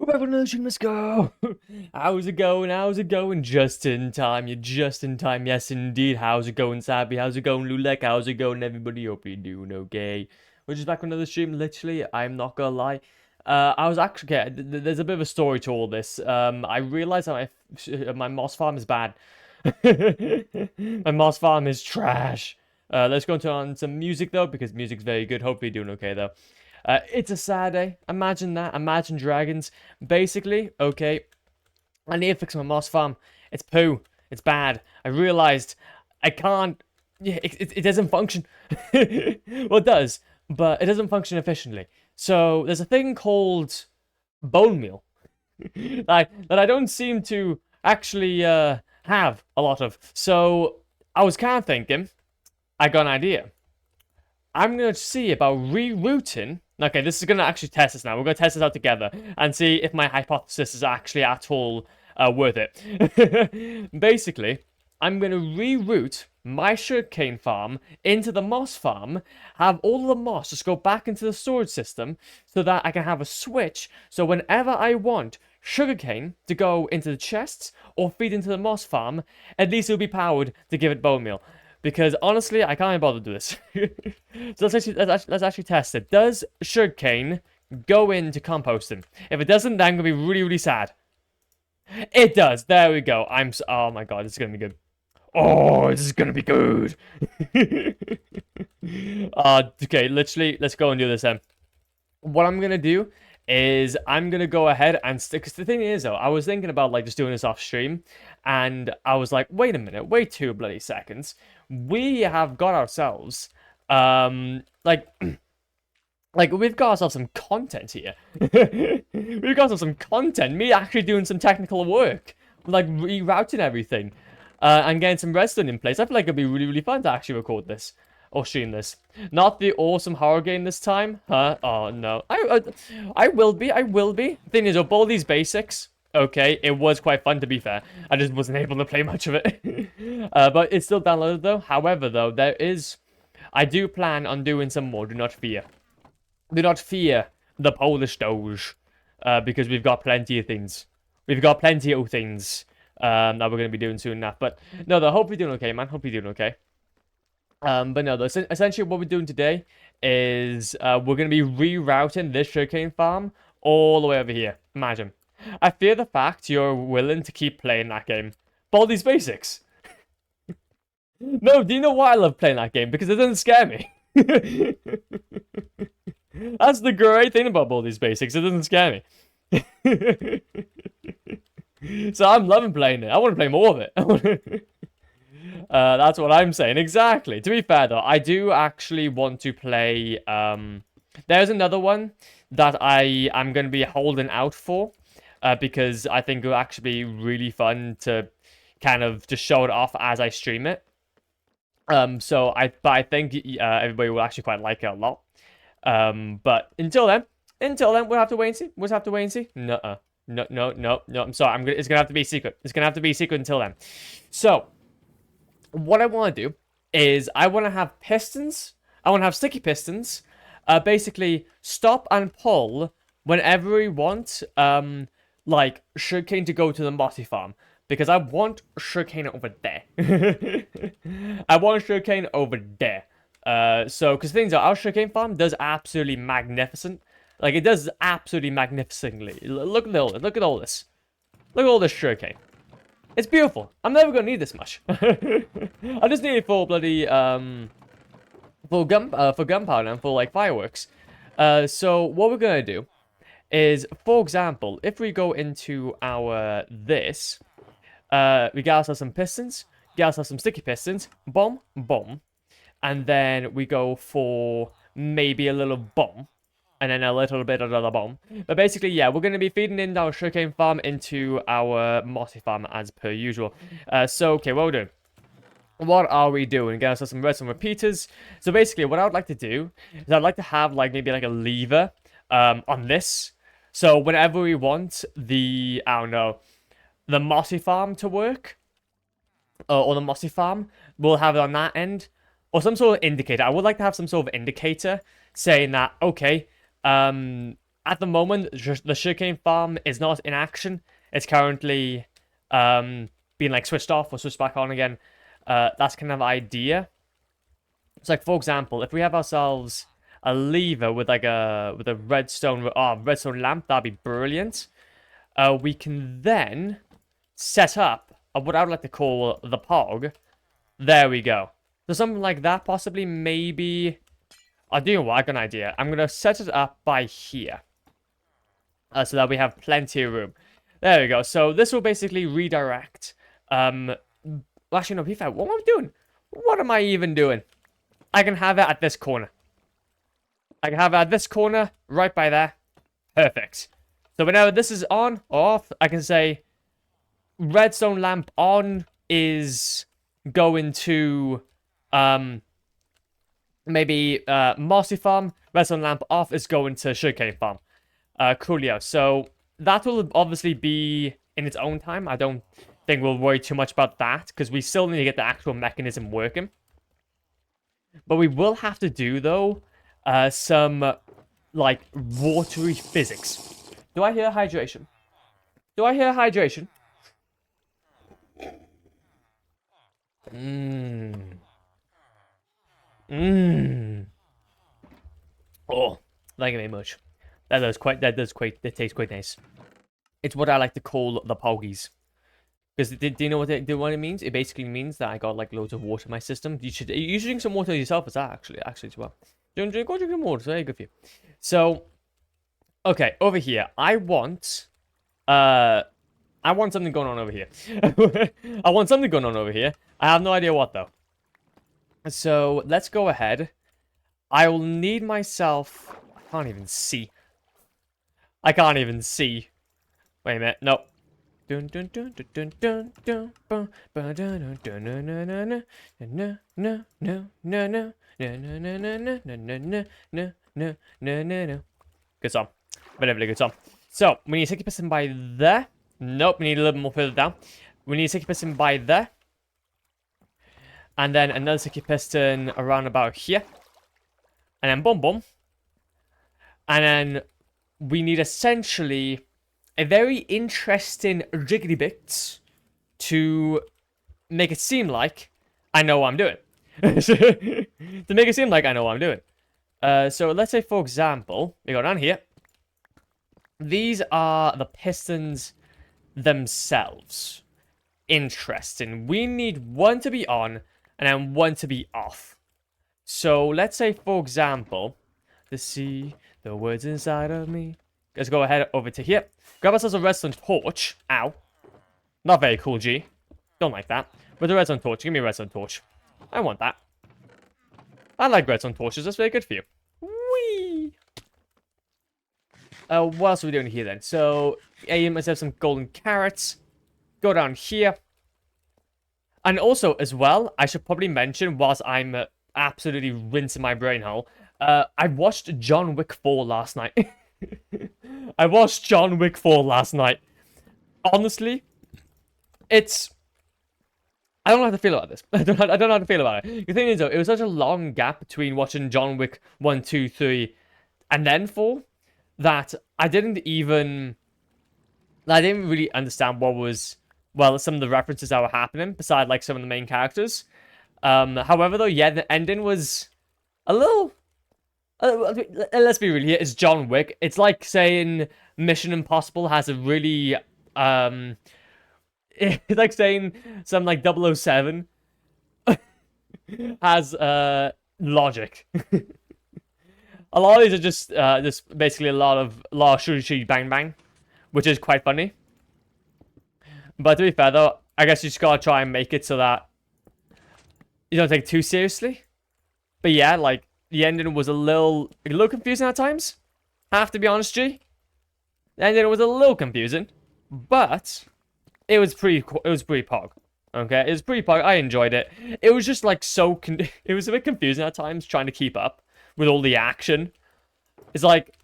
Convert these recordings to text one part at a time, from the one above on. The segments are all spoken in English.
We're back on another stream, let's go! How's it going? How's it going? Just in time, you're just in time, yes indeed. How's it going, Sabby? How's it going, Lulek? How's it going, everybody? Hope you're doing okay. We're just back on another stream, literally, I'm not gonna lie. I was actually, okay, there's a bit of a story to all this. I realized that my moss farm is bad. My moss farm is trash. Let's go on some music, though, because music's very good. Hopefully you're doing okay, though. It's a sad day. Imagine that. Imagine dragons. Basically, okay, I need to fix my moss farm. It's poo. It's bad. I realized I can't. Yeah, it doesn't function. Well, it does, but it doesn't function efficiently. So there's a thing called bone meal that I don't seem to actually have a lot of. So I was kind of thinking, I got an idea. I'm going to see about rerouting. Okay, this is going to actually test this now. We're going to test this out together and see if my hypothesis is actually at all worth it. Basically, I'm going to reroute my sugarcane farm into the moss farm, have all of the moss just go back into the storage system so that I can have a switch. So whenever I want sugarcane to go into the chests or feed into the moss farm, at least it'll be powered to give it bone meal. Because honestly, I can't bother to do this. So let's actually test it. Does sugarcane go into composting? If it doesn't, then I'm gonna be really, really sad. It does. There we go. Oh my god, this is gonna be good. Oh, this is gonna be good. Okay, literally, let's go and do this then. What I'm gonna do is I'm gonna go ahead and stick. Because the thing is, though, I was thinking about like just doing this off stream, and I was like, wait a minute, wait 2 bloody seconds. We have got ourselves, like we've got ourselves some content here. We've got ourselves some content. Me actually doing some technical work, like rerouting everything, and getting some redstone in place. I feel like it'd be really, really fun to actually record this. Or stream this. Not the awesome horror game this time, huh? Oh no. I will be. Thing is, of all these basics, okay, it was quite fun to be fair. I just wasn't able to play much of it. But it's still downloaded though. However, though, I do plan on doing some more. Do not fear. Do not fear the Polish Doge, because we've got plenty of things. We've got plenty of things that we're gonna be doing soon enough. But no, though, hope you're doing okay, man. Hope you're doing okay. But no, essentially what we're doing today is we're going to be rerouting this sugarcane farm all the way over here. Imagine. I fear the fact you're willing to keep playing that game. Baldi's Basics. No, do you know why I love playing that game? Because it doesn't scare me. That's the great thing about Baldi's Basics. It doesn't scare me. So I'm loving playing it. I want to play more of it. That's what I'm saying. Exactly. To be fair, though, I do actually want to play... there's another one that I am going to be holding out for. Because I think it'll actually be really fun to kind of just show it off as I stream it. So I think everybody will actually quite like it a lot. But until then, we'll have to wait and see. We'll have to wait and see. No. I'm sorry. It's going to have to be secret. It's going to have to be secret until then. So... what I want to do is I want to have pistons. I want to have sticky pistons. Basically, stop and pull whenever we want, like, sugarcane to go to the mossy farm. Because I want sugarcane over there. I want sugarcane over there. Because things are, our sugarcane farm does absolutely magnificent. Like, it does absolutely magnificently. Look at all this. Look at all this. Look at all this sugarcane. It's beautiful. I'm never gonna need this much. I just need it for bloody for gunpowder and for like fireworks. So what we're gonna do is, for example, if we go into our this, we get ourselves some pistons, get ourselves some sticky pistons, bomb, bomb, and then we go for maybe a little bomb. And then a little bit of the bomb. But basically, yeah, we're going to be feeding in our sugarcane farm into our mossy farm as per usual. So, okay, what we're doing. What are we doing? Get ourselves some redstone repeaters. So basically, what I would like to do is I'd like to have like maybe like a lever on this. So whenever we want the, I don't know, the mossy farm to work, or the mossy farm, we'll have it on that end. Or some sort of indicator. I would like to have some sort of indicator saying that, okay, at the moment, the sugarcane farm is not in action. It's currently being like switched off or switched back on again. That's kind of the idea. It's like, for example, if we have ourselves a lever with like a redstone lamp, that'd be brilliant. We can then set up what I would like to call the pog. There we go. So something like that, possibly, maybe. I do know what, I got an idea. I'm gonna set it up by here, so that we have plenty of room. There we go. So this will basically redirect. Actually, no, be fair. What am I doing? What am I even doing? I can have it at this corner. I can have it at this corner, right by there. Perfect. So whenever this is on or off, I can say redstone lamp on is going to maybe mossy farm. Redstone lamp off is going to sugarcane farm. Coolio. So that will obviously be in its own time. I don't think we'll worry too much about that because we still need to get the actual mechanism working. But we will have to do, though, some, like, watery physics. Do I hear hydration? Do I hear hydration? Oh, thank you very much. That tastes quite nice. It's what I like to call the pogies. Because do you know what it means? It basically means that I got like loads of water in my system. You should drink some water yourself as that actually as well. Go drink some water. It's very good for you. So, okay, over here, I want something going on over here. I want something going on over here. I have no idea what though. So let's go ahead. I will need myself. I can't even see. I can't even see. Wait a minute. No. Dun dun dun dun dun dun dun dun dun dun no no no no no no no no no no no no no. Good song. Very good song. So we need 60% by there. Nope, we need a little bit more further down. We need 60% by there. And then another 60 piston around about here. And then boom boom. And then we need essentially a very interesting jiggly bit to make it seem like I know what I'm doing. To make it seem like I know what I'm doing. So let's say, for example, we go down here. These are the pistons themselves. Interesting. We need one to be on and then one to be off. So let's say, for example, to see the words inside of me. Let's go ahead over to here. Grab ourselves a redstone torch. Ow. Not very cool, G. Don't like that. With a redstone torch. Give me a redstone torch. I want that. I like redstone torches. That's very good for you. Whee! What else are we doing here then? So, aim, let's have some golden carrots. Go down here. And also, as well, I should probably mention, whilst I'm absolutely rinsing my brain hole, I watched John Wick 4 last night. I watched John Wick 4 last night. Honestly, it's... I don't know how to feel about this. I don't know how to feel about it. The thing is, though, it was such a long gap between watching John Wick 1, 2, 3, and then 4, that I didn't really understand what was... Well, some of the references that were happening, beside, like, some of the main characters. However, though, yeah, the ending was a little... let's be real here, it's John Wick. It's like saying Mission Impossible has a really... it's like saying some, like, 007 has, logic. A lot of these are just basically a lot of shooty bang bang, which is quite funny. But to be fair, though, I guess you just gotta try and make it so that you don't take it too seriously. But yeah, like, the ending was a little confusing at times. Have to be honest, G. The ending was a little confusing, but it was pretty pog. Okay, it was pretty pog. I enjoyed it. It was just like it was a bit confusing at times trying to keep up with all the action. It's like,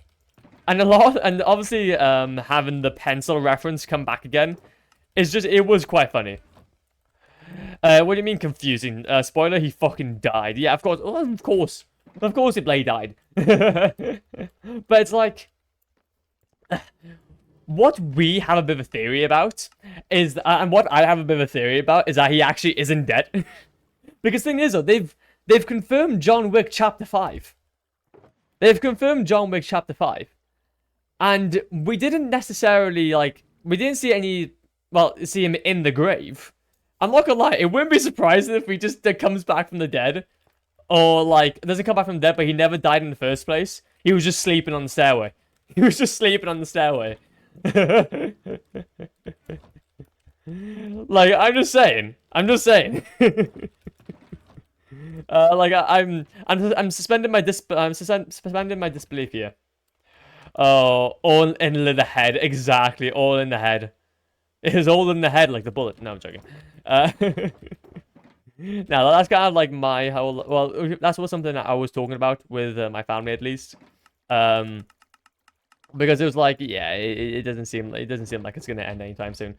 and obviously having the pencil reference come back again. It was quite funny. What do you mean confusing? Spoiler, he fucking died. Yeah, of course. Oh, of course he died. But it's like, what we have a bit of a theory about is, and what I have a bit of a theory about is that he actually isn't dead. Because the thing is, though, they've confirmed John Wick Chapter 5. They've confirmed John Wick Chapter 5. And we didn't necessarily, like, we didn't see any, well, see him in the grave. I'm not gonna lie, it wouldn't be surprising if he just comes back from the dead. Or, like, doesn't come back from the dead, but he never died in the first place. He was just sleeping on the stairway. He was just sleeping on the stairway. Like, I'm just saying. Like I'm suspending my suspending my disbelief here. Oh, all in the head, exactly, all in the head. It is all in the head, like the bullet. No, I'm joking. Now that's kind of like my whole. Well, that's what something that I was talking about with my family at least. Because it was like, yeah, it doesn't seem like it's gonna end anytime soon.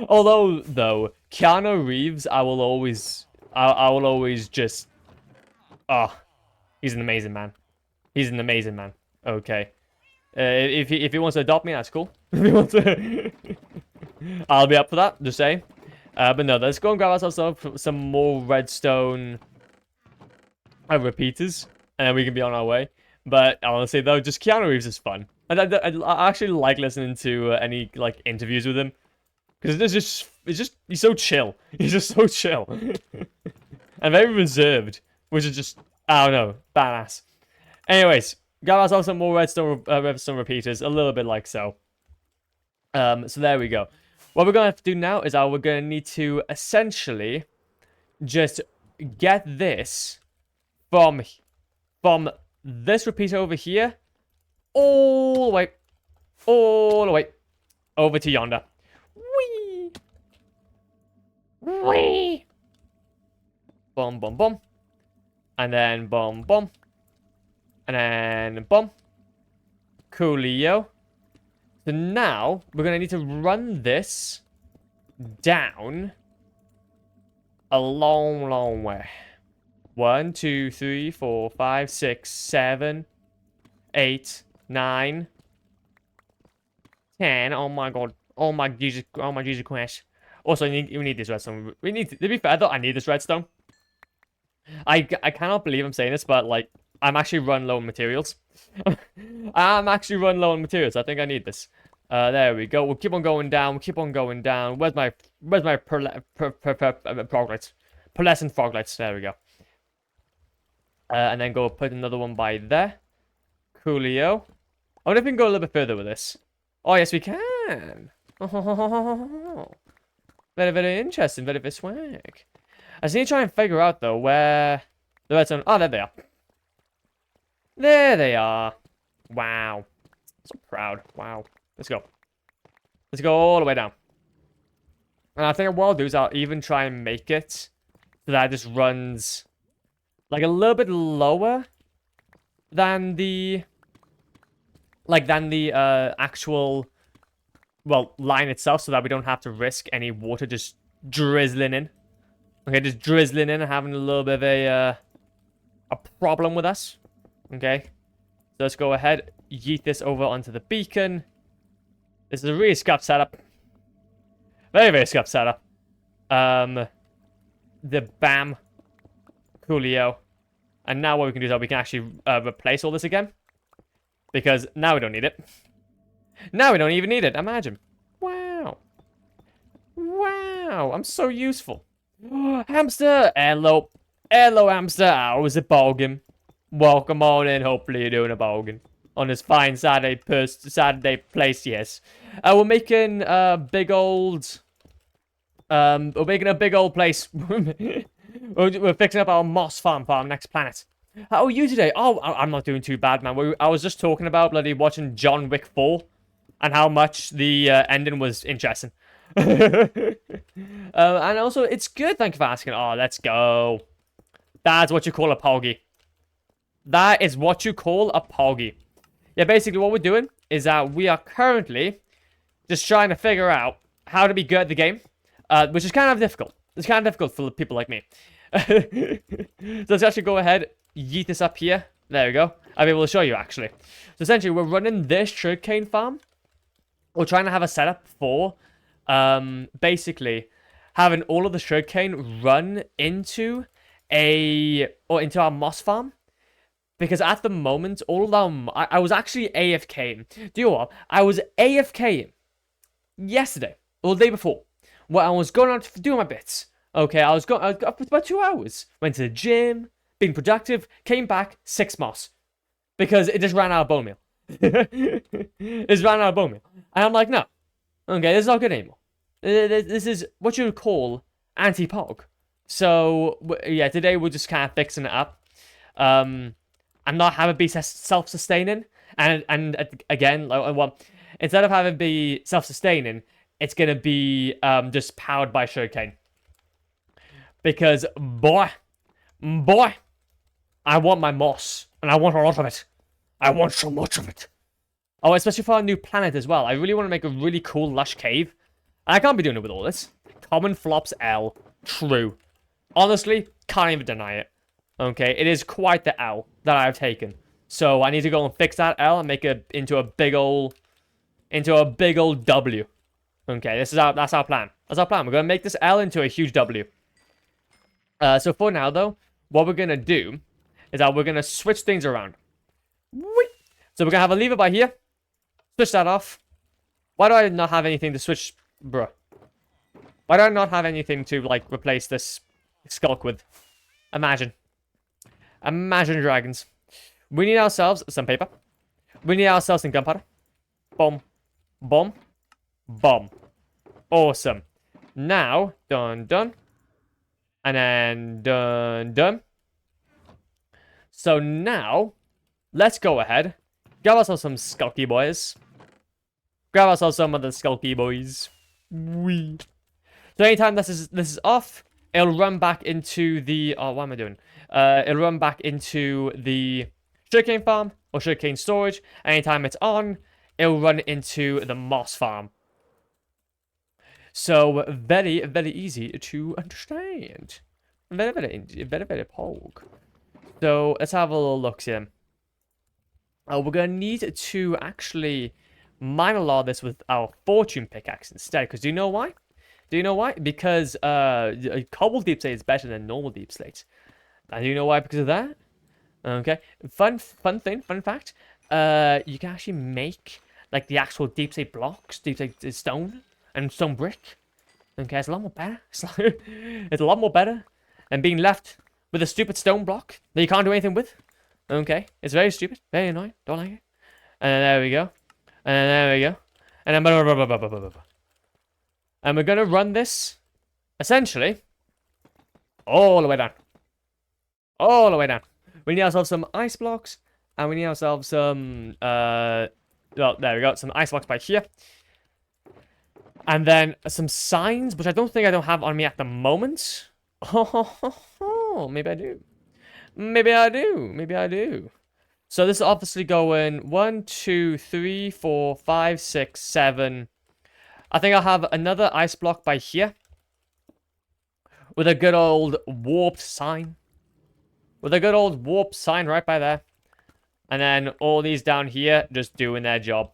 Although, though, Keanu Reeves, I will always just, oh, he's an amazing man. He's an amazing man. Okay, if he wants to adopt me, that's cool. If he wants to, I'll be up for that. Just saying. But no, let's go and grab ourselves some more redstone repeaters, and then we can be on our way. But honestly, though, just Keanu Reeves is fun. I actually like listening to any like interviews with him, because he's so chill. He's just so chill and very reserved, which is just, I don't know, badass. Anyways, got ourselves some more redstone repeaters, a little bit like so. So there we go. What we're gonna have to do now is we're gonna need to essentially just get this from this repeater over here, all the way over to yonder. Whee! Whee! Boom, boom, boom. And then boom, boom. And then boom. Coolio. So now, we're going to need to run this down a long, long way. 1, 2, 3, 4, 5, 6, 7, 8, 9, 10. Oh my god. Oh my Jesus Christ. Also, we need this redstone. To be fair though, I need this redstone. I cannot believe I'm saying this, but like, I'm actually run low on materials. I'm actually run low on materials. I think I need this. There we go. We'll keep on going down. Where's my froglets? Pearlescent froglets. There we go. And then go put another one by there. Coolio. I wonder if we can go a little bit further with this. Oh, yes, we can. Very, very interesting. Very, very swag. I just need to try and figure out, though, where the redstone... Oh, there they are. There they are. Wow. So proud. Wow. Let's go. Let's go all the way down. And I think what I'll do is I'll even try and make it so that it just runs... like a little bit lower than the actual, well, line itself, so that we don't have to risk any water just drizzling in. Okay, just drizzling in and having a little bit of a problem with us. Okay, so let's go ahead, yeet this over onto the beacon. This is a really scuffed setup. Very, very scuffed setup. The BAM. Coolio. And now what we can do is that we can actually replace all this again. Because now we don't need it. Now we don't even need it. Imagine. Wow. Wow. I'm so useful. Hamster. Hello. Hello, hamster. How is it, Bogan? Welcome on in. Hopefully you're doing a Bogan. On this fine Saturday place, yes. We're making a big old... we're making a big old place. We're fixing up our moss farm for our next planet. How are you today? Oh, I'm not doing too bad, man. I was just talking about bloody watching John Wick 4 and how much the ending was interesting. And also, it's good. Thank you for asking. Oh, let's go. That's what you call a poggy. That is what you call a poggy. Yeah, basically what we're doing is that we are currently just trying to figure out how to be good at the game, which is kind of difficult. It's kind of difficult for people like me. So let's actually go ahead, yeet this up here. There we go. I'll be able to show you, actually. So essentially, we're running this sugarcane farm. We're trying to have a setup for, basically, having all of the sugarcane run into into our moss farm. Because at the moment, all of them, I was actually AFKing. Do you know what? I was AFKing yesterday, or the day before, where I was going out doing my bits. Okay, I was up for about 2 hours. Went to the gym, being productive, came back, 6 moss. Because it just ran out of bone meal. It just ran out of bone meal. And I'm like, no. Okay, this is not good anymore. This is what you would call anti-pog. So, yeah, today we're just kind of fixing it up. And not have it be self-sustaining. And again, well, instead of having it be self-sustaining, it's going to be just powered by sugarcane. Because, boy, I want my moss. And I want a lot of it. I want so much of it. Oh, especially for our new planet as well. I really want to make a really cool, lush cave. And I can't be doing it with all this. Common flops L. True. Honestly, can't even deny it. Okay, it is quite the L that I've taken. So I need to go and fix that L and make it into a big old W. Okay, that's our plan. That's our plan. We're gonna make this L into a huge W. So for now though, what we're gonna do is that we're gonna switch things around. So we're gonna have a lever by here. Switch that off. Why do I not have anything to switch, bruh? Why do I not have anything to like replace this skulk with? Imagine dragons. We need ourselves some paper. We need ourselves some gunpowder. Boom. Boom. Boom. Awesome. Now, done. And then, done. So now, let's go ahead. Grab ourselves some skulky boys. Grab ourselves some of the skulky boys. Wee. So anytime this is off, it'll run back into the... Oh, what am I doing? It'll run back into the sugarcane farm or sugarcane storage. Anytime it's on, it'll run into the moss farm. So very, very easy to understand. Very, very pog. So let's have a little look here. We're gonna need to actually mine a lot of this with our fortune pickaxe instead. Because do you know why? Because cobble deep slate is better than normal deep slate. And do you know why? Because of that. Okay. Fun fact. You can actually make like the actual deep slate blocks, deep slate stone and stone brick. Okay, it's a lot more better. It's a lot more better than being left with a stupid stone block that you can't do anything with. Okay, it's very stupid, very annoying. Don't like it. And there we go. And there we go. And then and we're gonna run this essentially all the way down. All the way down. We need ourselves some ice blocks, and we need ourselves some well, there we go, some ice blocks by here. And then some signs, which I don't have on me at the moment. Oh, maybe I do. Maybe I do. So this is obviously going 1, 2, 3, 4, 5, 6, 7. I think I'll have another ice block by here. With a good old warped sign. Right by there. And then all these down here just doing their job.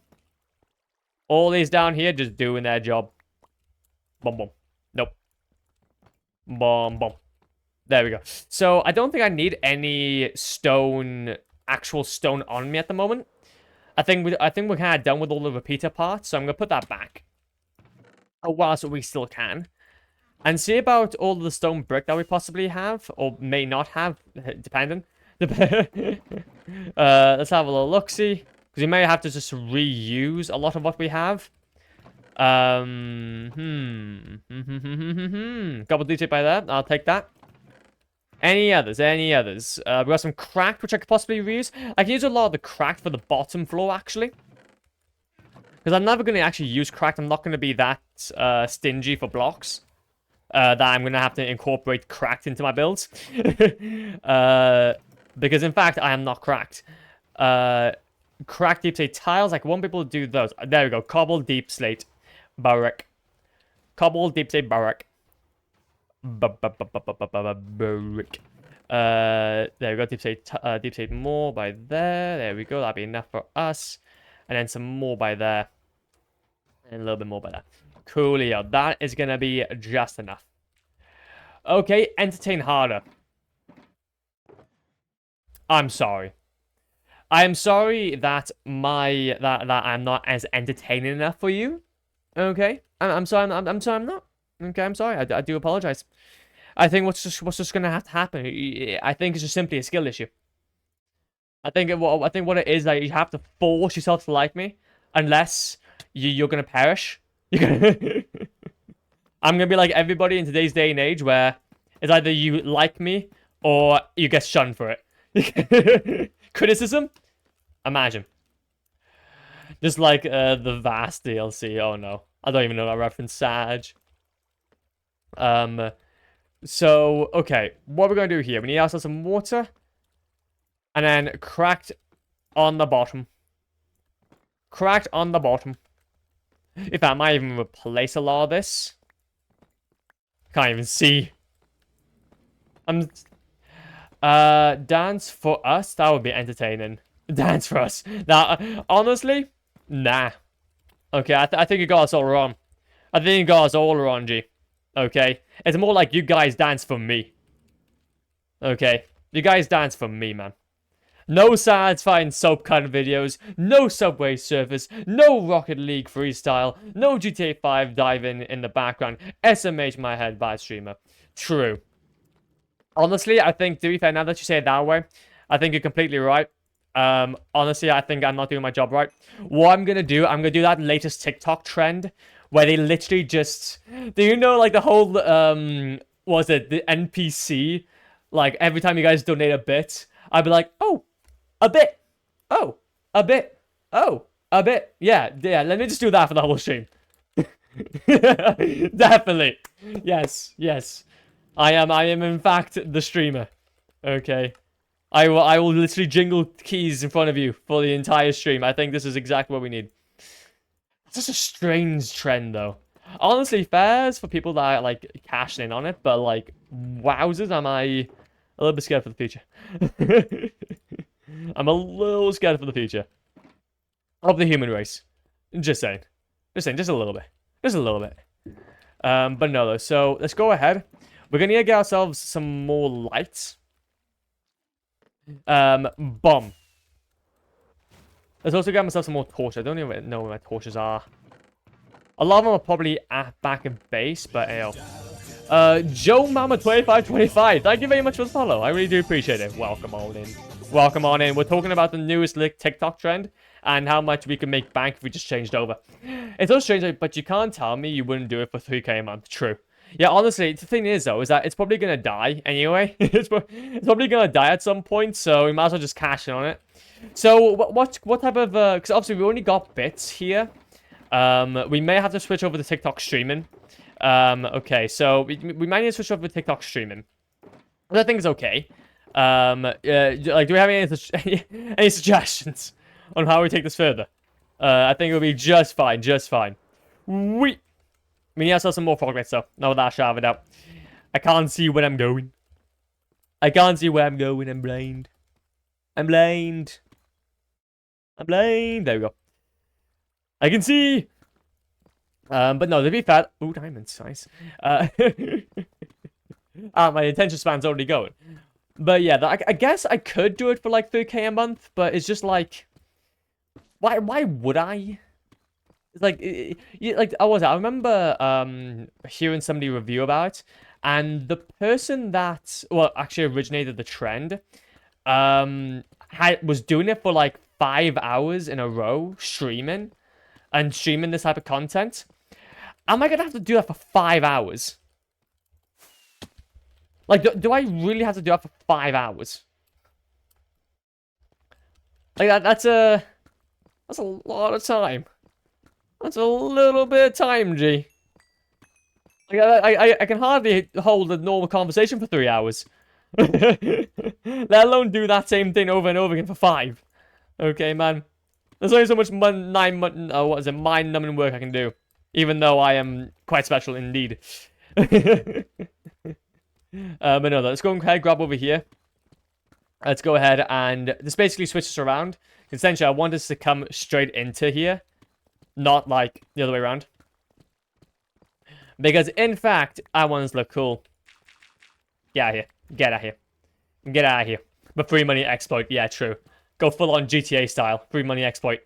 Boom, boom. Nope. Boom, boom. There we go. So I don't think I need any actual stone on me at the moment. I think we're kind of done with all the repeater parts, so I'm gonna put that back. Whilst we still can. And see about all the stone brick that we possibly have, or may not have, depending. Let's have a little look-see. Because we may have to just reuse a lot of what we have. Couple DJ by there. I'll take that. Any others? We got some cracked, which I could possibly reuse. I can use a lot of the cracked for the bottom floor, actually. Because I'm never going to actually use cracked. I'm not going to be that stingy for blocks. That I'm going to have to incorporate cracked into my builds. Because, in fact, I am not cracked. Cracked deep slate tiles. I won't be able to do those. There we go. Cobble deep slate barrack. Cobble deep slate barrack. Brick. There we go. Deep state more by there. There we go. That'll be enough for us. And then some more by there. And a little bit more by there. Coolio. That is going to be just enough. Okay, entertain harder. I'm sorry. I am sorry that that I'm not as entertaining enough for you. Okay, I'm sorry. I'm sorry. I'm not. Okay, I'm sorry. I do apologize. I think what's just gonna have to happen. I think it's just simply a skill issue. I think what it is that you have to force yourself to like me, unless you're gonna perish. I'm gonna be like everybody in today's day and age, where it's either you like me or you get shunned for it. Criticism? Imagine. Just like the Vast DLC. Oh no, I don't even know that reference. Sag. So, okay, what we're going to do here, we need ourselves some water, and then cracked on the bottom. Cracked on the bottom. In fact, I might even replace a lot of this. Can't even see. Dance for us, that would be entertaining. Dance for us. Now, honestly, nah. Okay, I think you got us all wrong. I think you got us all wrong, G. Okay? It's more like you guys dance for me. Okay? You guys dance for me, man. No satisfying soap kind of videos, no Subway Surfers, no Rocket League freestyle, no GTA 5 diving in the background, SMH my head by a streamer. True. Honestly, I think, to be fair, now that you say it that way, I think you're completely right. Honestly, I think I'm not doing my job right. What I'm gonna do that latest TikTok trend where they literally just, do you know, like the whole, what was it, the NPC, like every time you guys donate a bit, I'd be like, oh, a bit, oh, a bit, oh, a bit, yeah, let me just do that for the whole stream. Definitely, yes, I am in fact the streamer, okay. I will literally jingle keys in front of you for the entire stream. I think this is exactly what we need. It's just a strange trend, though. Honestly, fairs for people that are, like, cashing in on it, but, like, wowzers, am I a little bit scared for the future. I'm a little scared for the future. Of the human race. Just saying. Just a little bit. Just a little bit. But no, though. So, let's go ahead. We're going to get ourselves some more lights. Bomb. Let's also get myself some more torches. I don't even know where my torches are. A lot of them are probably back in base, but ew. Joe Mama 2525. Thank you very much for the follow. I really do appreciate it. Welcome on in. Welcome on in. We're talking about the newest TikTok trend and how much we can make bank if we just changed over. It's so strange, but you can't tell me you wouldn't do it for 3k a month. True. Yeah, honestly, the thing is, though, is that it's probably going to die anyway. It's probably going to die at some point, so we might as well just cash in on it. So, what type of... Because obviously, we only got bits here. We may have to switch over to TikTok streaming. Okay, so we might need to switch over to TikTok streaming. Which I think is okay. Like, do we have any suggestions on how we take this further? I think it'll be just fine, We need ourselves some more progress, though. No, that shall have it out. I can't see where I'm going. I'm blind. I'm blind. There we go. I can see. But no, to be fair. Ooh, diamonds. Nice. My attention span's already going. But yeah, I guess I could do it for like 3k a month, but it's just like, why would I? It's like, I remember hearing somebody review about it, and the person that, well, actually originated the trend, was doing it for like 5 hours in a row, streaming this type of content. Am I gonna have to do that for 5 hours? Like, do I really have to do that for 5 hours? Like, that's a lot of time. That's a little bit of time, G. Like, I can hardly hold a normal conversation for 3 hours. Let alone do that same thing over and over again for 5. Okay, man. There's only so much mind-numbing work I can do. Even though I am quite special indeed. But no, let's go and grab over here. Let's go ahead and just basically switch this around. Essentially, I want this to come straight into here, not like the other way around. Because, in fact, I want this to look cool. Get out of here. Get out of here. Get out of here. But free money exploit. Yeah, true. Go full on GTA style. Free money exploit.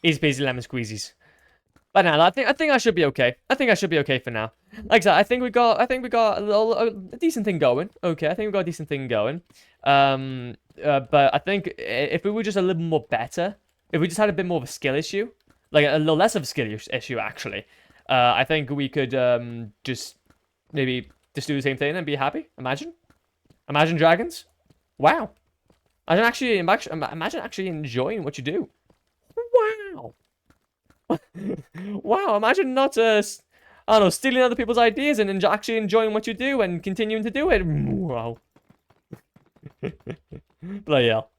Easy peasy lemon squeezies. But now, I think I should be okay. I think I should be okay for now. Like I said, I think we got a decent thing going. Okay, I think we got a decent thing going. But I think if we were just a little more better, if we just had a bit more of a skill issue, like a little less of a skill issue actually, I think we could just maybe just do the same thing and be happy. Imagine dragons. Wow. Imagine actually enjoying what you do. Wow. Wow, imagine not, I don't know, stealing other people's ideas and actually enjoying what you do and continuing to do it. Wow. Bloody hell.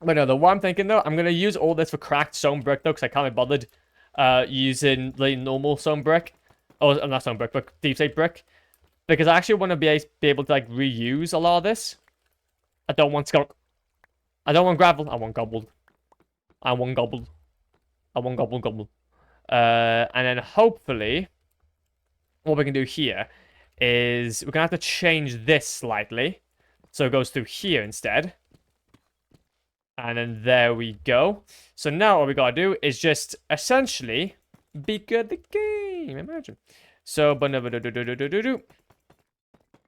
But no, the one I'm thinking, though, I'm going to use all this for cracked stone brick, though, because I can't be bothered using, like, normal stone brick. Oh, not stone brick, but deep slate brick. Because I actually want to be able to, like, reuse a lot of this. I don't want skunk. I don't want gravel. I want gobbled. I want gobbled. I want gobble. And then hopefully, what we can do here is we're going to have to change this slightly. So it goes through here instead. And then there we go. So now what we got to do is just essentially be good at the game. Imagine. So, we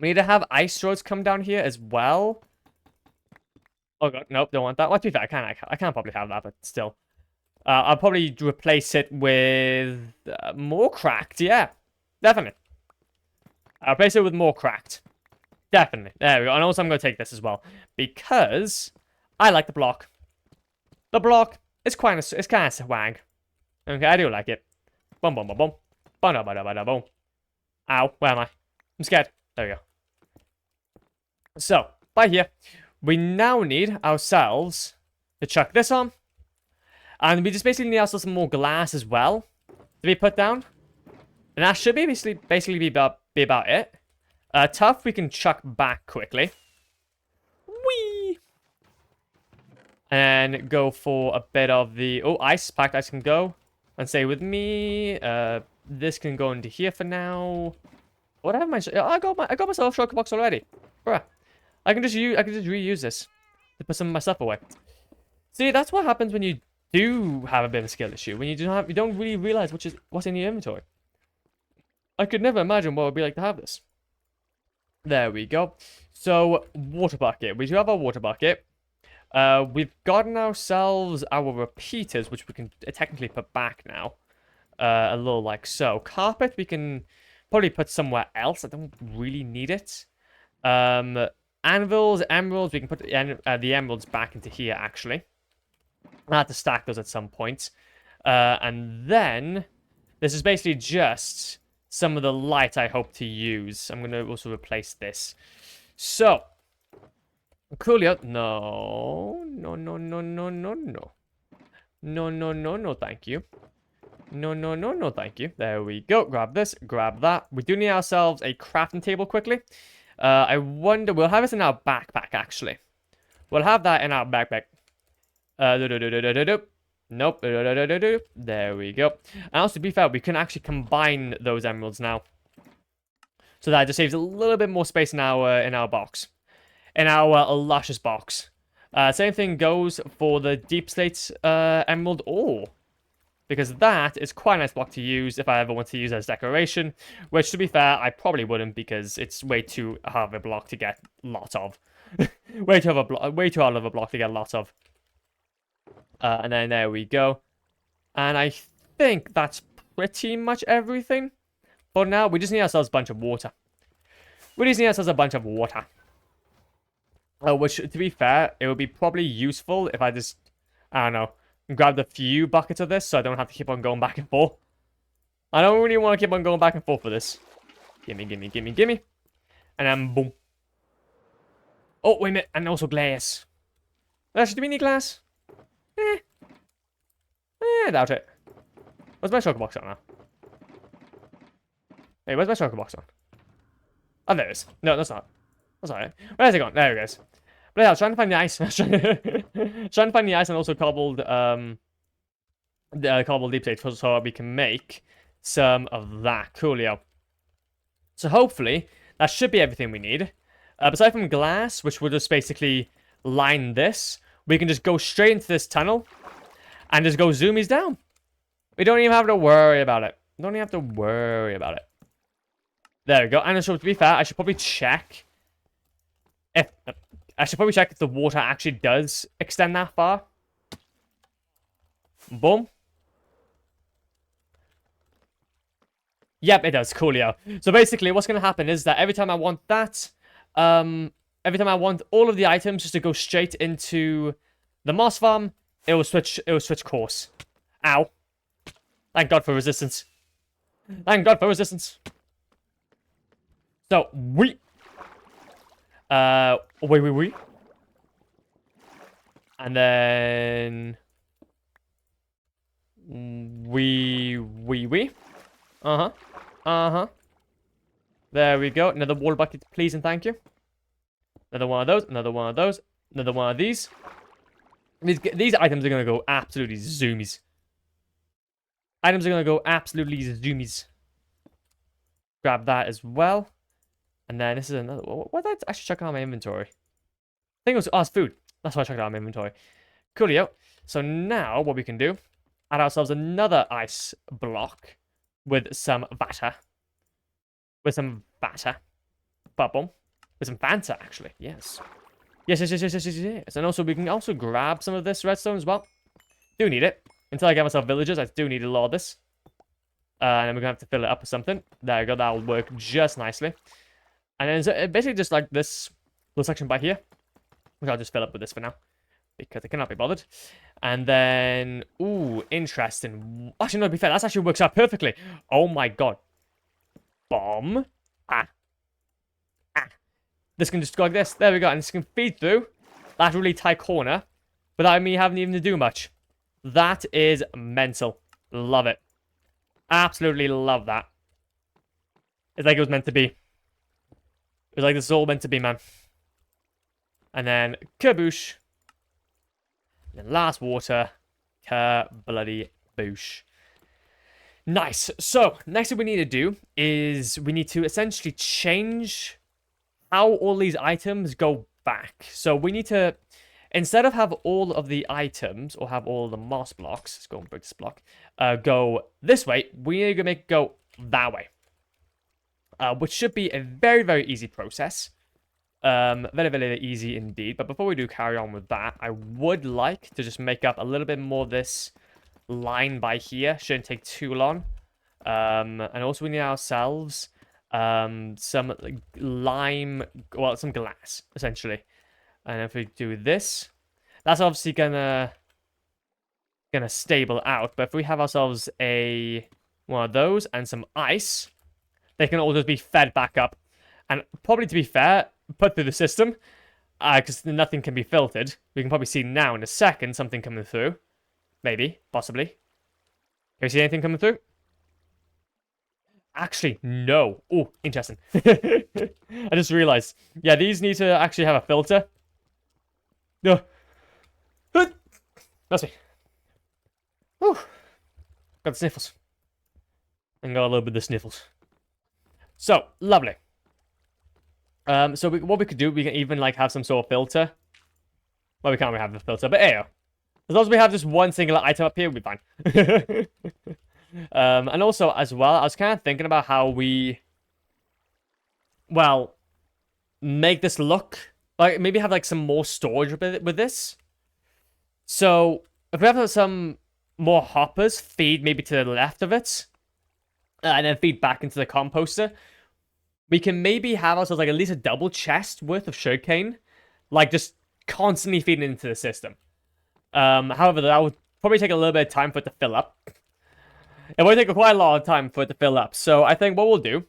need to have ice roads come down here as well. Oh god, nope, don't want that. Well, to be fair, I can probably have that, but still. I'll probably replace it with more cracked. Yeah, definitely. I'll replace it with more cracked. Definitely. There we go. And also, I'm going to take this as well because I like the block. The block is kind of swag. Okay, I do like it. Boom, boom, boom, boom. Boom, boom, boom, boom, boom. Ow, where am I? I'm scared. There we go. So, by here, we now need ourselves to chuck this on. And we just basically need ourselves some more glass as well to be put down. And that should be basically be about it. Tough, we can chuck back quickly. Whee! And go for a bit of the... Oh, ice. Packed ice can go. And stay with me. This can go into here for now. What have my... I got myself a shulker box already. Bruh. I can just reuse this to put some of my stuff away. See, that's what happens when you do have a bit of a skill issue. When you don't really realize what's in your inventory. I could never imagine what it would be like to have this. There we go. So, water bucket. We do have our water bucket. We've gotten ourselves our repeaters, which we can technically put back now. A little like so. Carpet, we can probably put somewhere else. I don't really need it. Anvils, emeralds, we can put the emeralds back into here, actually. I have to stack those at some point. And then, this is basically just some of the light I hope to use. I'm going to also replace this. So, Coolio. No, thank you. No, thank you. There we go. Grab this, grab that. We do need ourselves a crafting table quickly. I wonder, we'll have this in our backpack, actually. We'll have that in our backpack. Nope. There we go. And also, to be fair, we can actually combine those emeralds now. So that just saves a little bit more space in our box. In our luscious box. Same thing goes for the deep slate emerald ore. Because that is quite a nice block to use if I ever want to use it as decoration. Which, to be fair, I probably wouldn't because it's way too hard of a block to get lots of. way too hard of a block to get lots of. And then there we go. And I think that's pretty much everything. For now, we just need ourselves a bunch of water. Which, to be fair, it would be probably useful if I just, I don't know, grabbed a few buckets of this so I don't have to keep on going back and forth. I don't really want to keep on going back and forth for this. Gimme. And then boom. Oh, wait a minute. And also glass. Actually, do we need glass? I doubt it. Where's my shulker box on now? Hey, where's my shulker box on? Oh, there it is. No, that's not. That's alright. Where's it gone? There it goes. But yeah, I was trying to find the ice. Trying to find the ice and also cobbled the cobbled deep state so we can make some of that. Coolio. So hopefully that should be everything we need. Aside from glass, which will just basically line this, we can just go straight into this tunnel and just go zoomies down. We don't even have to worry about it. Don't even have to worry about it. There we go. And so to be fair, I should probably check if the water actually does extend that far. Boom. Yep, it does. Coolio. So basically, what's going to happen is that every time I want that, every time I want all of the items just to go straight into the moss farm, it will switch course. Ow. Thank God for resistance. Thank God for resistance. So, we. Wait. And then. We. Uh-huh. There we go. Another water bucket, please and thank you. Another one of those. Another one of those. Another one of these. These items are going to go absolutely zoomies. Items are going to go absolutely zoomies. Grab that as well. And then this is another... What did I actually check out my inventory? I think it was... Oh, it's food. That's why I checked out my inventory. Coolio. So now what we can do... Add ourselves another ice block. With some Vata. With some Vata. Bubble. With some Fanta, actually. Yes. Yes. And also, we can also grab some of this redstone as well. Do need it. Until I get myself villagers, I do need a lot of this. And then we're going to have to fill it up with something. There we go. That will work just nicely. And then so basically just like this little section by here. Which I'll just fill up with this for now. Because I cannot be bothered. And then... Ooh, interesting. Actually, no, to be fair, that actually works out perfectly. Oh my god. Bomb. This can just go like this. There we go. And this can feed through that really tight corner without me having even to do much. That is mental. Love it. Absolutely love that. It's like it was meant to be. It was like this is all meant to be, man. And then kaboosh. And then last water. Bloody boosh. Nice. So, next thing we need to do is we need to essentially change how all these items go back. So we need to, instead of have all of the items or have all the moss blocks, let's go and break this block, go this way, we need to make it go that way. Which should be a very, very easy process. Very, very easy indeed. But before we do carry on with that, I would like to just make up a little bit more of this line by here. Shouldn't take too long. And also we need ourselves some lime, well, some glass, essentially. And if we do this, that's obviously gonna stable out. But if we have ourselves one of those and some ice, they can all just be fed back up. And probably, to be fair, put through the system, because nothing can be filtered. We can probably see now in a second something coming through. Maybe, possibly. Can you see anything coming through? Actually, no. Oh, interesting. I just realized. Yeah, these need to actually have a filter. No. That's me. Whew. Got the sniffles. And got a little bit of the sniffles. So, lovely. So what we could do, we can even like have some sort of filter. Well, we can't really have a filter, but hey, as long as we have just one singular item up here, we'll be fine. And also, as well, I was kind of thinking about how we, well, make this look like maybe have like some more storage with this. So if we have some more hoppers, feed maybe to the left of it, and then feed back into the composter, we can maybe have ourselves like at least a double chest worth of sugarcane, like just constantly feeding into the system. However, that would probably take a little bit of time for it to fill up. It would take quite a lot of time for it to fill up. So I think what we'll do,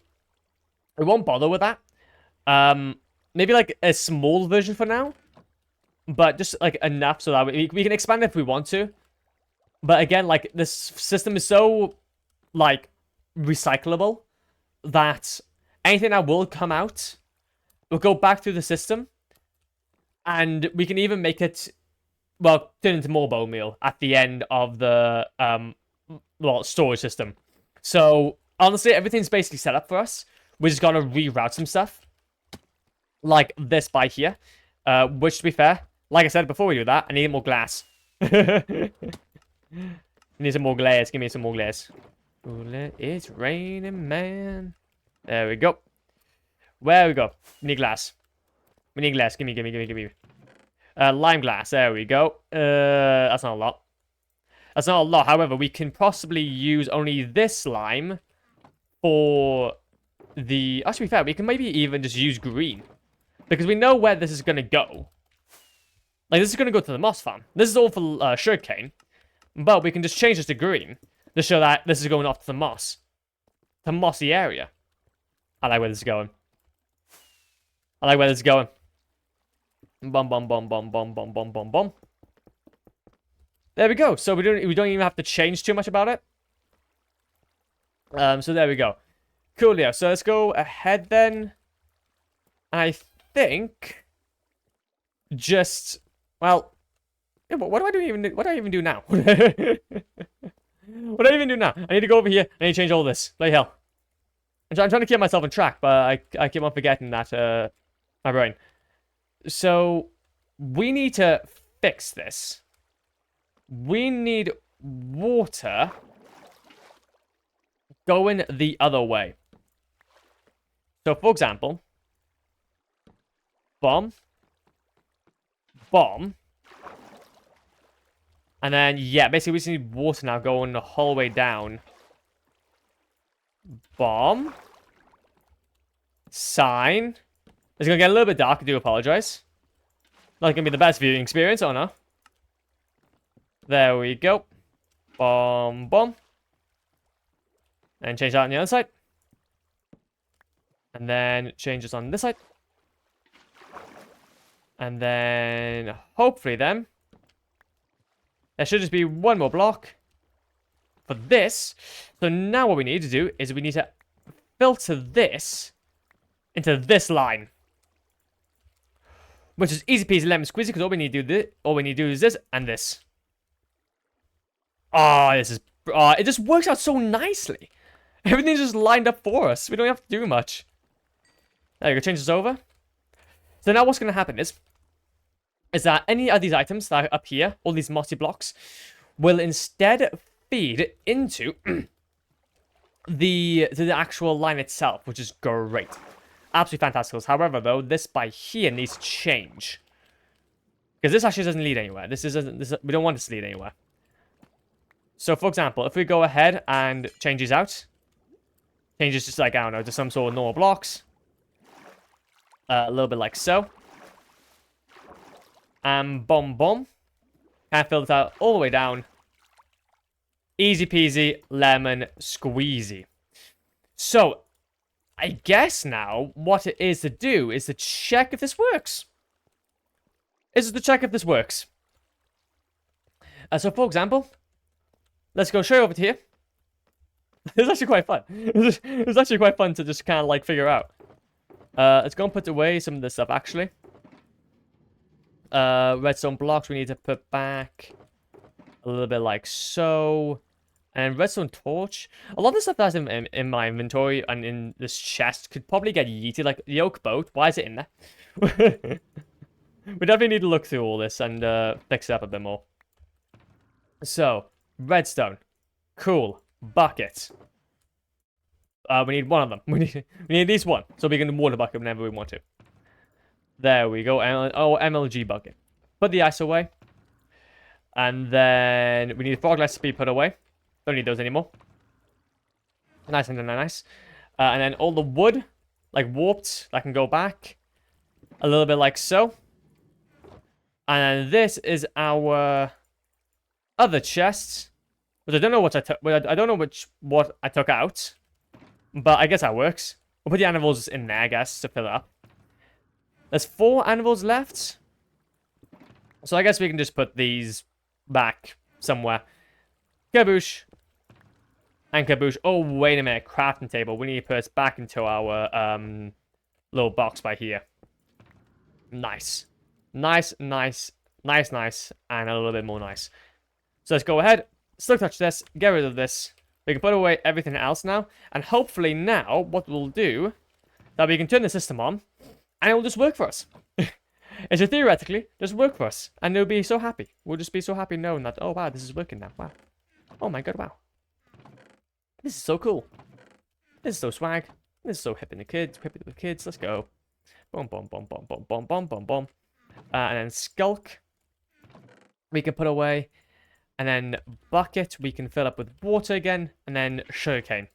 we won't bother with that. Maybe like a small version for now, but just like enough so that we can expand it if we want to. But again, like this system is so like recyclable that anything that will come out will go back through the system. And we can even make it, well, turn into more bone meal at the end of the storage system. So honestly, everything's basically set up for us. We just gotta reroute some stuff, like this by here. Which, to be fair, like I said before we do that, I need more glass. I need some more glass. Give me some more glass. It's raining, man. There we go. Where we go? We need glass. We need glass. Give me. Lime glass. There we go. That's not a lot. That's not a lot. However, we can possibly use only this lime for the... Actually, to be fair, we can maybe even just use green. Because we know where this is going to go. Like, this is going to go to the moss farm. This is all for sugarcane. But we can just change this to green to show that this is going off to the moss. The mossy area. I like where this is going. I like where this is going. Bum, bum, bum, bum, bum, bum, bum, bum, bum. There we go. So we don't even have to change too much about it. So there we go. Coolio. So let's go ahead then. I think just, well, yeah, what do I even do now? What do I even do now? I need to go over here. I need to change all this. Bloody hell. I'm trying to keep myself on track, but I keep on forgetting that my brain. So we need to fix this. We need water going the other way. So, for example, bomb. And then, yeah, basically we just need water now going the whole way down. Bomb. Sign. It's going to get a little bit dark, I do apologize. Not going to be the best viewing experience, oh no. There we go. Bomb. And change that on the other side. And then change this on this side. And then, hopefully then, there should just be one more block for this. So now what we need to do is we need to filter this into this line. Which is easy peasy lemon squeezy, because all we need to do is this and this. Oh, this is... Oh, it just works out so nicely. Everything's just lined up for us. We don't have to do much. There you go, change this over. So now what's going to happen is that any of these items that are up here, all these mossy blocks, will instead feed into the actual line itself, which is great. Absolutely fantastic. However, though, this by here needs to change. Because this actually doesn't lead anywhere. We don't want this to lead anywhere. So, for example, if we go ahead and change these out, changes just like, I don't know, to some sort of normal blocks. A little bit like so. And boom. Can't fill this out all the way down. Easy peasy, lemon squeezy. So, I guess now what it is to do is to check if this works. So, for example, let's go straight over to here. It's actually quite fun. It's actually quite fun to just kind of like figure out. Let's go and put away some of this stuff actually. Redstone blocks we need to put back a little bit like so. And redstone torch. A lot of the stuff that's in my inventory and in this chest could probably get yeeted. Like the oak boat. Why is it in there? We definitely need to look through all this and fix it up a bit more. So, redstone. Cool. Bucket. We need one of them. We need at least one. So we can water bucket whenever we want to. There we go. MLG bucket. Put the ice away. And then we need fog lights to be put away. Don't need those anymore. Nice and nice. And then all the wood, like warped, that can go back. A little bit like so. And then this is our other chest. But I don't know what I took. I don't know what I took out. But I guess that works. We'll put the animals in there, I guess, to fill it up. There's 4 animals left. So I guess we can just put these back somewhere. Kaboosh. And kaboosh. Oh, wait a minute. Crafting table. We need to put this back into our little box by here. Nice. Nice, nice, nice, nice, and a little bit more nice. So let's go ahead, still touch this, get rid of this. We can put away everything else now, and hopefully now what we'll do, that we can turn the system on, and it will just work for us. It should theoretically just work for us, and we'll be so happy. We'll just be so happy knowing that, oh wow, this is working now, wow. Oh my god, wow. This is so cool. This is so swag. This is so hip in the kids, let's go. Boom, boom, boom, boom, boom, boom, boom, boom, boom. And then Skulk, we can put away. And then Bucket, we can fill up with water again. And then Sugarcane.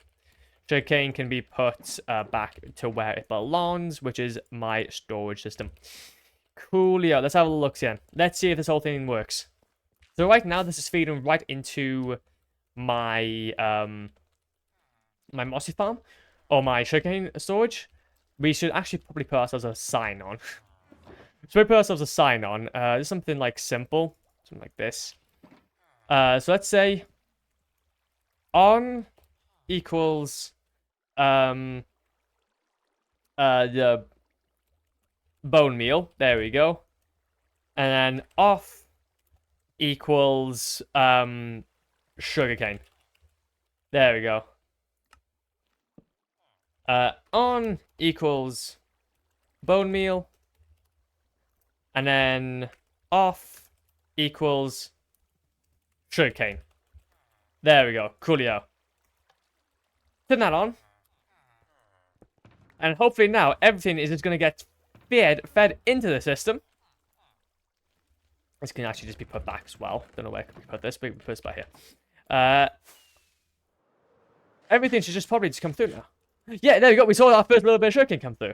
Sugarcane can be put back to where it belongs, which is my storage system. Coolio. Let's have a look again. Let's see if this whole thing works. So right now, this is feeding right into my my mossy farm or my sugarcane storage. We should actually probably put ourselves a sign on. So we put ourselves a sign on. Just something like simple, something like this. So let's say on equals the bone meal. There we go. And then off equals sugarcane. There we go. On equals bone meal. And then off equals sugarcane. There we go. Coolio. Turn that on. And hopefully now everything is just going to get fed into the system. This can actually just be put back as well. Don't know where we put this, but we can put this back here. Everything should just probably just come through now. Yeah, there we go. We saw our first little bit of sugarcane come through.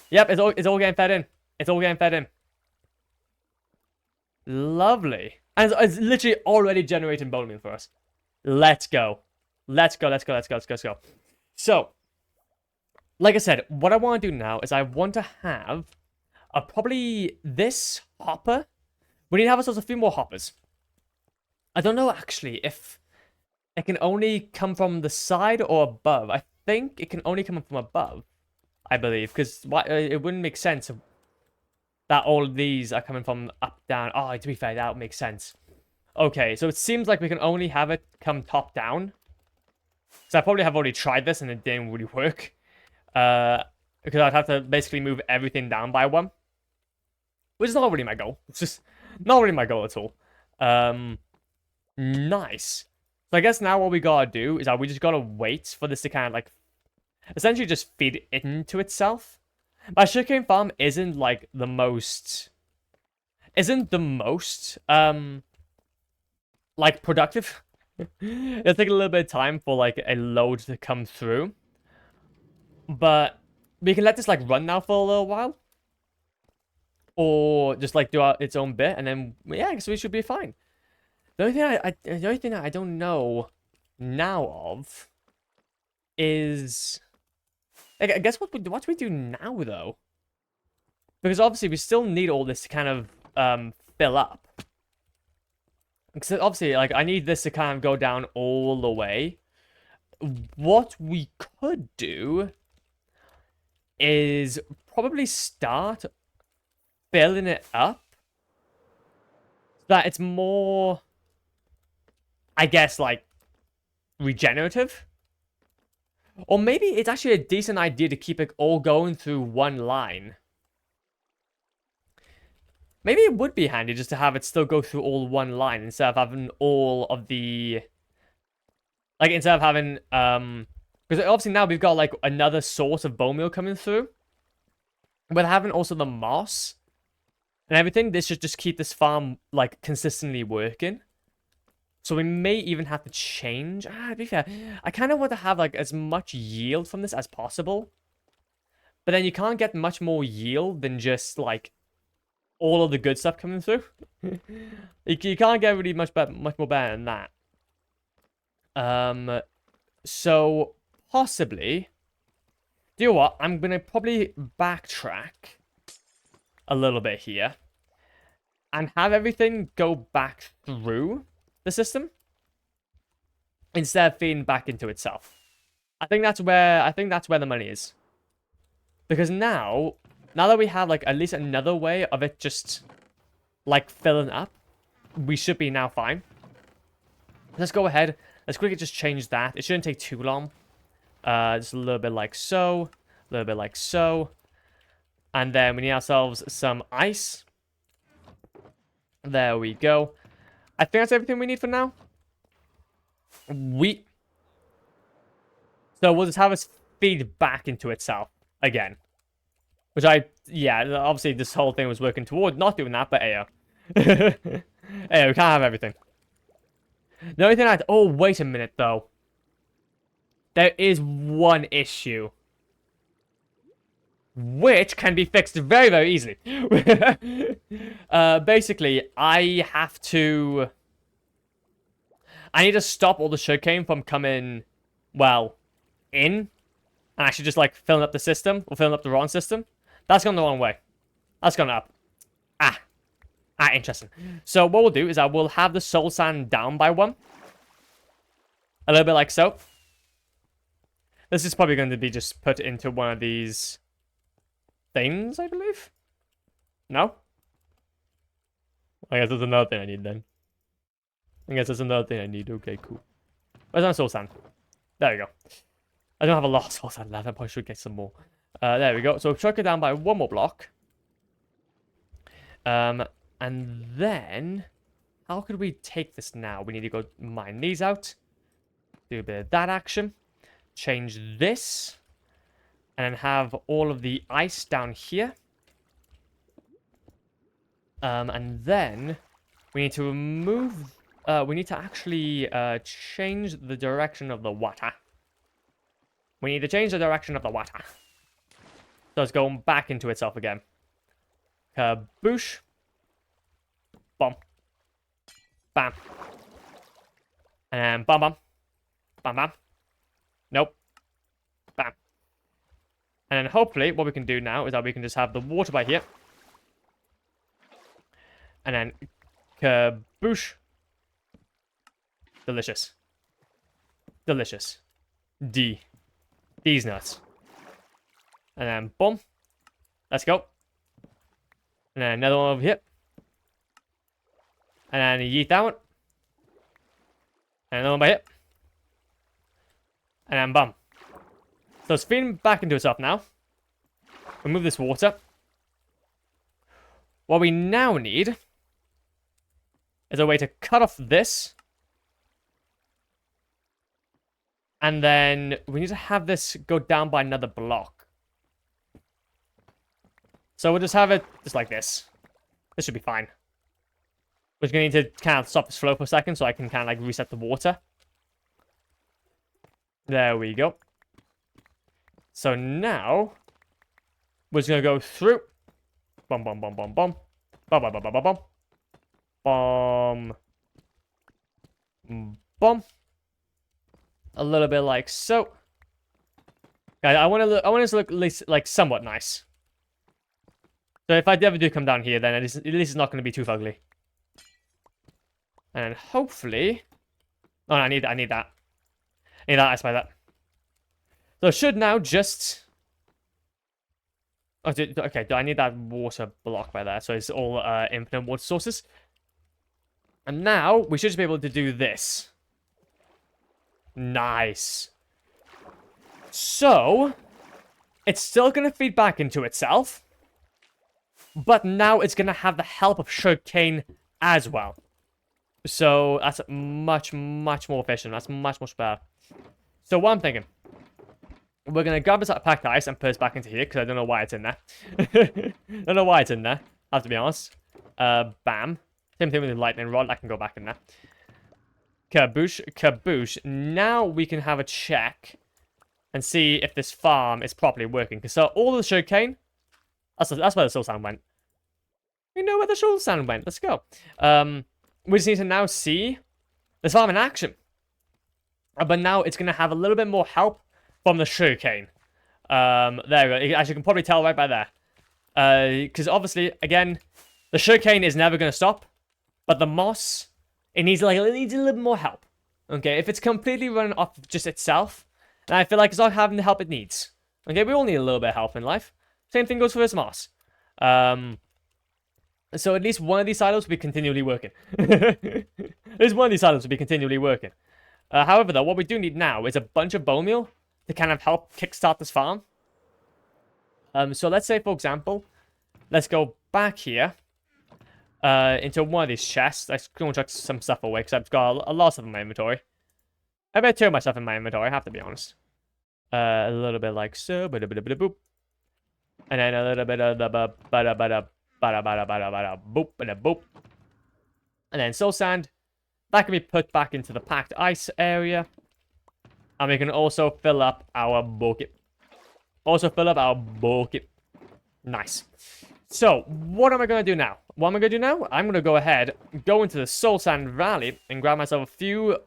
Yep, it's all getting fed in. It's all getting fed in. Lovely. And it's literally already generating bone meal for us. Let's go. Let's go, let's go, let's go, let's go, let's go. So, like I said, what I want to do now is I want to have probably this hopper. We need to have ourselves a few more hoppers. I don't know actually if it can only come from the side or above. I think it can only come from above, I believe, because it wouldn't make sense that all of these are coming from up, down. Oh, to be fair, that would make sense. Okay, so it seems like we can only have it come top down. So I probably have already tried this and it didn't really work. Because I'd have to basically move everything down by one. Which is not really my goal. It's just not really my goal at all. Nice. So I guess now what we gotta do is that we just gotta wait for this to kind of like essentially just feed into itself. My sugarcane farm isn't like the most like productive. It'll take a little bit of time for like a load to come through. But we can let this like run now for a little while. Or just like do its own bit and then yeah, I guess we should be fine. The only thing that I don't know now of is I guess what do we do now though? Because obviously we still need all this to kind of fill up. Because obviously like I need this to kind of go down all the way. What we could do is probably start filling it up so that it's more, I guess, like regenerative. Or maybe it's actually a decent idea to keep it all going through one line. Maybe it would be handy just to have it still go through all one line instead of having all of the, like, instead of having because obviously now we've got like another source of bone meal coming through. But having also the moss and everything, this should just keep this farm like consistently working. So we may even have to change. To be fair, I kind of want to have like as much yield from this as possible. But then you can't get much more yield than just like all of the good stuff coming through. You can't get really much more better than that. So possibly, do you know what? I'm gonna probably backtrack a little bit here and have everything go back through the system instead of feeding back into itself. I think that's where the money is. Because now now that we have, like, at least another way of it just, like, filling up, we should be now fine. Let's go ahead. Let's quickly just change that. It shouldn't take too long. Just a little bit like so. A little bit like so. And then we need ourselves some ice. There we go. I think that's everything we need for now. So we'll just have us feed back into itself again. Which yeah, obviously this whole thing was working toward not doing that, but ayo. Ayo, we can't have everything. The only thing oh, wait a minute, though. There is one issue. Which can be fixed very, very easily. Basically, I need to stop all the sugarcane from coming, well, in. And actually just, like, filling up the system, or filling up the wrong system. That's gone the wrong way. That's gone up. Interesting. So what we'll do is I will have the soul sand down by 1. A little bit like so. This is probably going to be just put into one of these things, I believe. No? I guess there's another thing I need then. Okay, cool. Where's my soul sand? There we go. I don't have a lot of soul sand left. I probably should get some more. There we go. So chuck it down by 1 more block. And then, how could we take this now? We need to go mine these out. Do a bit of that action. Change this. And then have all of the ice down here. And then, we need to remove... we need to actually change the direction of the water. We need to change the direction of the water. So it's going back into itself again. Kaboosh. Bum. Bam. And bam bam. Bam bam. Nope. Bam. And then hopefully what we can do now is that we can just have the water by here. And then kaboosh. Delicious. Delicious. These nuts. And then boom. Let's go. And then another one over here. And then yeet that one. And another one by here. And then bum. So it's feeding back into itself now. Remove this water. What we now need is a way to cut off this. And then we need to have this go down by another block. So we'll just have it just like this. This should be fine. We're just going to need to kind of stop this flow for a second so I can kind of like reset the water. There we go. So now, we're just going to go through. Bum, bum, bum, bum, bum. Bum, bum, bum, bum, bum, bum. Bum. Bum. A little bit like so. Guys, I want it to look at least like somewhat nice. So if I ever do come down here, then at least it's not going to be too ugly. And hopefully... Oh, no, I need that. I need that. I spy that. So it should now just... Oh, okay, do I need that water block by there? So it's all infinite water sources. And now, we should just be able to do this. Nice. So, it's still going to feed back into itself. But now it's going to have the help of sugarcane as well. So, that's much, much more efficient. That's much, much better. So, what I'm thinking. We're going to grab this packed ice and put it back into here. Because I don't know why it's in there. Don't know why it's in there. I have to be honest. Bam. Same thing with the lightning rod. I can go back in there. Kaboosh. Kaboosh. Now we can have a check. And see if this farm is properly working. Because so all the sugarcane... That's where the soul sand went. We know where the soul sand went. Let's go. We just need to now see this farm in action. But now it's going to have a little bit more help from the sugarcane. There we go. As you can probably tell right by there. Because obviously, again, the sugarcane is never going to stop. But the moss, it needs a little bit more help. Okay, if it's completely running off just itself, then I feel like it's not having the help it needs. Okay, we all need a little bit of help in life. Same thing goes for this moss. So at least one of these silos will be continually working. At least one of these silos will be continually working. However, though, what we do need now is a bunch of bone meal to kind of help kickstart this farm. So let's say, for example, let's go back here into one of these chests. I'm going to chuck some stuff away because I've got a lot of stuff in my inventory. I bet 2 of my stuff in my inventory, I have to be honest. A little bit like so, boop. And then a little bit of the boop and a boop. And then soul sand. That can be put back into the packed ice area. And we can also fill up our bucket. Nice. So, what am I going to do now? I'm going to go ahead, go into the soul sand valley, and grab myself a few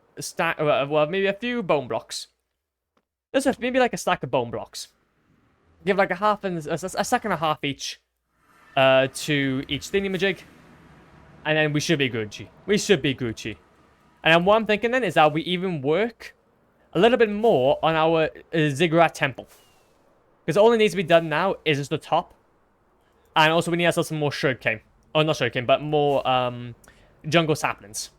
maybe a few bone blocks. Just maybe like a stack of bone blocks. Give like a stack and a half each to each thingamajig. And then we should be Gucci. And then what I'm thinking then is that we even work a little bit more on our ziggurat temple. Because all that needs to be done now is just the top. And also we need ourselves some more sugarcane. Oh, not sugarcane, but more jungle saplings.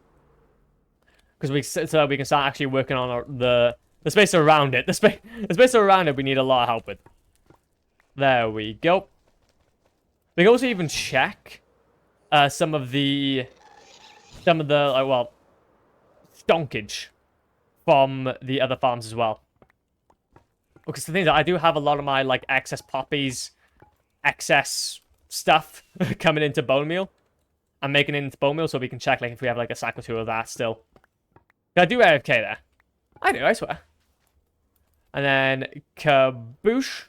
Because so we can start actually working on the space around it. The space around it we need a lot of help with. There we go. We can also even check some of the stonkage from the other farms as well. Because the thing is, I do have a lot of my like excess poppies, excess stuff coming into bone meal. I'm making it into bone meal so we can check like if we have like a sack or two of that still. I do AFK there. I do, I swear. And then kaboosh.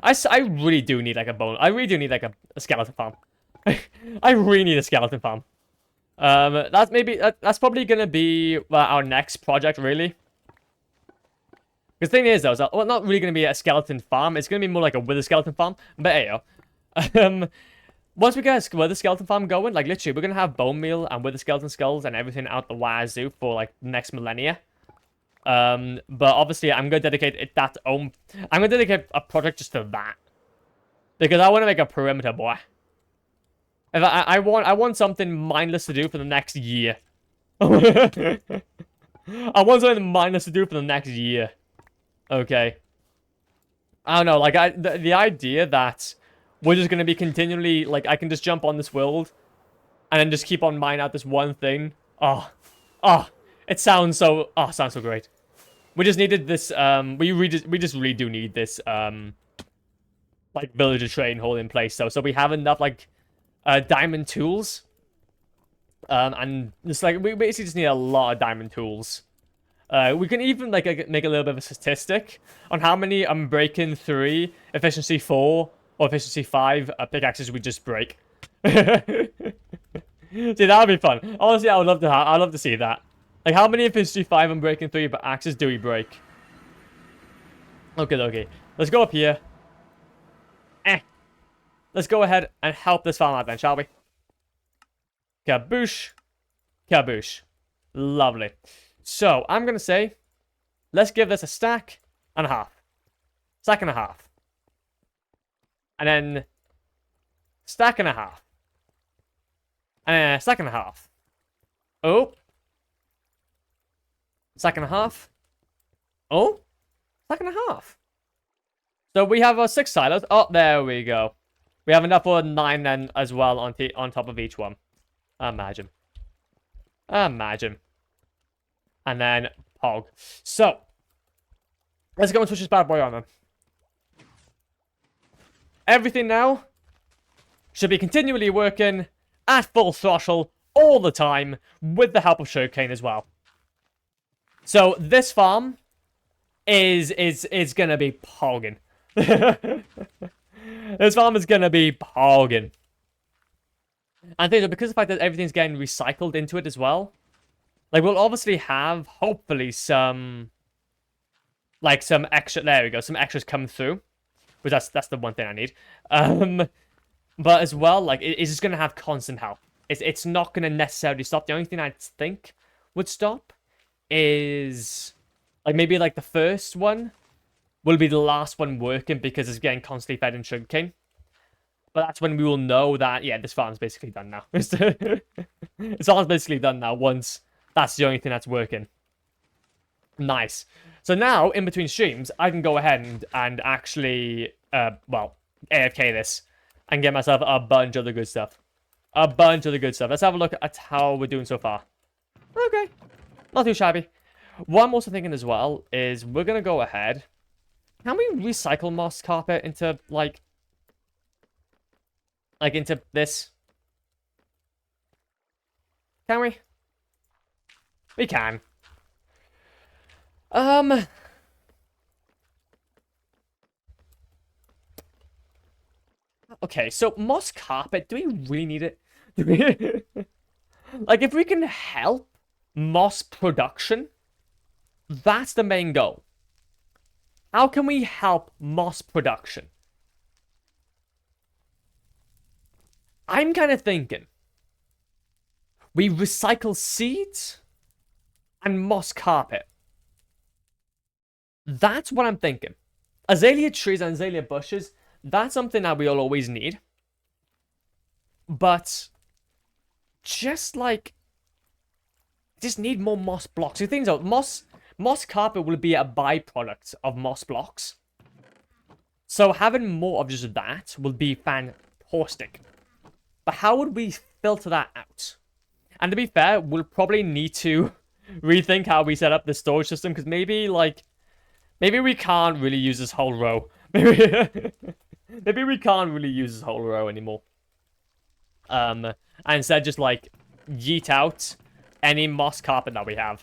I really do need like a bone. I really do need like a skeleton farm. I really need a skeleton farm. That's probably gonna be our next project, really. Because the thing is, though, is that, well, not really gonna be a skeleton farm. It's gonna be more like a wither skeleton farm. But hey, yo. Once we get a wither skeleton farm going, like literally, we're gonna have bone meal and wither skeleton skulls and everything out the wazoo for like next millennia. But obviously, I'm gonna dedicate I'm gonna dedicate a project just to that, because I want to make a perimeter, boy. If I want something mindless to do for the next year. I want something mindless to do for the next year. Okay. I don't know, like the idea that we're just gonna be continually like I can just jump on this world and then just keep on mining out this one thing. It sounds so great. We just needed this we just really do need this like villager trading hall in place though. So we have enough like diamond tools. And just like we basically just need a lot of diamond tools. We can even like make a little bit of a statistic on how many Unbreaking 3, Efficiency 4, or Efficiency 5 pickaxes we just break. See, that would be fun. Honestly, I'd love to see that. Like, how many Efficiency 5 Unbreaking 3 axes do we break? Okay. Let's go up here. Let's go ahead and help this farm out then, shall we? Kaboosh. Kaboosh. Lovely. So, I'm going to say, let's give this a stack and a half. Stack and a half. And then, stack and a half. And then a stack and a half. Oh. Stack and a half. Oh. Stack and a half. So, we have our 6 silos. Oh, there we go. We have enough for 9 then as well on top of each one. Imagine. And then Pog. So, let's go and switch this bad boy on then. Everything now should be continually working at full throttle all the time with the help of sugarcane as well. So, this farm is gonna be pogging. This farm is gonna be pogging. And because of the fact that everything's getting recycled into it as well, like we'll obviously have hopefully some extra. There we go, some extras come through, but that's the one thing I need. But as well, like it's just gonna have constant help. It's not gonna necessarily stop. The only thing I think would stop is like maybe like the first one will be the last one working because it's getting constantly fed in sugarcane. But that's when we will know that, yeah, this farm's basically done now. It's all basically done now once that's the only thing that's working. Nice. So now, in between streams, I can go ahead and actually, well, AFK this and get myself a bunch of the good stuff. A bunch of the good stuff. Let's have a look at how we're doing so far. Okay. Not too shabby. What I'm also thinking as well is we're going to go ahead. Can we recycle moss carpet into, like into this? Can we? We can. Okay, so moss carpet, do we really need it? Do we... Like, if we can help moss production, that's the main goal. How can we help moss production? I'm kind of thinking we recycle seeds and moss carpet. That's what I'm thinking. Azalea trees and azalea bushes, that's something that we'll always need. But just like, just need more moss blocks. The things out, moss carpet will be a byproduct of moss blocks. So having more of just that will be fantastic. But how would we filter that out? And to be fair, we'll probably need to rethink how we set up the storage system, because maybe we can't really use this whole row. Maybe we can't really use this whole row anymore. And instead just like yeet out any moss carpet that we have.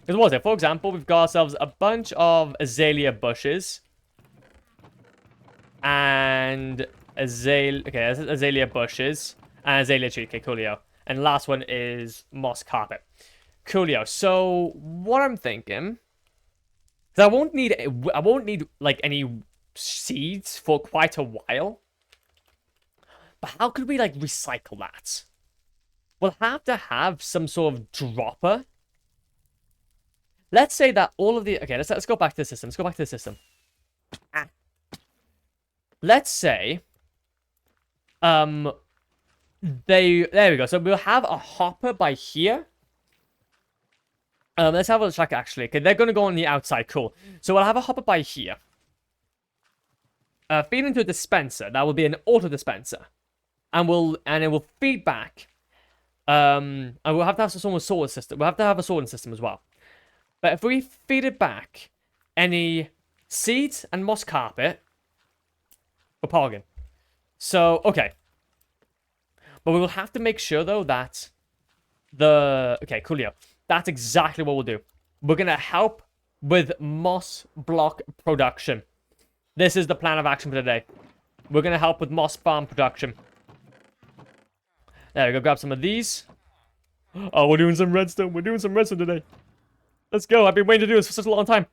Because what was it? For example, we've got ourselves a bunch of azalea bushes. And azalea bushes. And azalea tree. Okay, coolio. And last one is moss carpet. Coolio. So what I'm thinking, because I won't need like any seeds for quite a while. But how could we like recycle that? We'll have to have some sort of dropper. Let's say that all of the... Okay, let's go back to the system. Let's go back to the system. Let's say... There we go. So we'll have a hopper by here. Let's have a check, actually. Okay, they're going to go on the outside. Cool. So we'll have a hopper by here. Feed into a dispenser. That will be an auto dispenser. And it will feed back. And we'll have to have some sort of system. We'll have to have a sorting system as well. But if we feed it back any seeds and moss carpet, we're parking. So, okay. But we will have to make sure, though, that okay, coolio. That's exactly what we'll do. We're going to help with moss block production. This is the plan of action for today. We're going to help with moss farm production. There we go. Grab some of these. Oh, we're doing some redstone. We're doing some redstone today. Let's go. I've been waiting to do this for such a long time.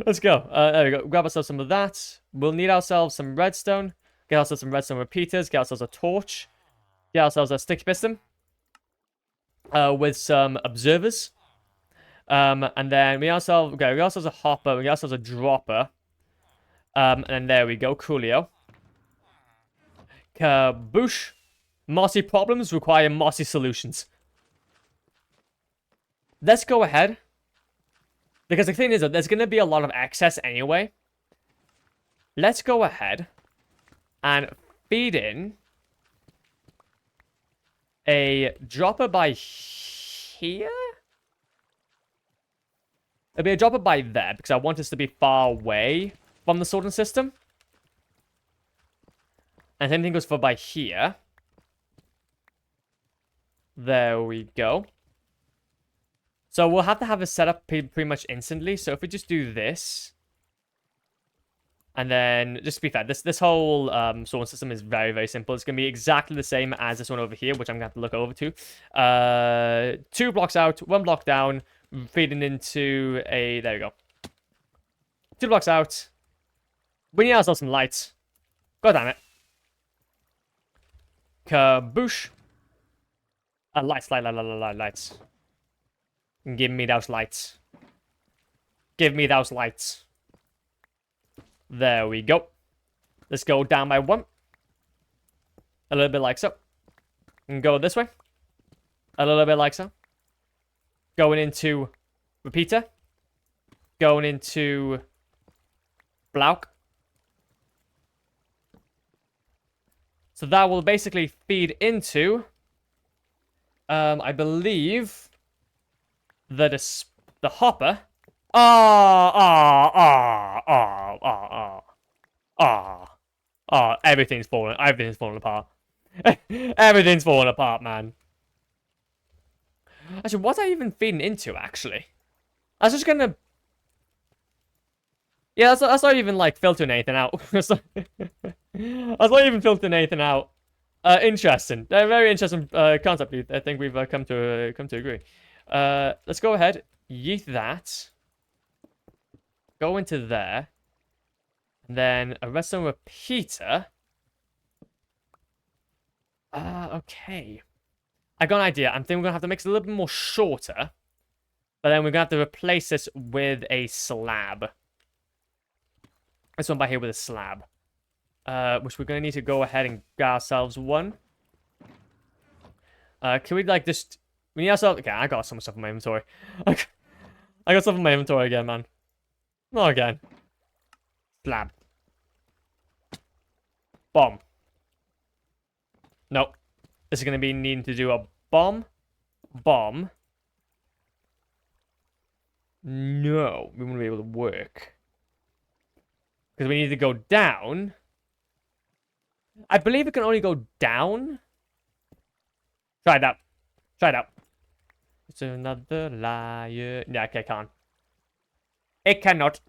Let's go. There we go. Grab ourselves some of that. We'll need ourselves some redstone. Get ourselves some redstone repeaters. Get ourselves a torch. Get ourselves a sticky piston. With some observers. And then we got ourselves a hopper. We got ourselves a dropper. And then there we go. Coolio. Kaboosh. Mossy problems require mossy solutions. Let's go ahead. Because the thing is that there's going to be a lot of excess anyway. Let's go ahead and feed in a dropper by here. It'll be a dropper by there because I want us to be far away from the sorting system. And same thing goes for by here. There we go. So we'll have to have it set up pretty much instantly. So if we just do this. And then, just to be fair, this whole sorting system is very, very simple. It's going to be exactly the same as this one over here, which I'm going to have to look over to. 2 blocks out, 1 block down, feeding into a... There we go. 2 blocks out. We need ourselves some lights. God damn it. Kaboosh. Lights. Give me those lights. Give me those lights. There we go. Let's go down by 1. A little bit like so. And go this way. A little bit like so. Going into repeater. Going into block. So that will basically feed into, I believe, the hopper. Everything's falling. Everything's falling apart. Everything's falling apart, man. Actually, what's I even feeding into, actually? I was just gonna... Yeah, that's not even, like, filtering anything out. That's not even filtering anything out. Interesting. Very interesting concept. I think we've come to agree. Let's go ahead. Yeet that. Go into there. And then a redstone repeater. Okay. I got an idea. I'm thinking we're gonna have to make it a little bit more shorter. But then we're gonna have to replace this with a slab. This one by here with a slab. Which we're gonna need to go ahead and get ourselves one. Can we like just... We need ourselves... Okay, I got some stuff in my inventory. I got stuff in my inventory again, man. Not again. Slab. Bomb. Nope. This is gonna be needing to do a bomb. Bomb. No, we won't be able to work. Because we need to go down. I believe it can only go down. Try it out. Try it out. It's another liar. Yeah, okay, can't. It cannot.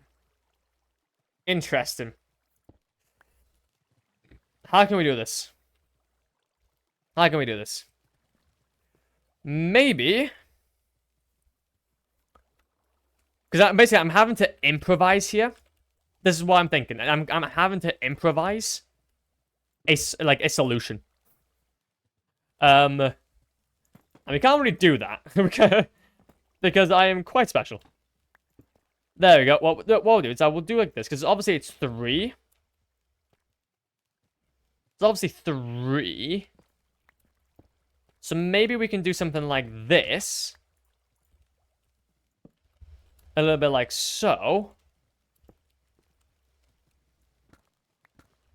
Interesting. How can we do this? How can we do this? Maybe. Because basically, I'm having to improvise here. This is what I'm thinking. I'm having to improvise a solution. And we can't really do that because I am quite special. There we go. What we'll do is I will do like this because obviously it's 3. It's obviously 3. So maybe we can do something like this. A little bit like so.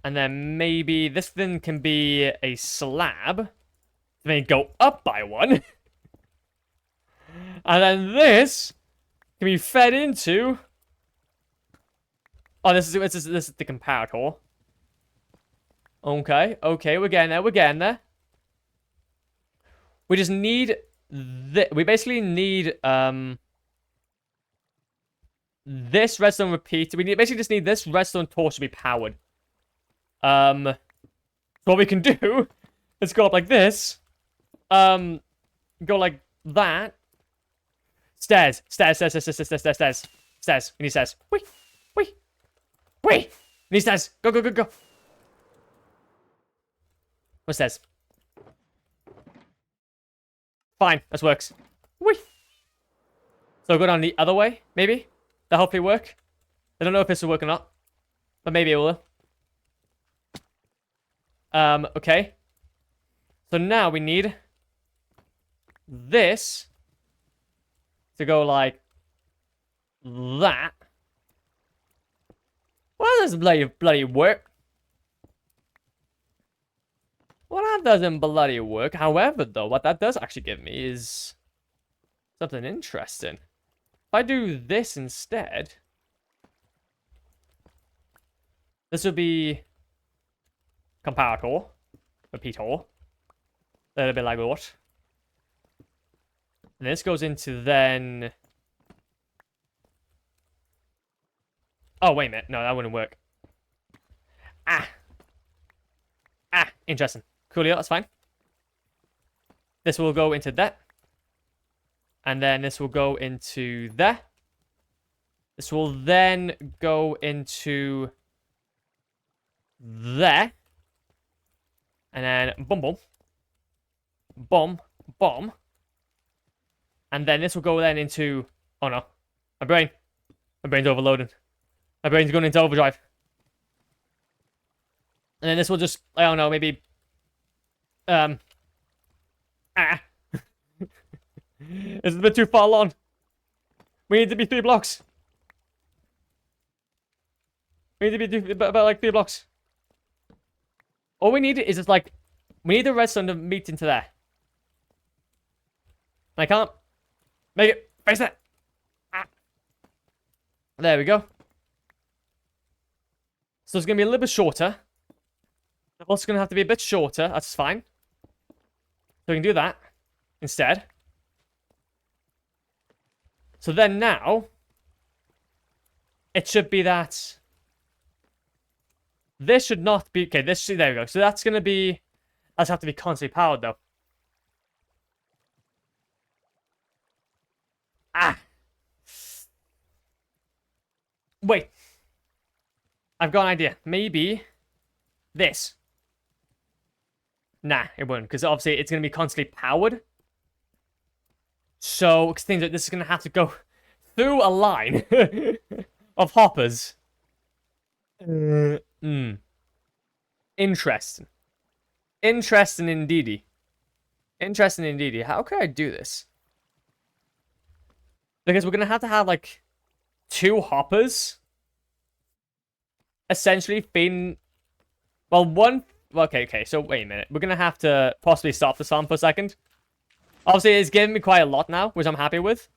And then maybe this thing can be a slab. Then go up by 1. And then this can be fed into... Oh, this is the comparator. Okay, okay, we're getting there, we're getting there. We just need... We basically need, this redstone repeater. We basically just need this redstone torch to be powered. So what we can do is go up like this. Go like that. Stairs. Stairs. We need stairs. Wait. We need stairs. Go. What's stairs? Fine, this works. Whee! So go down the other way, maybe? That'll hopefully work. I don't know if this will work or not. But maybe it will. Okay. So now we need this to go like that. Well, that doesn't bloody work. Well, that doesn't bloody work. However, though, what that does actually give me is something interesting. If I do this instead, this would be comparator, repeater, a little bit like that. And this goes into then... Oh, wait a minute. No, that wouldn't work. Interesting. Coolio, that's fine. This will go into that. And then this will go into there. This will then go into there. And then boom. And then this will go then into... Oh no. My brain. My brain's overloading. My brain's going into overdrive. And then this will just, I don't know, maybe... It's a bit too far along. We need to be 3 blocks. We need to be about like 3 blocks. All we need is just like... We need the redstone to meet into there. I can't make it. Face it. There we go. So it's going to be a little bit shorter. The block's going to have to be a bit shorter. That's fine. So we can do that instead. So then now, it should be that... This should not be... Okay, this... There we go. So that's going to be... That's have to be constantly powered, though. Wait. I've got an idea. Maybe... This. Nah, it won't. Because obviously it's going to be constantly powered. So, things like this is going to have to go through a line of hoppers. Interesting. Interesting indeedy. Interesting indeedy. How can I do this? Because we're going to have like 2 hoppers. Essentially feeding... Well, one... Okay, so wait a minute. We're going to have to possibly stop the song for a second. Obviously, it's giving me quite a lot now, which I'm happy with.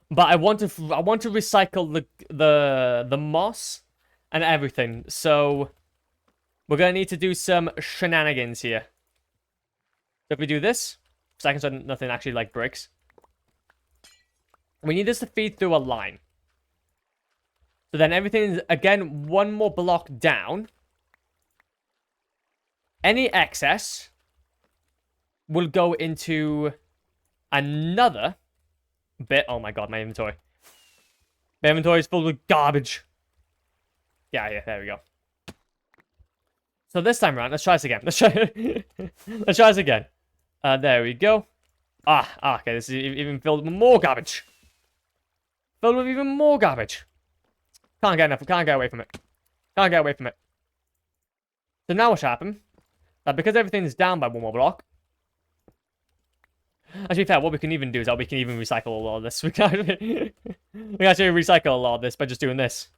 But I want to recycle the moss and everything. So we're gonna need to do some shenanigans here. So if we do this, second, so nothing actually like breaks. We need this to feed through a line. So then everything is again 1 more block down. Any excess will go into another bit. Oh my god, my inventory. My inventory is full with garbage. Yeah, there we go. So this time around, let's try this again. Let's try this again. There we go. Okay, this is even filled with more garbage. Filled with even more garbage. Can't get enough, can't get away from it. Can't get away from it. So now what's happened? That because everything's down by 1 more block, to be fair, what we can even do is that we can even recycle a lot of this. We can actually recycle a lot of this by just doing this.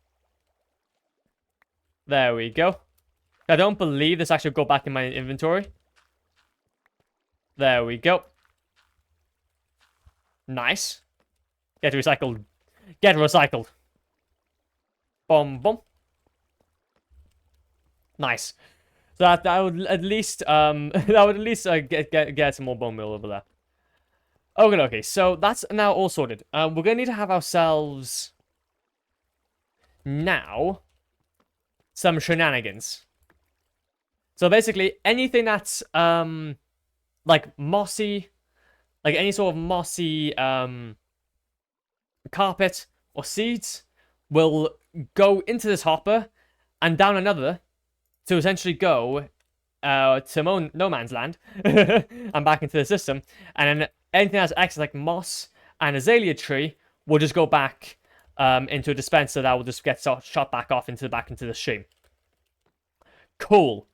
There we go. I don't believe this actually go back in my inventory. There we go. Nice. Get recycled. Get recycled. Boom, boom. Nice. So that would at least get some more bone meal over there. Okay, so that's now all sorted. We're gonna need to have ourselves now some shenanigans. So basically, anything that's like mossy, like any sort of mossy carpet or seeds, will go into this hopper and down another to essentially go to no man's land and back into the system, and then anything that's excess like moss and azalea tree will just go back into a dispenser that will just get shot back off back into the stream. Cool.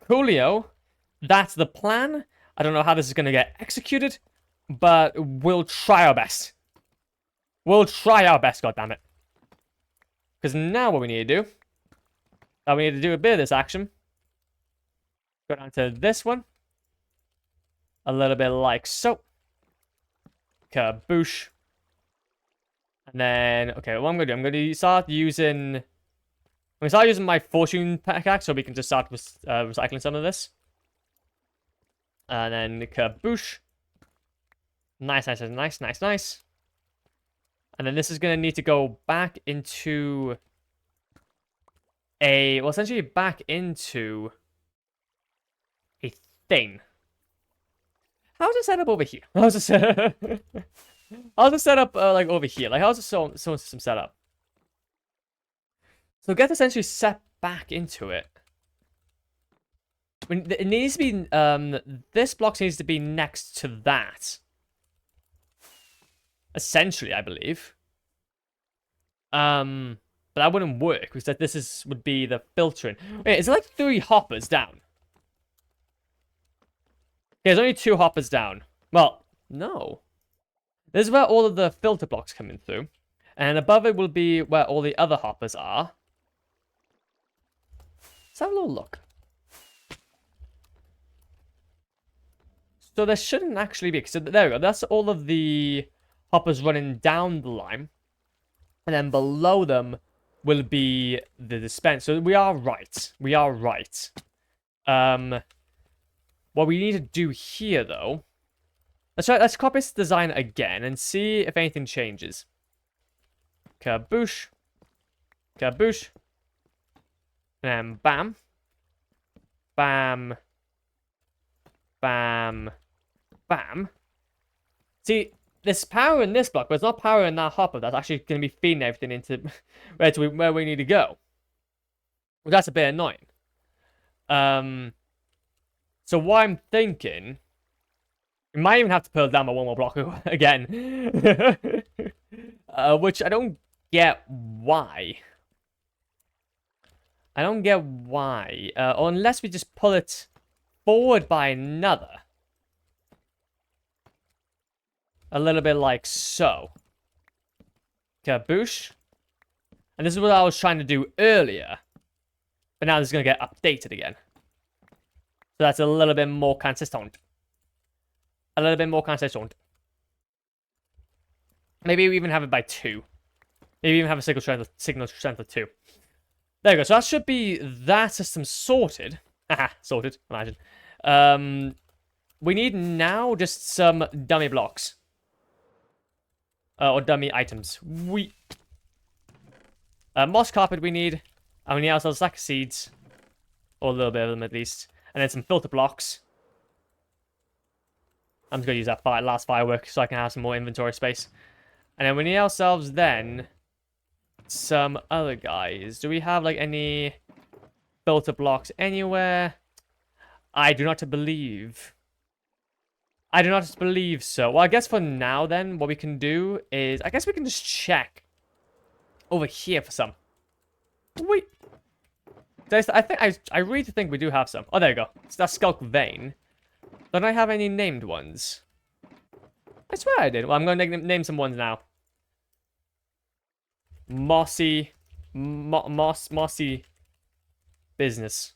Coolio. That's the plan. I don't know how this is going to get executed, but we'll try our best. We'll try our best, goddammit. Because now what we need to do, we need to do a bit of this action. Go down to this one. A little bit like so. Kaboosh. And then, okay, what I'm going to do, I'm going to start using my fortune pickaxe so we can just start with recycling some of this. And then kaboosh. Nice. And then this is going to need to go back into essentially back into a thing. How's it set up over here? How's it set up like over here? Like how's the solar system set up? So get essentially set back into it. It needs to be this block needs to be next to that. Essentially, I believe. But that wouldn't work because would be the filtering. Wait, is it like 3 hoppers down? Yeah, there's only 2 hoppers down. Well, no. This is where all of the filter blocks come in through. And above it will be where all the other hoppers are. Let's have a little look. So there shouldn't actually be. So there we go. That's all of the hoppers running down the line. And then below them will be the dispense. So we are right. We are right. What we need to do here, though... Let's copy this design again and see if anything changes. Kaboosh. Kaboosh. And bam. Bam. Bam. Bam. See, there's power in this block, but there's not power in that hopper that's actually going to be feeding everything into where we need to go. Well, that's a bit annoying. So what I'm thinking... We might even have to pull down by 1 more block again. Which I don't get why. I don't get why. Or unless we just pull it forward by another. A little bit like so. Kaboosh. And this is what I was trying to do earlier. But now this is going to get updated again. So that's a little bit more consistent. A little bit more consistent. Maybe we even have it by 2. Maybe even have a signal strength of 2. There we go. So that should be that system sorted. Haha, sorted. Imagine. We need now just some dummy blocks. Or dummy items. Moss carpet we need. And we need ourselves a stack of seeds. Or a little bit of them at least. And then some filter blocks. I'm just going to use that last firework so I can have some more inventory space. And then we need ourselves then some other guys. Do we have like any filter blocks anywhere? I do not believe. I do not believe so. Well, I guess for now then, what we can do is... I guess we can just check over here for some. Wait. I really think we do have some. Oh, there you go. It's that Skulk Vein. Don't I have any named ones? I swear I did. Well, I'm going to name some ones now. Mossy business.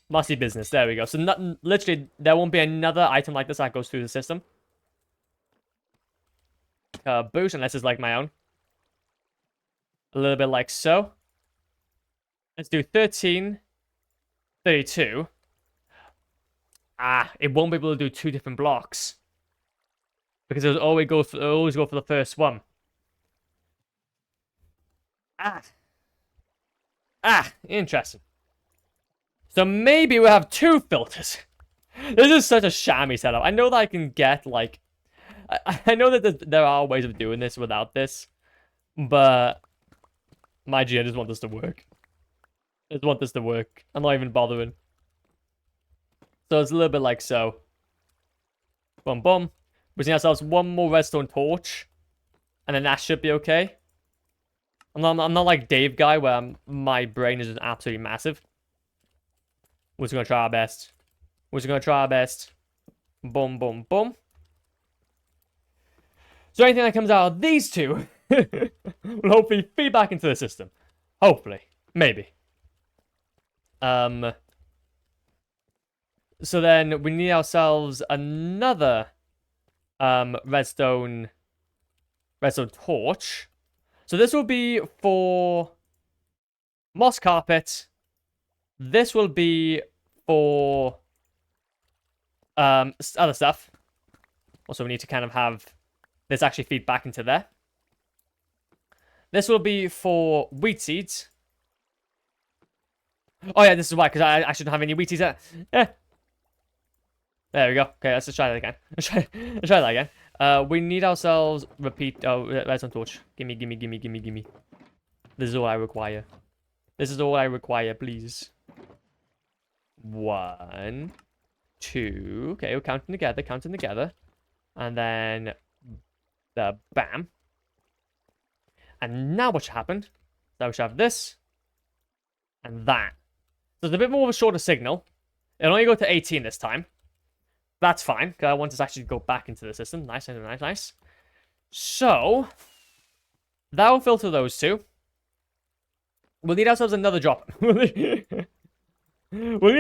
Mossy business. There we go. So literally, there won't be another item like this that goes through the system. Boost, unless it's like my own. A little bit like so. Let's do 13, 32. It won't be able to do 2 different blocks. Because it'll always go for the first one. Interesting. So maybe we'll have 2 filters. This is such a shammy setup. I know that I can get, like... I know that there are ways of doing this without this. But... my G, I just want this to work. I just want this to work. I'm not even bothering. So it's a little bit like so. Boom, boom. We need ourselves 1 more redstone torch. And then that should be okay. I'm not like Dave guy where my brain is just absolutely massive. We're just going to try our best. We're just going to try our best. Boom, boom, boom. So anything that comes out of these 2 will hopefully feed back into the system. Hopefully. Maybe. So then we need ourselves another redstone torch. So this will be for moss carpet. This will be for other stuff. Also, we need to kind of have this actually feed back into there. This will be for wheat seeds. Oh yeah, this is why, because I shouldn't have any wheat seeds. Yeah. There we go. Okay, let's just try that again. Let's try that again. We need ourselves repeat. Oh, redstone torch. Gimme. This is all I require. This is all I require, please. 1, 2. Okay, we're counting together. And then the bam. And now what should happen? So we should have this and that. So it's a bit more of a shorter signal. It'll only go to 18 this time. That's fine, because I want this to actually go back into the system. Nice, nice, nice. So, that will filter those two. We'll need ourselves another dropper. We'll need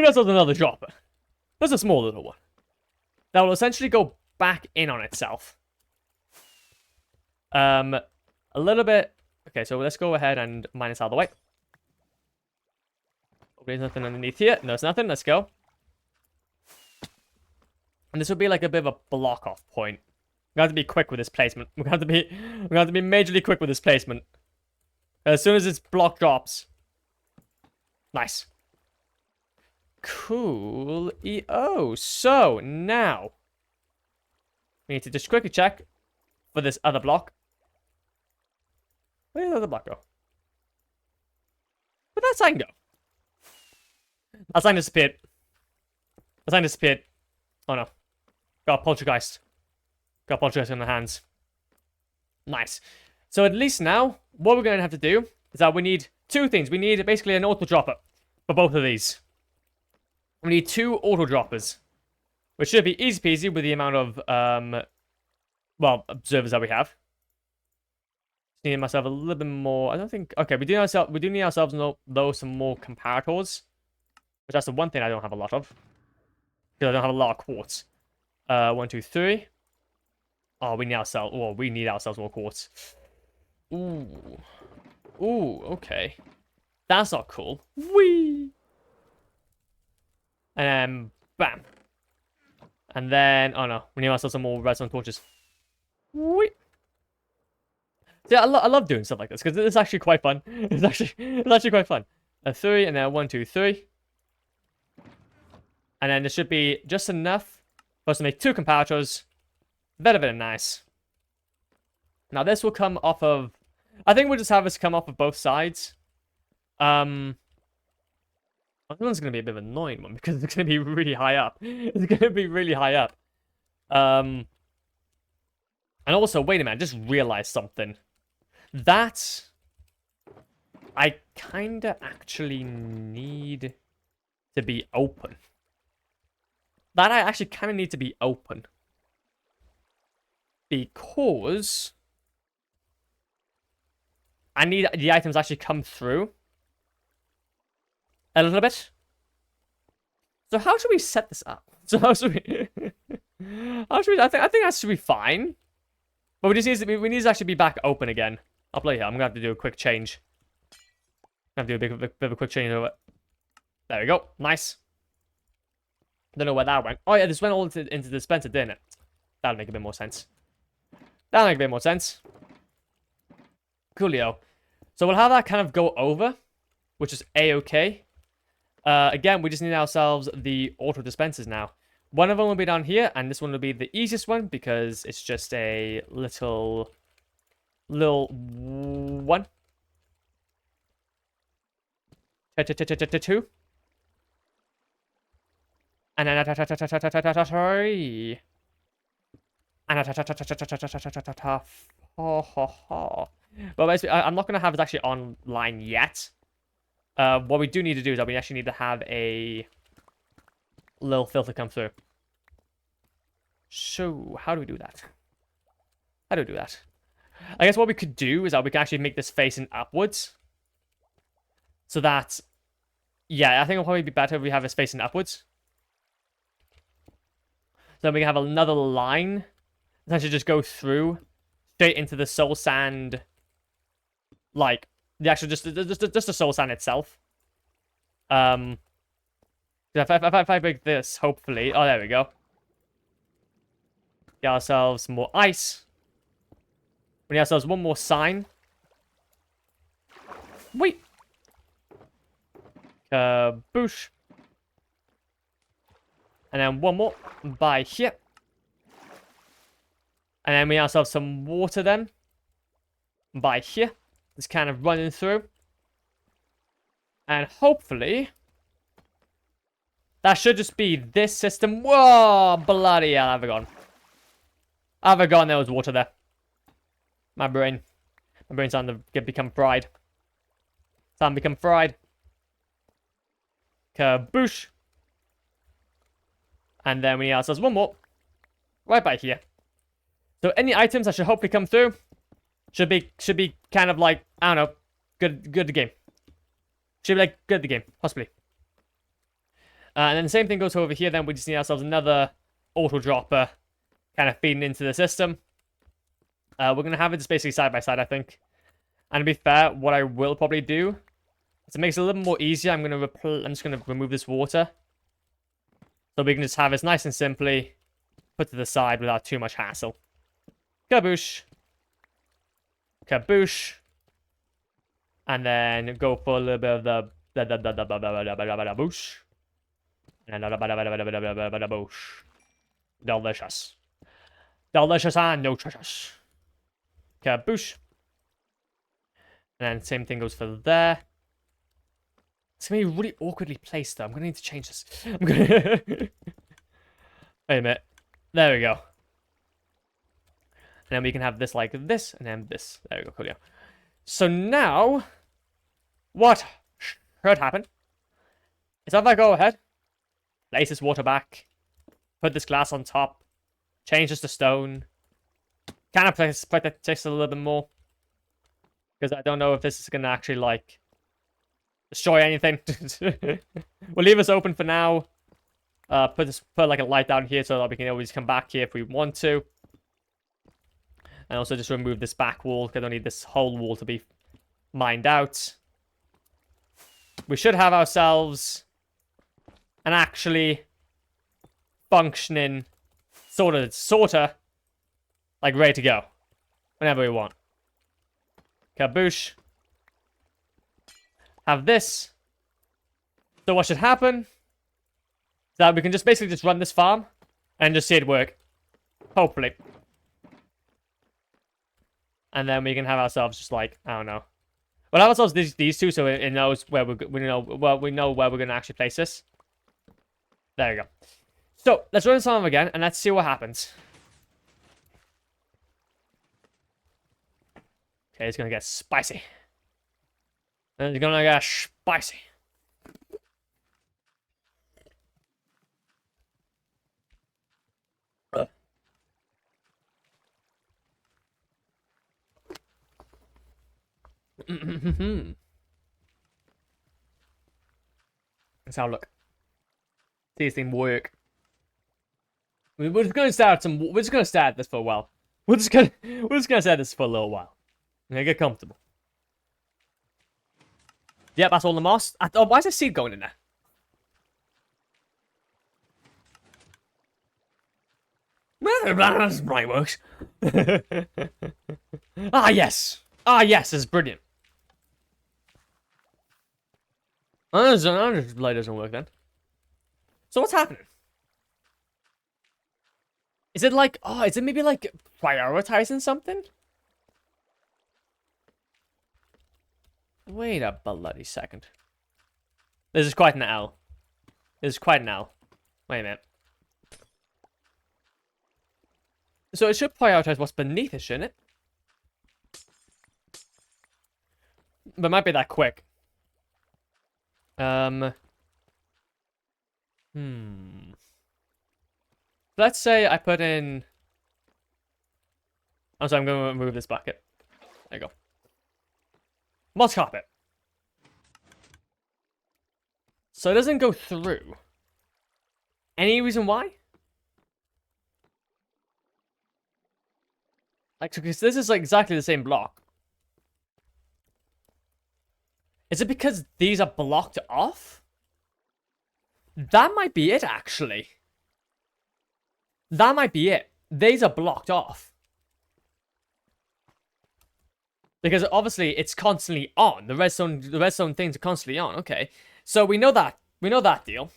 ourselves another dropper. That's a small little one. That will essentially go back in on itself. A little bit. Okay, so let's go ahead and minus out of the way. There's nothing underneath here. No, there's nothing. Let's go. And this will be like a bit of a block off point. We're gonna have to be quick with this placement. We're gonna have to be majorly quick with this placement. As soon as this block drops. Nice. Cool. EO. So now we need to just quickly check for this other block. Where did the other block go? Where'd that sign go? That sign disappeared. That sign disappeared. Oh no. Got a poltergeist. Got a poltergeist in the hands. Nice. So at least now, what we're going to have to do is that we need two things. We need basically an auto dropper for both of these. We need two auto droppers, which should be easy peasy with the amount of well, observers that we have. Just need myself a little bit more. I don't think. Okay, we do need ourselves though some more comparators, which that's the one thing I don't have a lot of, because I don't have a lot of quartz. 1, 2, 3. Oh, we need ourselves more quartz. Ooh. Ooh, okay. That's not cool. Whee! And then, bam. And then, oh no, we need ourselves some more redstone torches. Whee! Yeah, I love doing stuff like this, because it's actually quite fun. It's actually quite fun. 3, and then 1, 2, 3. And then there should be just enough for us to make two comparators. Very nice. Now this will come off of... I think we'll just have this come off of both sides. This one's going to be a bit of an annoying one, because it's going to be really high up. It's going to be really high up. And also, wait a minute, I just realized something. That... I kind of actually need to be open. That I actually kind of need to be open. Because I need the items actually come through a little bit. So how should we set this up? So how should we... I think that should be fine. But we just need to actually be back open again. I'll play here. I'm gonna have to do a quick change. I'm gonna have to do a bit of a quick change over it. There we go. Nice. Don't know where that went. Oh yeah, this went all into the dispenser, didn't it? That'll make a bit more sense. That'll make a bit more sense. Coolio. So we'll have that kind of go over, which is A-okay. Again, we just need ourselves the auto dispensers now. One of them will be down here, and this one will be the easiest one because it's just a little one. Two. And then three. And but basically, I'm not going to have it actually online yet. What we do need to do is that we actually need to have a little filter come through. So, how do we do that? How do we do that? I guess what we could do is that we can actually make this facing upwards. So that, yeah, I think it'll probably be better if we have this facing upwards. So then we can have another line. Essentially just go through straight into the soul sand. Like, the actual, just the soul sand itself. If I break this, hopefully... Oh, there we go. Get ourselves some more ice. We need ourselves one more sign. Wait. Kaboosh. And then one more by here. And then we have ourselves some water then. By here. Just kind of running through. And hopefully... that should just be this system. Whoa! Bloody hell, I have gone. I have gone, there was water there. My brain. My brain's starting to become fried. Time to become fried. Kaboosh. And then we need ourselves one more. Right by here. So any items that should hopefully come through should be kind of like, I don't know, good at the game. Should be like good at the game, possibly. And then the same thing goes over here. Then we just need ourselves another auto dropper, kind of feeding into the system. We're gonna have it just basically side by side, I think. And to be fair, what I will probably do to make it a little more easier, I'm just gonna remove this water, so we can just have this nice and simply put to the side without too much hassle. Kaboosh. Kaboosh. And then go for a little bit of the boosh. And boosh. Delicious. Delicious and nutritious. Kaboosh. And then same thing goes for there. It's gonna be really awkwardly placed though. I'm gonna need to change this. Wait a minute. There we go. And then we can have this like this, and then this. There we go, cool, yeah. So now, what should happen is if I go ahead, place this water back, put this glass on top, change this to stone, kind of play the text a little bit more, because I don't know if this is going to actually, like, destroy anything. We'll leave this open for now. Put like a light down here so that we can always come back here if we want to. And also just remove this back wall, because I don't need this whole wall to be mined out. We should have ourselves an actually functioning sorta, like ready to go. Whenever we want. Kaboosh. Have this. So what should happen is that we can just basically just run this farm and just see it work. Hopefully. And then we can have ourselves just like, I don't know. We'll have ourselves these two, so it knows where we know where we're gonna actually place this. There we go. So let's run this on again and let's see what happens. Okay, it's gonna get spicy. And it's gonna get spicy. Let's have a look. See this thing work. We're just gonna start this for a while. We're just gonna start this for a little while. Okay, get comfortable. Yep, that's all the moss. Oh, why is there seed going in there? That's right, works. Ah, yes. Ah, yes, this is brilliant. Oh, this light doesn't work then. So what's happening? Is it like, oh, is it maybe like prioritizing something? Wait a bloody second. This is quite an L. This is quite an L. Wait a minute. So it should prioritize what's beneath it, shouldn't it? But it might be that quick. Let's say I put in... I'm sorry, I'm going to remove this bucket. There you go. Moss carpet. So it doesn't go through. Any reason why? Like, because this is like exactly the same block. Is it because these are blocked off? That might be it, actually. That might be it. These are blocked off. Because obviously it's constantly on. The redstone things are constantly on. Okay. So we know that. We know that deal.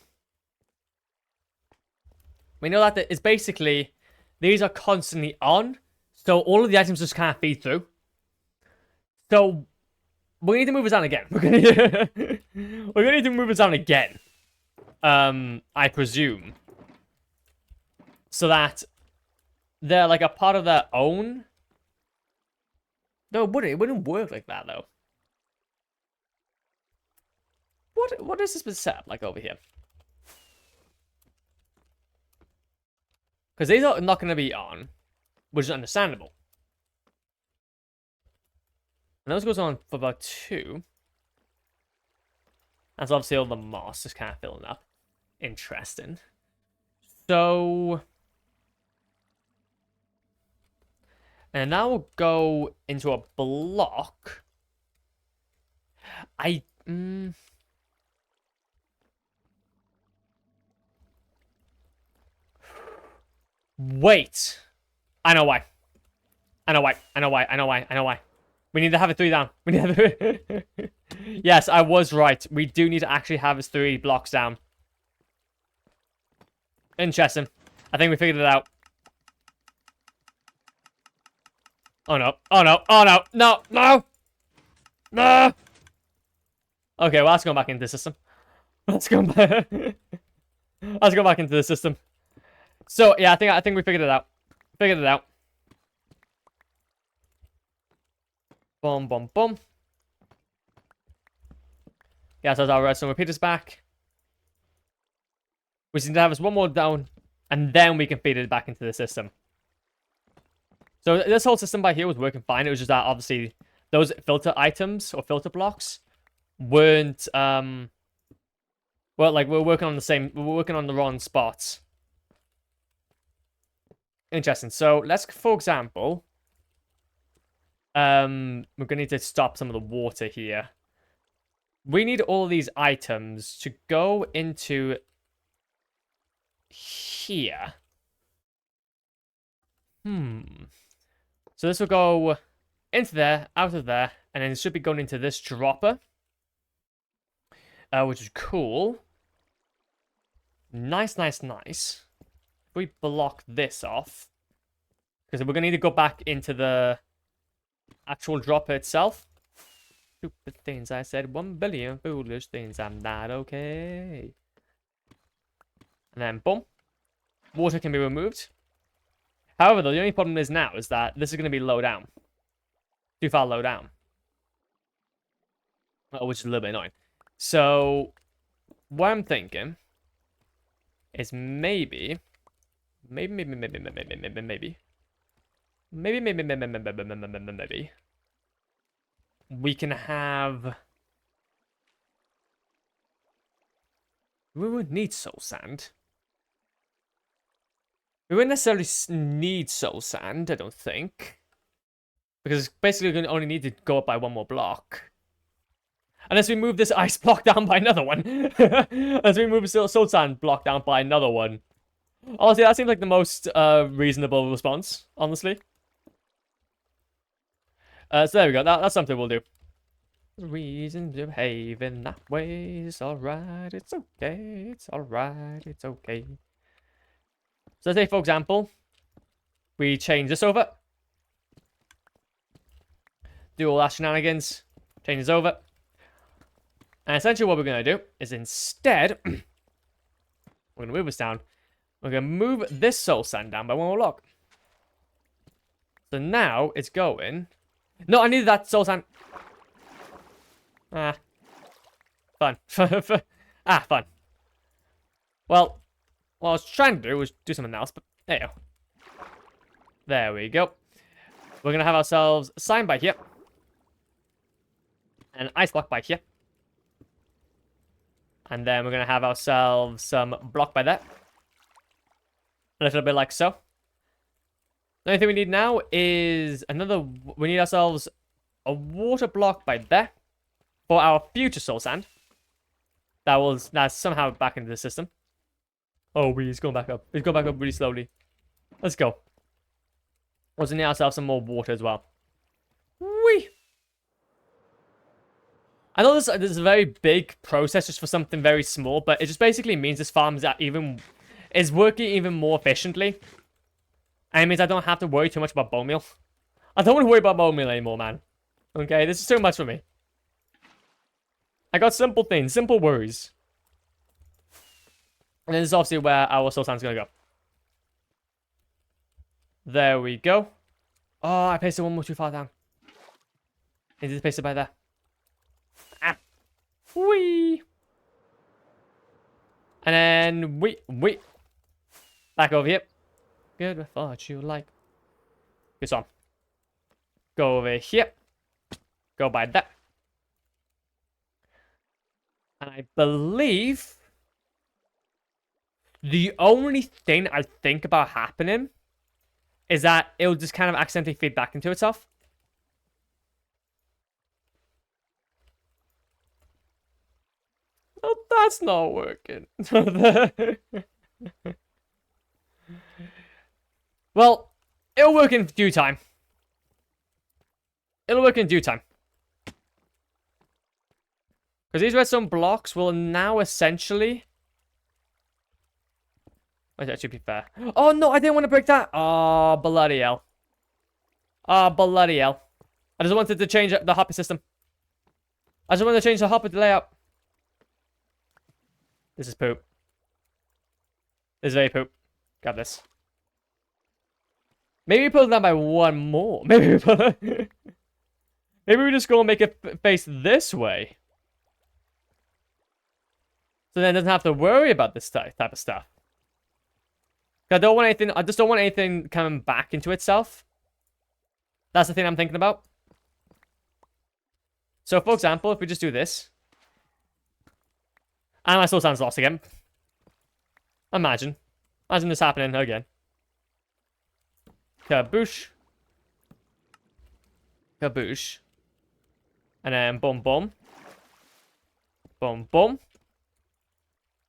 We know that it's basically these are constantly on. So all of the items just kind of feed through. So we need to move this down again. We're gonna need to move this down again. I presume. So that they're like a part of their own. No, it wouldn't work like that though. What is this set up like over here? Because these are not going to be on, which is understandable. And those goes on for about 2. That's obviously all the moss is kind of filling up. Interesting. So, and now we'll go into a block. Wait. I know why. I know why. We need to have it 3 down. We need to have it. Yes, I was right. We do need to actually have his 3 blocks down. Interesting. I think we figured it out. Oh no. Oh no. Oh no. No. No. No. Okay, well, let's go back into the system. Let's go back. Let's go back into the system. So yeah, I think we figured it out. Figured it out. Boom, boom, boom. Yeah, so our redstone repeater's back. We just need to have us 1 more down, and then we can feed it back into the system. So this whole system by here was working fine. It was just that obviously those filter items or filter blocks weren't well, like we're working on the wrong spots. Interesting. So let's, for example, we're gonna need to stop some of the water here. We need all these items to go into here. So this will go into there, out of there, and then it should be going into this dropper, which is cool. Nice. If we block this off, because we're gonna need to go back into the actual dropper itself. Stupid things I said, 1 billion foolish things. I'm not okay. And then boom, water can be removed. However, though, the only problem is now is that this is going to be low down. Too far low down. Which is a little bit annoying. So, what I'm thinking is maybe we can have... We would need soul sand. We wouldn't necessarily need soul sand, I don't think. Because basically we're going to only need to go up by 1 more block. Unless we move this ice block down by another one. Unless we move a soul sand block down by another one. Honestly, that seems like the most reasonable response, honestly. So there we go. That's something we'll do. Reason to behave in that way. It's alright, it's okay, it's alright, it's okay. So let's say, for example, we change this over. Do all our shenanigans. Change this over. And essentially what we're going to do is instead, we're going to move this down. We're going to move this soul sand down by 1 more block. So now it's going... No, I needed that soul sand. Fun. Fun. Well, what I was trying to do was do something else, but there you go. There we go. We're going to have ourselves a sign by here. And an ice block by here. And then we're going to have ourselves some block by there. A little bit like so. The only thing we need now is we need ourselves a water block by there. For our future soul sand. That's somehow back into the system. Oh, he's going back up. He's going back up really slowly. Let's go. Also need ourselves some more water as well. Whee! I know this is a very big process just for something very small, but it just basically means this farm is working even more efficiently. And it means I don't have to worry too much about bone meal. I don't want to worry about bone meal anymore, man. Okay, this is too much for me. I got simple things, simple worries. And this is obviously where our soul sand's gonna go. There we go. Oh, I placed it 1 more too far down. Is this place by there? Ah. Whee! And then we back over here. Good, I thought you like. Good song. Go over here. Go by that. And I believe the only thing I think about happening is that it'll just kind of accidentally feed back into itself. Oh, that's not working. Well, it'll work in due time. It'll work in due time. Because these redstone blocks will now essentially... Wait, that should be fair. Oh, no, I didn't want to break that. Oh, bloody hell. Oh, bloody hell. I just wanted to change the hopper system. I just wanted to change the hopper layout. This is poop. This is very poop. Got this. Maybe we put it down by one more. Maybe we put... Maybe we just go and make it face this way. So then it doesn't have to worry about this type of stuff. I don't want anything. I just don't want anything coming back into itself. That's the thing I'm thinking about. So, for example, if we just do this. And my soul sounds lost again. Imagine. Imagine this happening again. Kaboosh. Kaboosh. And then boom, boom. Boom, boom.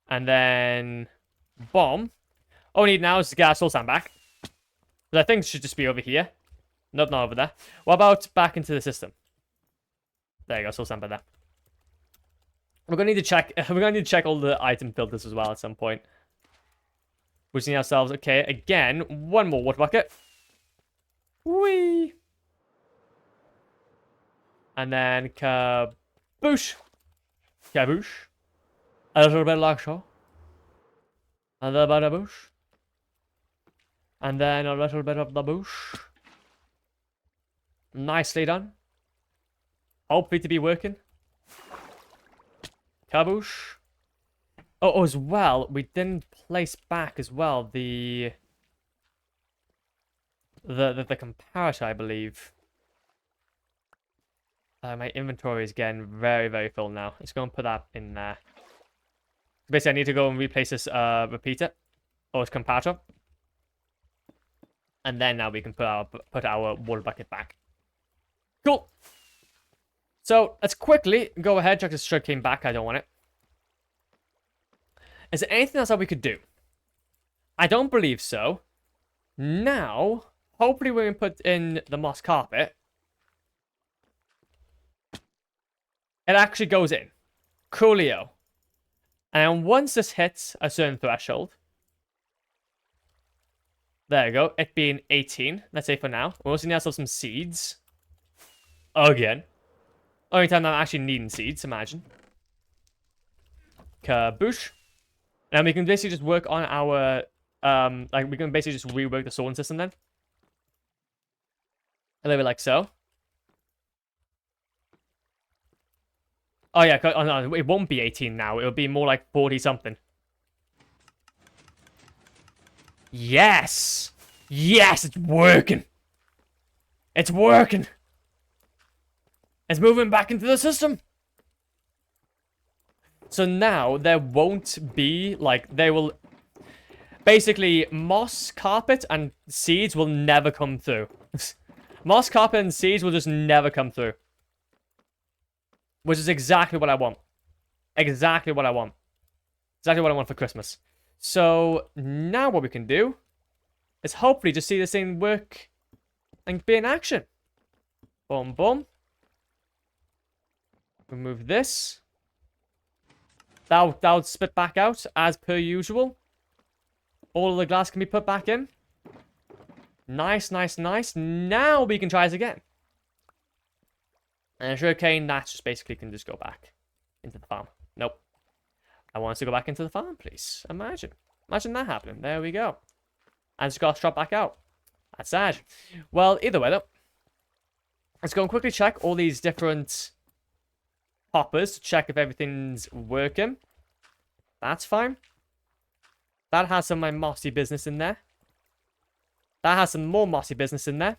And then bomb. All we need now is to get our soul sand back. But I think it should just be over here. Nope, not over there. What about back into the system? There you go, soul sand by there. We're gonna need to check. We're gonna need to check all the item filters as well at some point. We've seen ourselves. Okay, again, one more water bucket. Whee! And then kaboosh. Kaboosh. A little bit like so. A little bit of boosh. And then a little bit of the boosh. Nicely done. Hopefully to be working. Kaboosh. Oh, as well, we didn't place back as well the comparator, I believe. My inventory is getting very, very full now. Let's go and put that in there. Basically, I need to go and replace this repeater or its comparator, and then now we can put our water bucket back. Cool. So let's quickly go ahead. Check this sugar came back. I don't want it. Is there anything else that we could do? I don't believe so. Now, hopefully we can put in the moss carpet. It actually goes in. Coolio. And once this hits a certain threshold, there you go, it being 18, let's say for now. We're also going to have some seeds. Again. Only time I'm actually needing seeds, imagine. Kaboosh. And we can basically just work on our, we can basically just rework the sorting system then. A little bit like so. Oh yeah, oh, no, it won't be 18 now. It'll be more like 40 something. Yes! Yes, it's working! It's working! It's moving back into the system! So now, there won't be, like, they will... Basically, moss, carpet, and seeds will never come through. Moss, carpet, and seeds will just never come through. Which is exactly what I want. Exactly what I want. Exactly what I want for Christmas. So, now what we can do is hopefully just see this thing work and be in action. Boom, boom. Remove this. That'll spit back out as per usual. All of the glass can be put back in. Nice, nice, nice. Now we can try this again. And sugarcane, that just basically can just go back into the farm. Nope. I want us to go back into the farm, please. Imagine. Imagine that happening. There we go. And just got to drop back out. That's sad. Well, either way, though. Let's go and quickly check all these different hoppers to check if everything's working. That's fine. That has some of my mossy business in there. That has some more mossy business in there.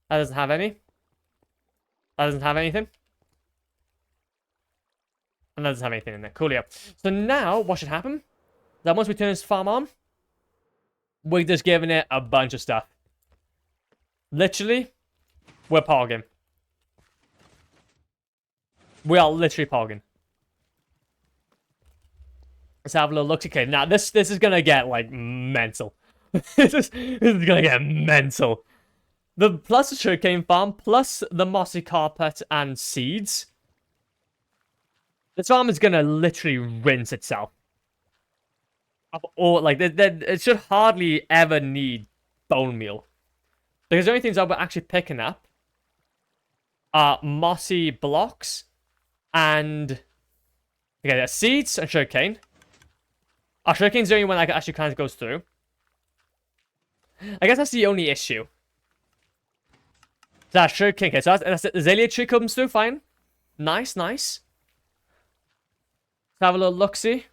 That doesn't have any. That doesn't have anything. And that doesn't have anything in there. Coolio. So now, what should happen? That once we turn this farm on, we're just giving it a bunch of stuff. Literally, we're pogging. We are literally pogging. Let's have a little look. Okay, now this is gonna get like mental. this is gonna get mental. Plus the sugarcane farm, plus the mossy carpet and seeds. This farm is gonna literally rinse itself. Or like it should hardly ever need bone meal. Because the only things that we're actually picking up are mossy blocks and okay, there's seeds and sugarcane. Our sugarcane's the only one that actually kind of goes through. I guess that's the only issue. That's sugarcane. Okay, so that's it. The azalea tree comes through, fine. Nice, nice. Let's have a little look-see.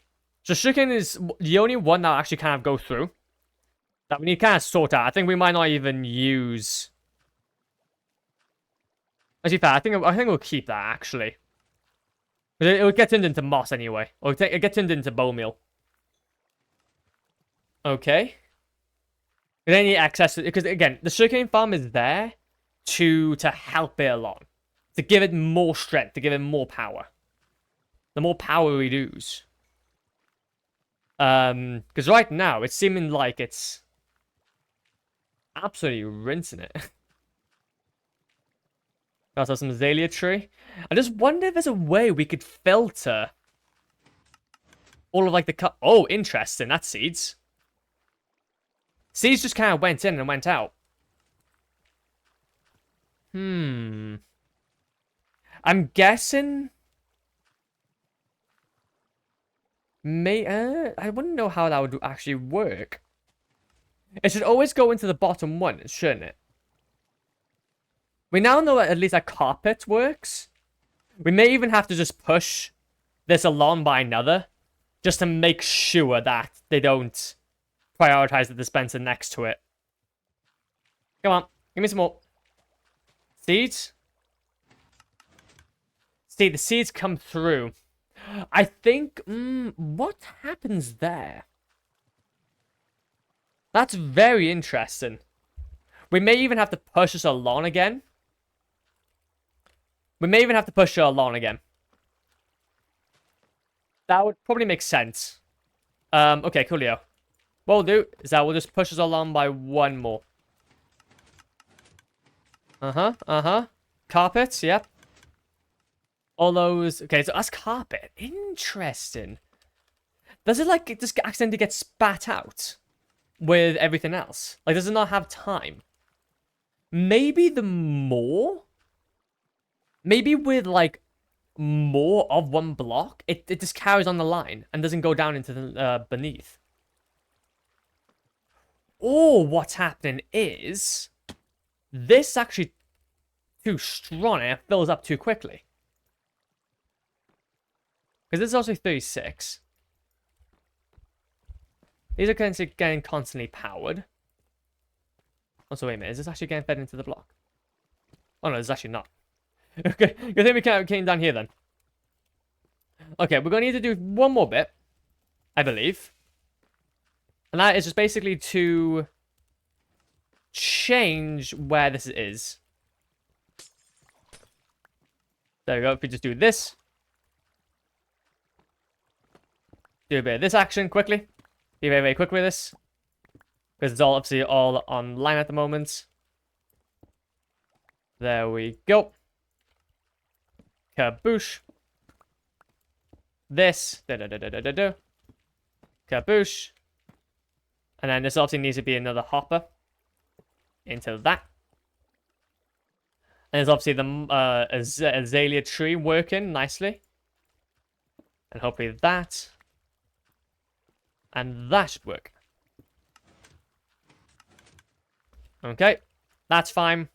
So sugarcane is the only one that actually kind of goes through. That we need to kind of sort out. I think we might not even use... Actually, fair. I think we'll keep that, actually. It will get turned into moss anyway. Or it get turned into bone meal. Okay. And any access... Because, again, the sugarcane farm is there to help it along. To give it more strength. To give it more power. The more power we lose. Because right now, it's seeming like it's... absolutely rinsing it. Also some azalea tree. I just wonder if there's a way we could filter all of like the oh, interesting. That's seeds. Seeds just kind of went in and went out. I'm guessing. I wouldn't know how that would actually work. It should always go into the bottom one, shouldn't it? We now know that at least that carpet works. We may even have to just push this along by another. Just to make sure that they don't prioritize the dispenser next to it. Come on. Give me some more. Seeds? See, the seeds come through. I think... what happens there? That's very interesting. We may even have to push this along again. That would probably make sense. Okay, coolio. What we'll do is that we'll just push us along by one more. Carpets, yep. All those... Okay, so that's carpet. Interesting. Does it, like, just accidentally get spat out with everything else? Like, does it not have time? Maybe the more... Maybe with, like, more of one block, it just carries on the line and doesn't go down into the beneath. Or what's happening is... This actually too strong and it fills up too quickly. Because this is also 36. These are getting constantly powered. Also, wait a minute. Is this actually getting fed into the block? Oh, no, it's actually not. Okay, good thing we came down here then. Okay, we're going to need to do one more bit. I believe. And that is just basically to change where this is. There we go. If we just do this. Do a bit of this action quickly. Be very, very quick with this. Because it's all obviously all online at the moment. There we go. Kaboosh. This. Kaboosh. And then this obviously needs to be another hopper. Into that. And there's obviously the azalea tree working nicely. And hopefully that. And that should work. Okay. That's fine.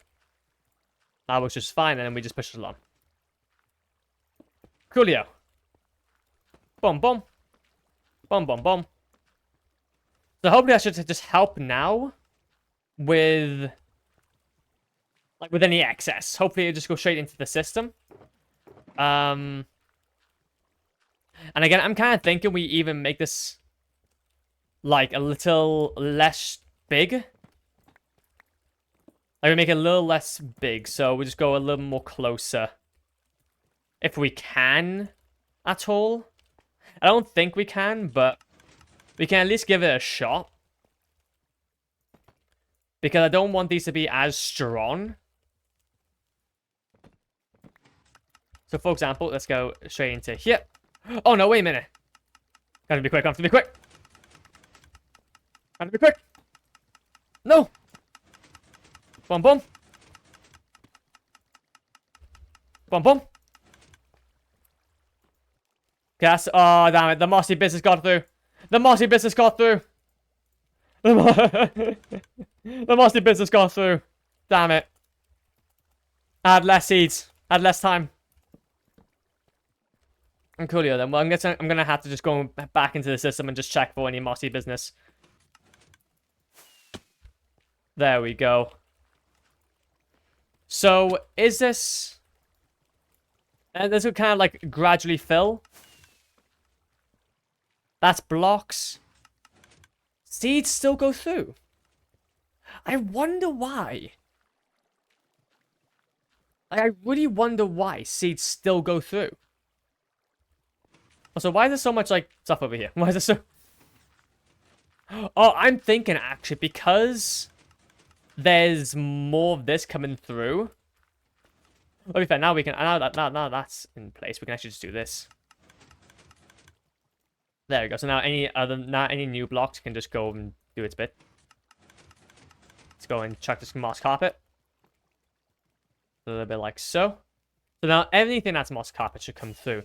That works just fine, and then we just push it along. Coolio. Boom, boom. Boom, boom, boom. So hopefully that should just help now with... like, with any excess. Hopefully it'll just go straight into the system. And again, I'm kind of thinking we even make this, like, a little less big. Like, we make it a little less big, so we just go a little more closer. If we can at all. I don't think we can, but we can at least give it a shot. Because I don't want these to be as strong. So, for example, let's go straight into here. Oh, no, wait a minute. Gotta be quick, gotta be quick. Gotta be quick. No. Boom, boom. Boom, boom. Gas. Oh, damn it. The mossy business got through. The mossy business got through. The mossy business got through. Damn it. I had less seeds. I had less time. And coolio then. Well, I'm gonna have to just go back into the system and just check for any mossy business. There we go. So, is this... this will kind of like gradually fill. That's blocks. Seeds still go through. I wonder why. I really wonder why seeds still go through. Also, why is there so much, like, stuff over here? Why is there so... Oh, I'm thinking, actually, because there's more of this coming through. To be fair, now we can... Now that's in place, we can actually just do this. There we go. So now any new blocks can just go and do its bit. Let's go and chuck this moss carpet. A little bit like so. So now anything that's moss carpet should come through.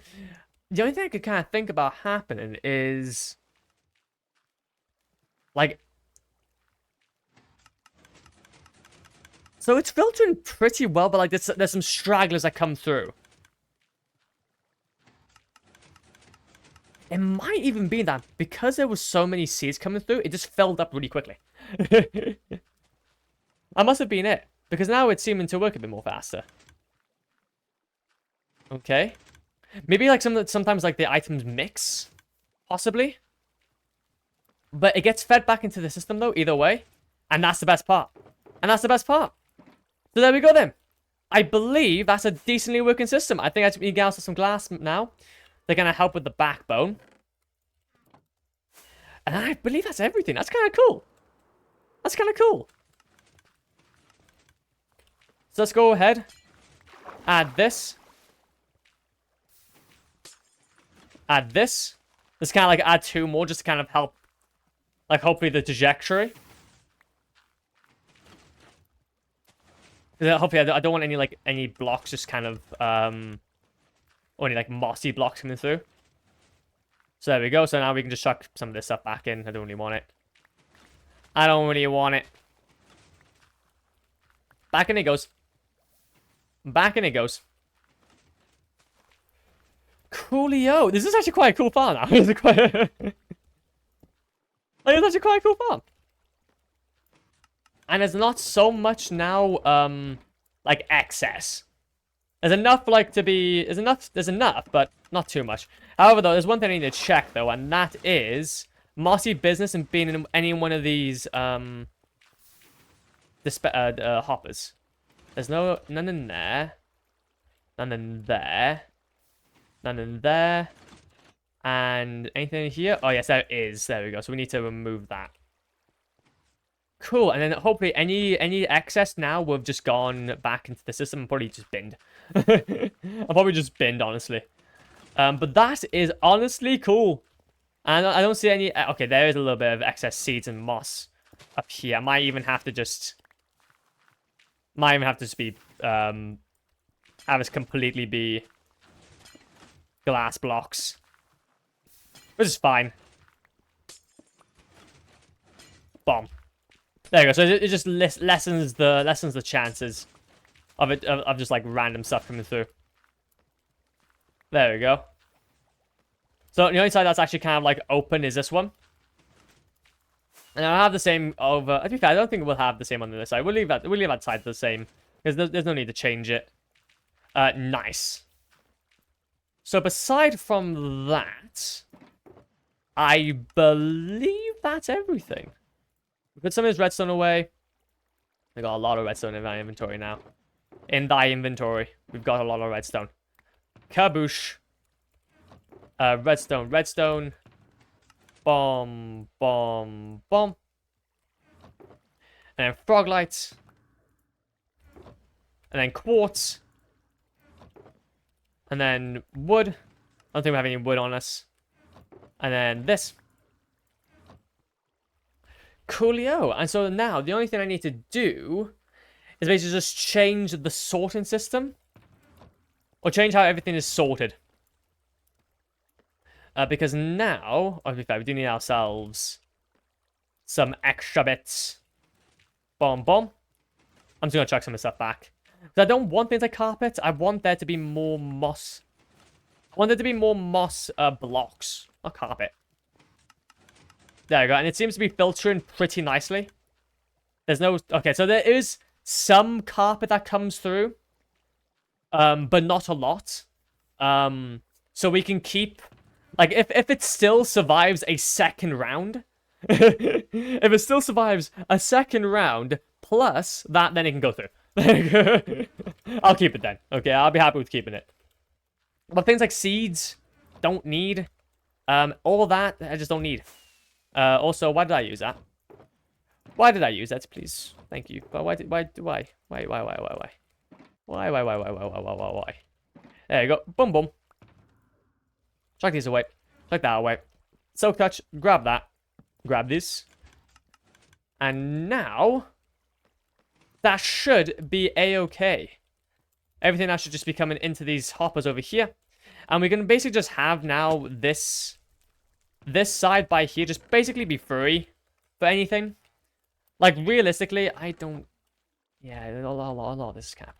The only thing I could kind of think about happening is... like... so it's filtering pretty well, but like there's some stragglers that come through. It might even be that because there was so many seeds coming through, it just filled up really quickly. That must have been it. Because now it's seeming to work a bit more faster. Okay. Maybe like sometimes like the items mix. Possibly. But it gets fed back into the system though, either way. And that's the best part. And that's the best part. So there we go then. I believe that's a decently working system. I think I just need to get out some glass now. They're going to help with the backbone. And I believe that's everything. That's kind of cool. That's kind of cool. So let's go ahead. Add this. Add this. Let's kind of like add 2 more just to kind of help. Like hopefully the trajectory. Hopefully I don't want any blocks just kind of or any like mossy blocks coming through. So there we go. So now we can just chuck some of this stuff back in. I don't really want it. I don't really want it. Back in it goes. Back in it goes. Coolio. This is actually quite a cool farm now. It's quite... like, it's actually quite a cool farm. And there's not so much now, like, excess. There's enough, like, to be... There's enough, but not too much. However, though, there's one thing I need to check, though, and that is mossy business and being in any one of these, hoppers. There's none in there. None in there. None in there. And anything in here? Oh, yes, there is. There we go. So we need to remove that. Cool. And then hopefully any excess now will have just gone back into the system and probably just binned. I'll probably just binned, honestly. But that is honestly cool. And I don't see any... Okay, there is a little bit of excess seeds and moss up here. I might even have to just... Might even have to just be... have this completely be... glass blocks. Which is fine. Bomb. There you go. So it just lessens the chances of just like random stuff coming through. There we go. So the only side that's actually kind of like open is this one. And I'll have the same over. To be fair, I don't think we'll have the same on the other side. We'll leave that side the same because there's no need to change it. Nice. So beside from that, I believe that's everything. We put some of this redstone away. I got a lot of redstone in my inventory now. In thy inventory, we've got a lot of redstone. Kaboosh. Redstone, redstone. Bomb, bomb, bomb. And then frog lights. And then quartz. And then wood. I don't think we have any wood on us. And then this. Coolio. And so now, the only thing I need to do is basically just change the sorting system. Or change how everything is sorted. Because now, to be fair, we do need ourselves some extra bits. Bomb, bomb. I'm just going to chuck some of this stuff back. Because I don't want things like carpet. I want there to be more moss. I want there to be more moss blocks. Not carpet. There we go. And it seems to be filtering pretty nicely. There's no... Okay, so there is some carpet that comes through. But not a lot. So we can keep... Like, if it still survives a second round, if it still survives a second round plus that, then it can go through. I'll keep it then. Okay, I'll be happy with keeping it. But things like seeds, don't need. All that, I just don't need. Also, why did I use that? Why did I use that, please? Thank you. But why? Why? There you go. Boom, boom. Chuck these away. Chuck that away. Silk touch. Grab that. Grab this. And now, that should be a-okay. Everything now should just be coming into these hoppers over here. And we can basically just have now this side by here just basically be free for anything. Like, realistically, I don't... Yeah, a lot of this is kind of...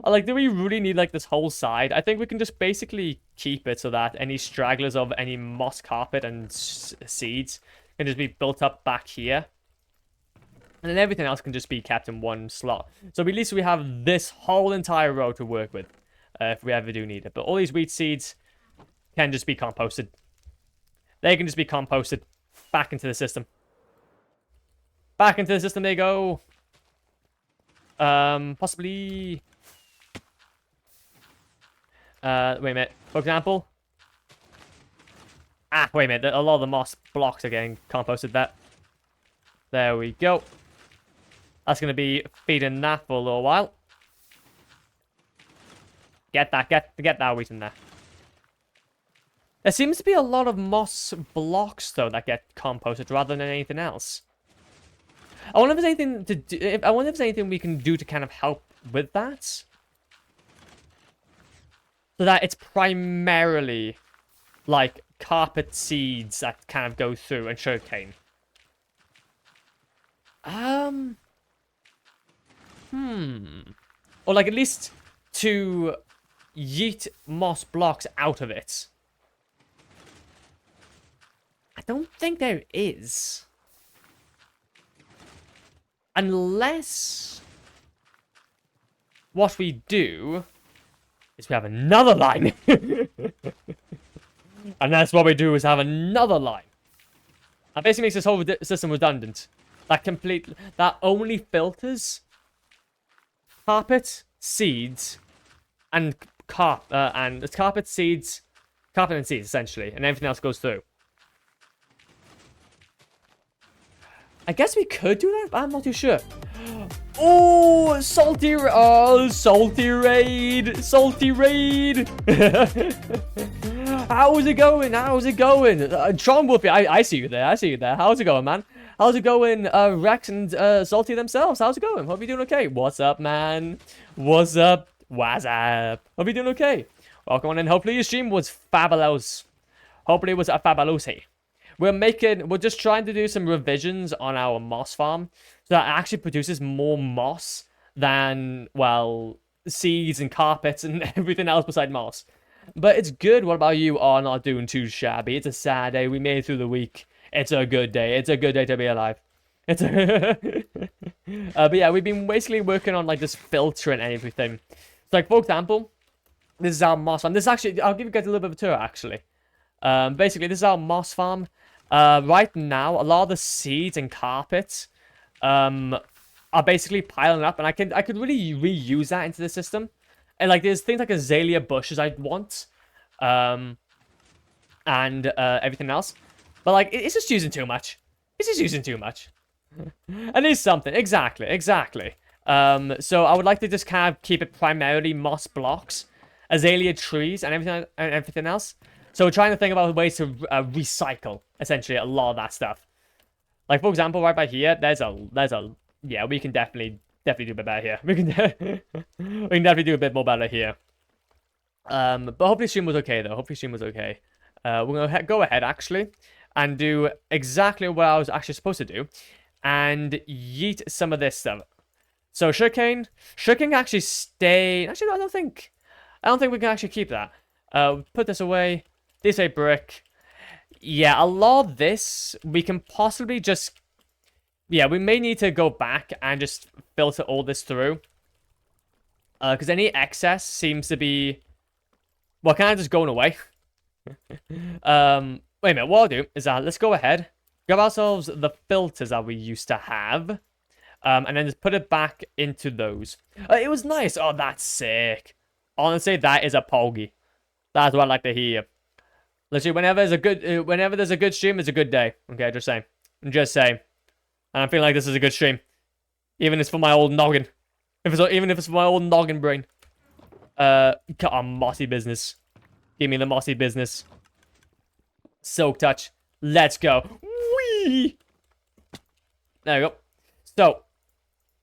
Like, do we really need, like, this whole side? I think we can just basically keep it so that any stragglers of any moss carpet and seeds can just be built up back here. And then everything else can just be kept in one slot. So at least we have this whole entire row to work with. If we ever do need it. But all these wheat seeds can just be composted. They can just be composted back into the system. Back into the system they go. Possibly... wait a minute. For example... wait a minute. A lot of the moss blocks are getting composted there. There we go. That's going to be feeding that for a little while. Get that wheat in there. There seems to be a lot of moss blocks, though, that get composted rather than anything else. I wonder if there's anything to do. I wonder if there's anything we can do to kind of help with that. So that it's primarily like carpet seeds that kind of go through and sugarcane. Or like at least to yeet moss blocks out of it. I don't think there is. Unless what we do is we have another line. And that's what we do is have another line. That basically makes this whole system redundant. That only filters carpet, seeds, and it's carpet, seeds, carpet and seeds essentially, and everything else goes through. I guess we could do that, but I'm not too sure. Oh, salty raid. Salty raid. How's it going? Tron Wolfie, I see you there. How's it going, man? How's it going, Rex and Salty themselves? How's it going? Hope you're doing okay. What's up, man? What's up? Hope you're doing okay. Welcome on in. Hopefully your stream was fabulous. Hopefully it was a fabulous. We're just trying to do some revisions on our moss farm so that it actually produces more moss than, well, seeds and carpets and everything else beside moss. But it's good. What about you? Are not doing too shabby. It's a sad day. We made it through the week. It's a good day. It's a good day to be alive. It's a... but yeah, we've been basically working on like this filter and everything. So like, for example, this is our moss farm. This is actually, I'll give you guys a little bit of a tour actually. Basically, this is our moss farm. Right now, a lot of the seeds and carpets are basically piling up, and I could really reuse that into the system. And like, there's things like azalea bushes I'd want, and everything else. But like, it's just using too much. It's just using too much. I need something. Exactly. So I would like to just kind of keep it primarily moss blocks, azalea trees, and everything else. So we're trying to think about ways to recycle, essentially, a lot of that stuff. Like, for example, right by here, yeah, we can definitely do a bit better here. We can definitely do a bit more better here. But hopefully stream was okay, though. Hopefully stream was okay. We're going to go ahead, actually, and do exactly what I was actually supposed to do. And yeet some of this stuff. So sugarcane can actually stay. Actually, I don't think we can actually keep that. Put this away. This a brick. Yeah, a lot of this we can possibly just. Yeah, we may need to go back and just filter all this through. Because any excess seems to be, well, kind of just going away. Wait a minute. What I'll do is let's go ahead, grab ourselves the filters that we used to have. And then just put it back into those. It was nice. Oh, that's sick. Honestly, that is a poggy. That's what I like to hear. Literally, whenever there's a good stream, it's a good day. Okay, just saying. And I'm feeling like this is a good stream, even if it's for my old noggin. Even if it's for my old noggin brain. Got a mossy business. Give me the mossy business. Silk touch. Let's go. Whee! There we go. So,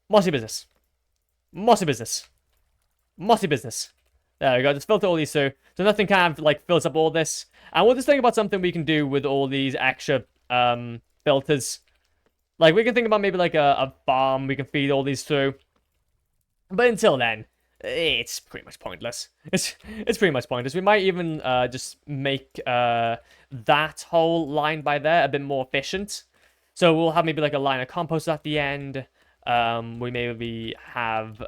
mossy business. Mossy business. Mossy business. There we go. Just filter all these through. So nothing kind of like fills up all this. And we'll just think about something we can do with all these extra filters. Like, we can think about maybe like a farm we can feed all these through. But until then, it's pretty much pointless. It's pretty much pointless. We might even just make that whole line by there a bit more efficient. So we'll have maybe like a line of compost at the end. We maybe have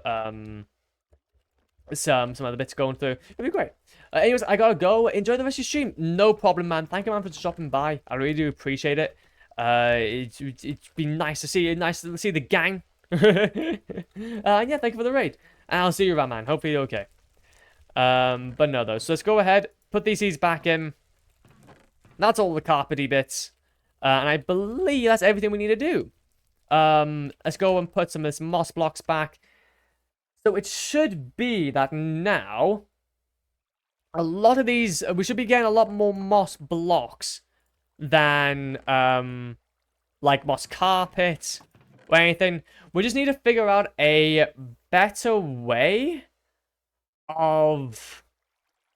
some other bits going through. It'd be great. Anyways, I gotta go. Enjoy the rest of your stream. No problem, man. Thank you, man, for stopping by. I really do appreciate it. It's been nice to see you. Nice to see the gang. Yeah, thank you for the raid. And I'll see you around, man. Hopefully you're okay. But no, though. So let's go ahead. Put these seeds back in. That's all the carpety bits. And I believe that's everything we need to do. Let's go and put some of this moss blocks back. So it should be that now, a lot of these, we should be getting a lot more moss blocks than, like moss carpet or anything. We just need to figure out a better way of,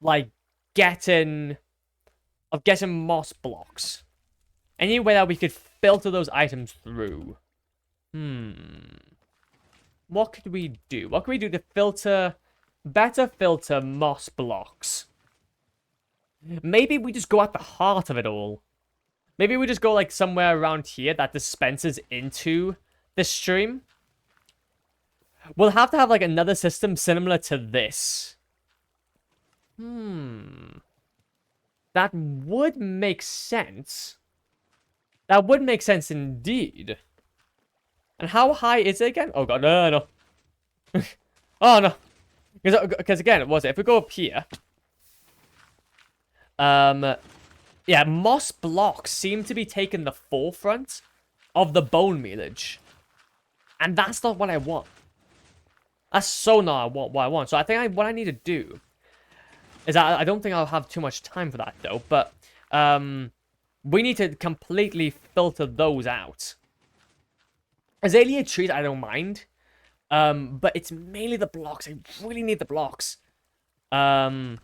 like, getting moss blocks. Any way that we could filter those items through. What could we do? What could we do to better filter moss blocks? Maybe we just go at the heart of it all. Maybe we just go like somewhere around here that dispenses into the stream. We'll have to have like another system similar to this. That would make sense. That would make sense indeed. And how high is it again? Oh god, no. Oh no. Because again, if we go up here. Yeah, moss blocks seem to be taking the forefront of the bone mealage. And that's not what I want. That's so not what I want. So I think what I need to do is I don't think I'll have too much time for that though. But we need to completely filter those out. Azalea trees, I don't mind. But it's mainly the blocks. I really need the blocks. So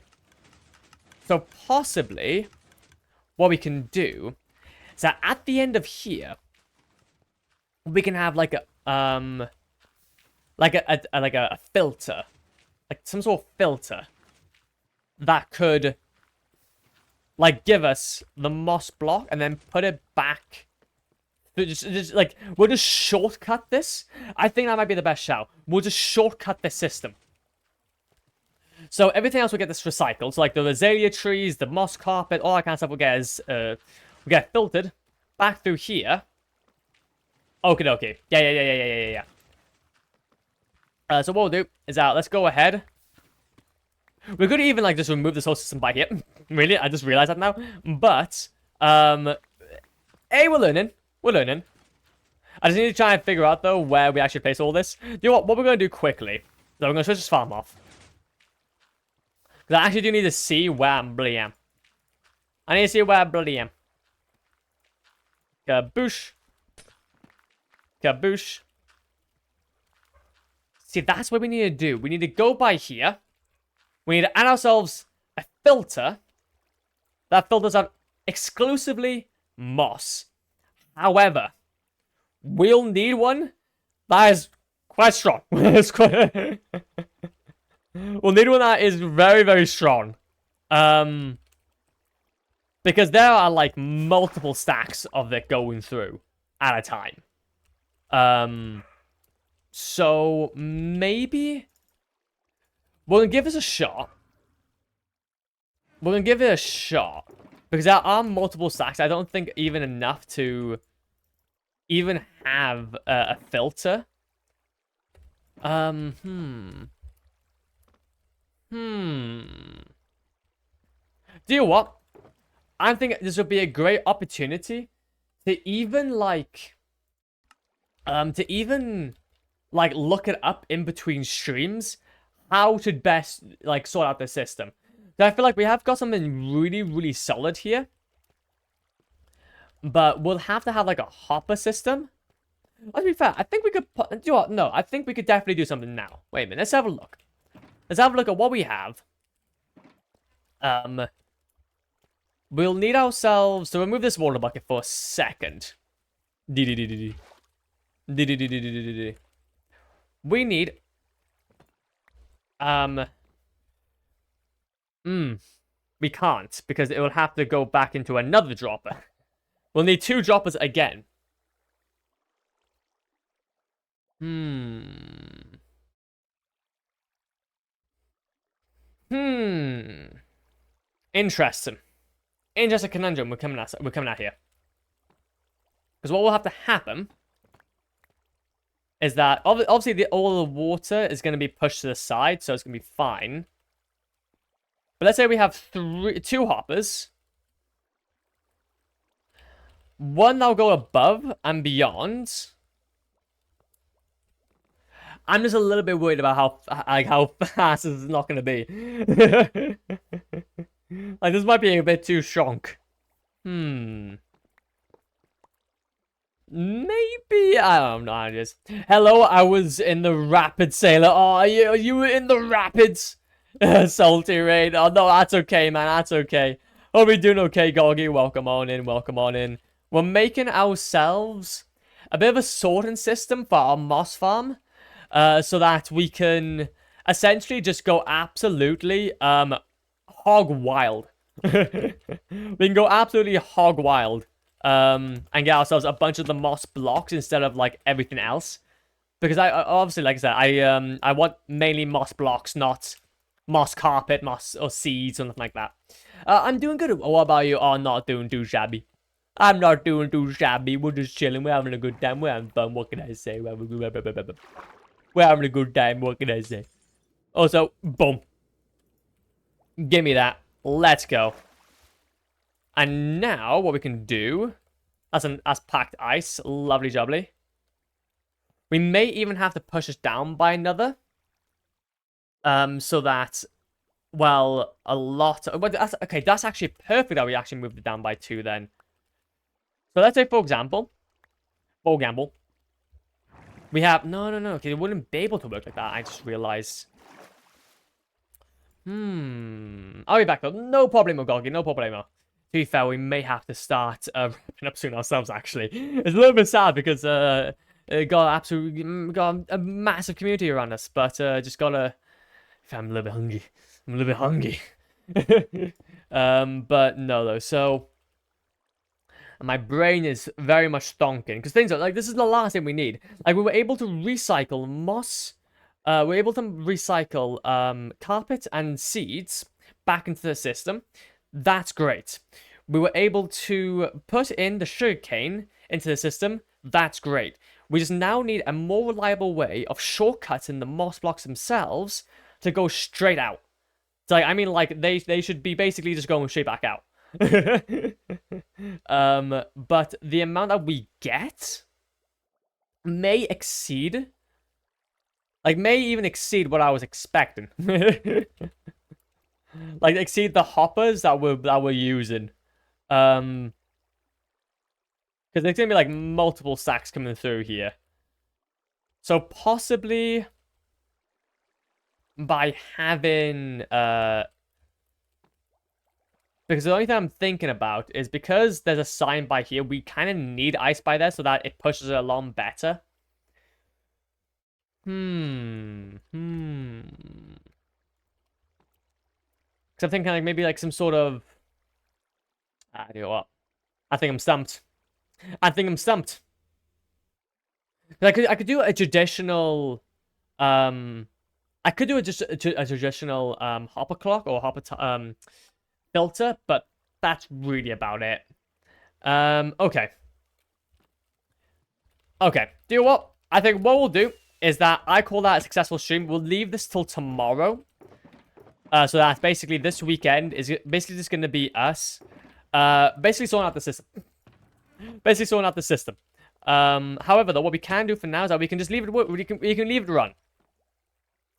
possibly what we can do is that at the end of here, we can have like a like a filter, like some sort of filter that could like give us the moss block and then put it back. Just like we'll just shortcut this. I think that might be the best shout. We'll just shortcut this system. So everything else will get this recycled. So like the azalea trees, the moss carpet, all that kind of stuff will get filtered back through here. Okie dokie. Yeah. So what we'll do is let's go ahead. We could even like just remove this whole system by here. Really, I just realized that now. But we're learning. We're learning. I just need to try and figure out though where we actually place all this. You know what? What we're gonna do quickly? So we're gonna switch this farm off. Because I actually do need to see where I bloody am. I need to see where I bloody am. Kaboosh. Kaboosh. See, that's what we need to do. We need to go by here. We need to add ourselves a filter that filters out exclusively moss. However, we'll need one that is quite strong. We'll need one that is very, very strong. Because there are like multiple stacks of it going through at a time. So maybe we're gonna give this a shot. We're gonna give it a shot. Because there are multiple stacks. I don't think even enough to even have a filter. Do you know what? I think this would be a great opportunity to even like look it up in between streams how to best like sort out the system. I feel like we have got something really, really solid here. But we'll have to have like a hopper system. Let's be fair, I think we could do you know what? No, I think we could definitely do something now. Wait a minute, let's have a look. Let's have a look at what we have. We'll need ourselves to remove this water bucket for a second. We need we can't because it will have to go back into another dropper. We'll need 2 droppers again. Interesting. Interesting conundrum we're coming at here. Because what will have to happen is that obviously all the water is going to be pushed to the side, so it's going to be fine. But let's say we have 2 hoppers. One that'll go above and beyond. I'm just a little bit worried about how fast this is not going to be. Like, this might be a bit too strong. Maybe, I don't know. Hello, I was in the rapids, sailor. Oh, you were in the rapids. Salty rain. Oh, no, that's okay, man. That's okay. Hope you're doing okay, Goggy. Welcome on in. Welcome on in. We're making ourselves a bit of a sorting system for our moss farm. So that we can essentially just go absolutely hog wild. We can go absolutely hog wild and get ourselves a bunch of the moss blocks instead of like everything else. Because I obviously, like I said, I want mainly moss blocks, not moss carpet, moss or seeds, something like that. I'm doing good. What about you? Oh, not doing too shabby. I'm not doing too shabby. We're just chilling. We're having a good time. We're having fun. What can I say? We're having a good time. What can I say? Also, boom. Give me that. Let's go. And now, what we can do... As packed ice. Lovely jubbly. We may even have to push us down by another. So that... Well, a lot... Okay, that's actually perfect that we actually moved it down by 2 then. So let's say, for example... We have... No. Okay, it wouldn't be able to work like that. I just realized. I'll be back though. No problemo, Goggy. No problemo. To be fair, we may have to start wrapping up soon ourselves, actually. It's a little bit sad because got a massive community around us, but just gotta. I'm a little bit hungry. I'm a little bit hungry. But no though. So my brain is very much stonking because things are like this is the last thing we need. Like we were able to recycle moss. We're able to recycle carpet and seeds back into the system. That's great. We were able to put in the sugarcane into the system. That's great. We just now need a more reliable way of shortcutting the moss blocks themselves to go straight out. So, like, I mean, like, they should be basically just going straight back out. But the amount that we get may exceed... Like, may even exceed what I was expecting. Like, exceed the hoppers that we're using. Because there's gonna be, like, multiple stacks coming through here. So, possibly... by having because the only thing I'm thinking about is because there's a sign by here, we kind of need ice by there so that it pushes it along better. Because I'm thinking like maybe like some sort of you know what? I think I'm stumped. I could do a traditional I could do just a traditional hopper clock or hopper filter, but that's really about it. Okay. Okay. Do you know what? I think what we'll do is that I call that a successful stream. We'll leave this till tomorrow. So that's basically this weekend is basically just going to be us. Basically sorting out the system. However, though, what we can do for now is that we can just leave it. We can leave it run.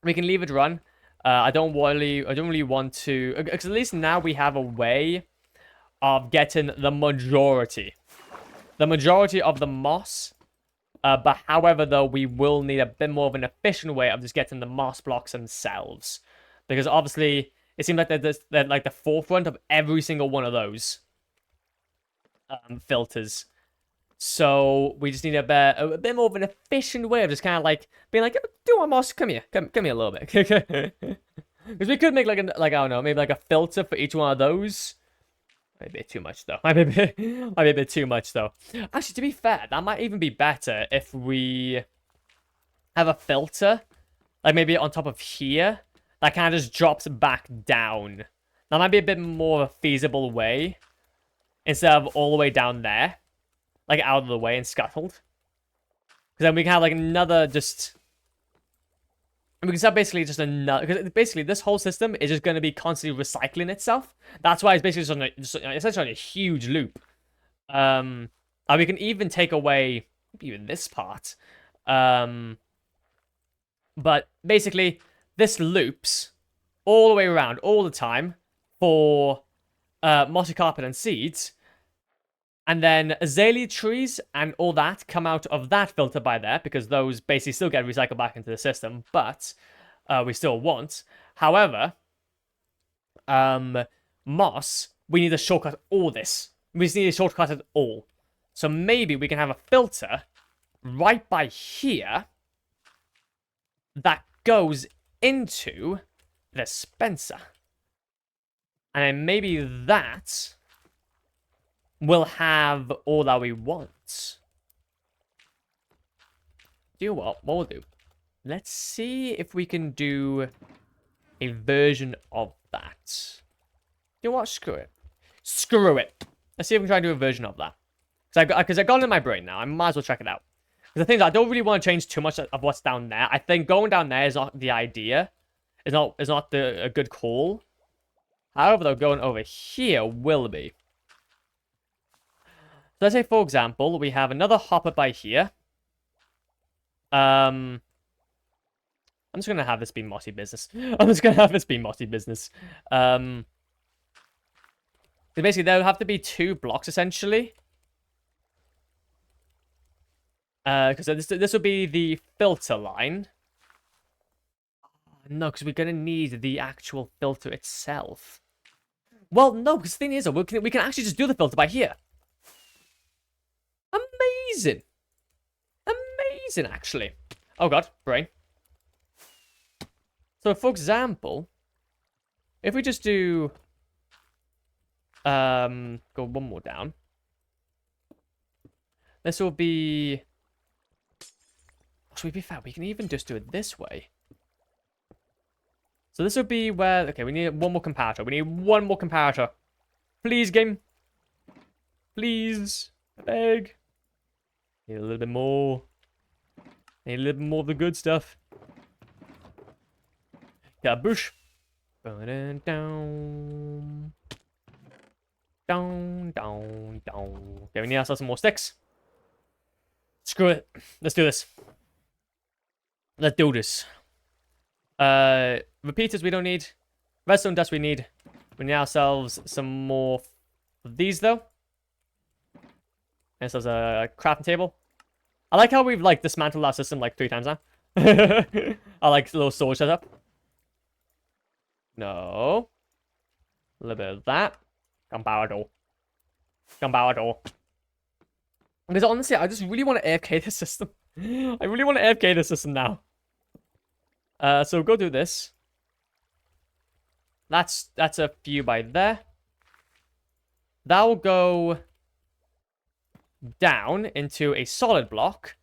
We can leave it run. I don't really want to, because at least now we have a way of getting the majority of the moss. But however, though, we will need a bit more of an efficient way of just getting the moss blocks themselves, because obviously it seems like they're like the forefront of every single one of those filters. So we just need a bit more of an efficient way of just kind of like being like, do one moss, come here a little bit, because we could make like I don't know, maybe like a filter for each one of those. Might be a bit too much though. Might be a bit too much though. Actually, to be fair, that might even be better if we have a filter, like maybe on top of here, that kind of just drops back down. That might be a bit more of a feasible way instead of all the way down there. Like, out of the way and scuttled. Because then we can have, like, another just... We can have basically just another... Because basically, this whole system is just going to be constantly recycling itself. That's why it's basically just essentially a huge loop. And we can even take away even this part. But basically, this loops all the way around, all the time, for mossy carpet and seeds. And then azalea trees and all that come out of that filter by there, because those basically still get recycled back into the system, but we still want. However, moss, we need to shortcut all this. We just need to shortcut it all. So maybe we can have a filter right by here that goes into the dispenser. And then maybe that will have all that we want. Do you know what? What we'll do? Let's see if we can do a version of that. You know what? Screw it. Screw it. Let's see if we can try and do a version of that. Because I got it in my brain now. I might as well check it out. Because the thing is, I don't really want to change too much of what's down there. I think going down there is not the idea. It's not a good call. However, though, going over here will be. So let's say, for example, we have another hopper by here. I'm just going to have this be mossy business. So basically, there will have to be 2 blocks, essentially. Because this will be the filter line. No, because we're going to need the actual filter itself. Well, no, because the thing is, we can actually just do the filter by here. amazing, actually. Oh god, brain. So, for example, if we just do... go one more down. This will be... Should we be fair? We can even just do it this way. So this will be where... Okay, we need one more comparator. We need one more comparator. Please, game. Please. I beg. Need a little bit more. Need a little bit more of the good stuff. Yeah, bush. Down, down, down, down. Okay, we need ourselves some more sticks. Screw it. Let's do this. Let's do this. Repeaters we don't need. Redstone dust we need. We need ourselves some more of these though. And so there's a crafting table. I like how we've like dismantled our system like 3 times now. I like the little storage setup. No. A little bit of that. Comparator. Comparator. Because honestly, I just really want to AFK this system. I really want to AFK this system now. So go do this. That's a few by there. That will go down into a solid block.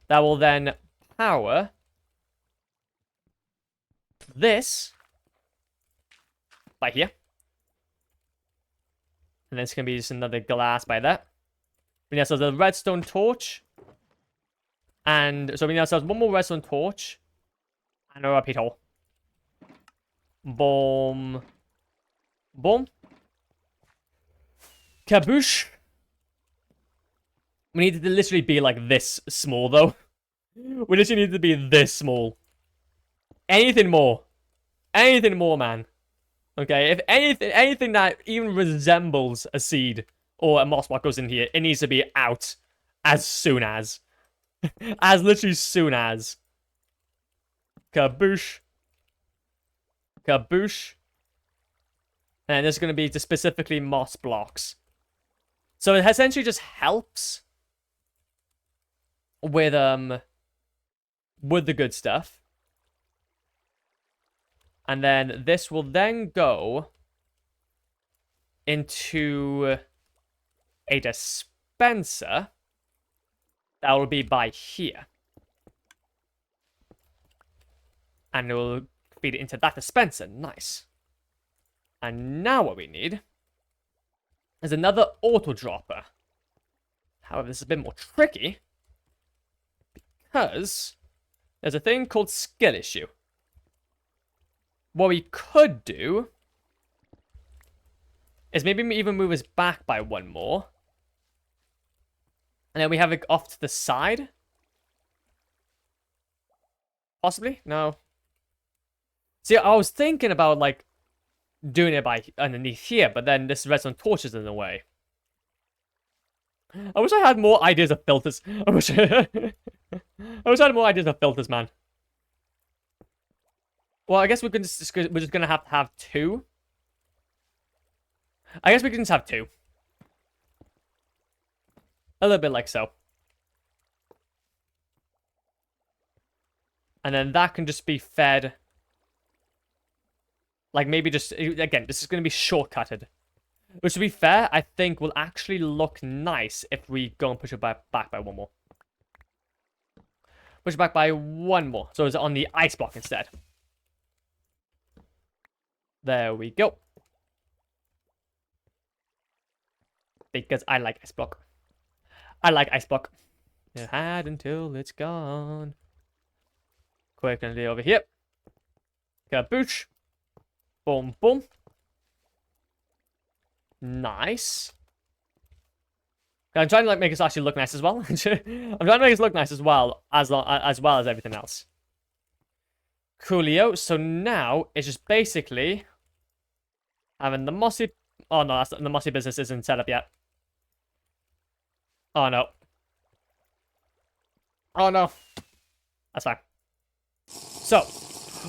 That will then power this by here. And then it's going to be just another glass by that. We need ourselves a redstone torch. And so we need ourselves one more redstone torch. And a repeat hole. Boom. Boom. Kaboosh. We need to literally be like this small though. We literally need to be this small. Anything more. Anything more, man. Okay, if anything that even resembles a seed or a moss block goes in here, it needs to be out as soon as. As literally soon as. Kaboosh. Kaboosh. And there's going to be just specifically moss blocks. So it essentially just helps with the good stuff. And then this will then go into a dispenser that will be by here. And it will feed it into that dispenser. Nice. And now what we need is another auto dropper. However, this is a bit more tricky because there's a thing called skill issue. What we could do is maybe even move us back by one more. And then we have it off to the side. Possibly? No. See, I was thinking about, like, doing it by underneath here, but then this redstone torch is in the way. I wish I had more ideas of filters. I wish I had more ideas of filters, man. Well, I guess we're just gonna have to have 2. I guess we can just have 2. A little bit like so. And then that can just be fed. Like maybe just, again, this is going to be shortcutted. Which to be fair, I think will actually look nice if we go and push it back by one more. Push it back by one more. So it's on the ice block instead. There we go. Because I like ice block. I like ice block. Hide until it's gone. Quickly over here. Kaboosh. Boom, boom. Nice. I'm trying to like make this actually look nice as well. I'm trying to make this look nice as well as everything else. Coolio. So now it's just basically having the mossy. Oh no, the mossy business isn't set up yet. Oh no. Oh no. That's fine. So,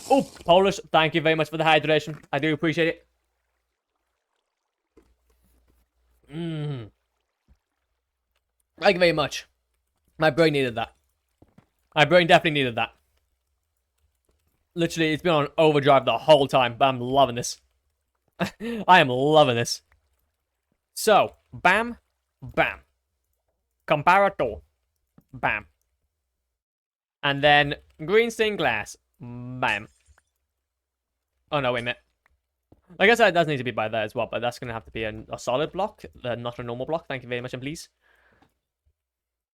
oh, Polish, thank you very much for the hydration. I do appreciate it. Thank you very much. My brain needed that. My brain definitely needed that. Literally, it's been on overdrive the whole time, but I'm loving this. I am loving this. So, bam, bam. Comparator. Bam. And then green stained glass. Bam. Oh, no, wait a minute. Like I said, it does need to be by there as well, but that's going to have to be a solid block, not a normal block. Thank you very much, and please.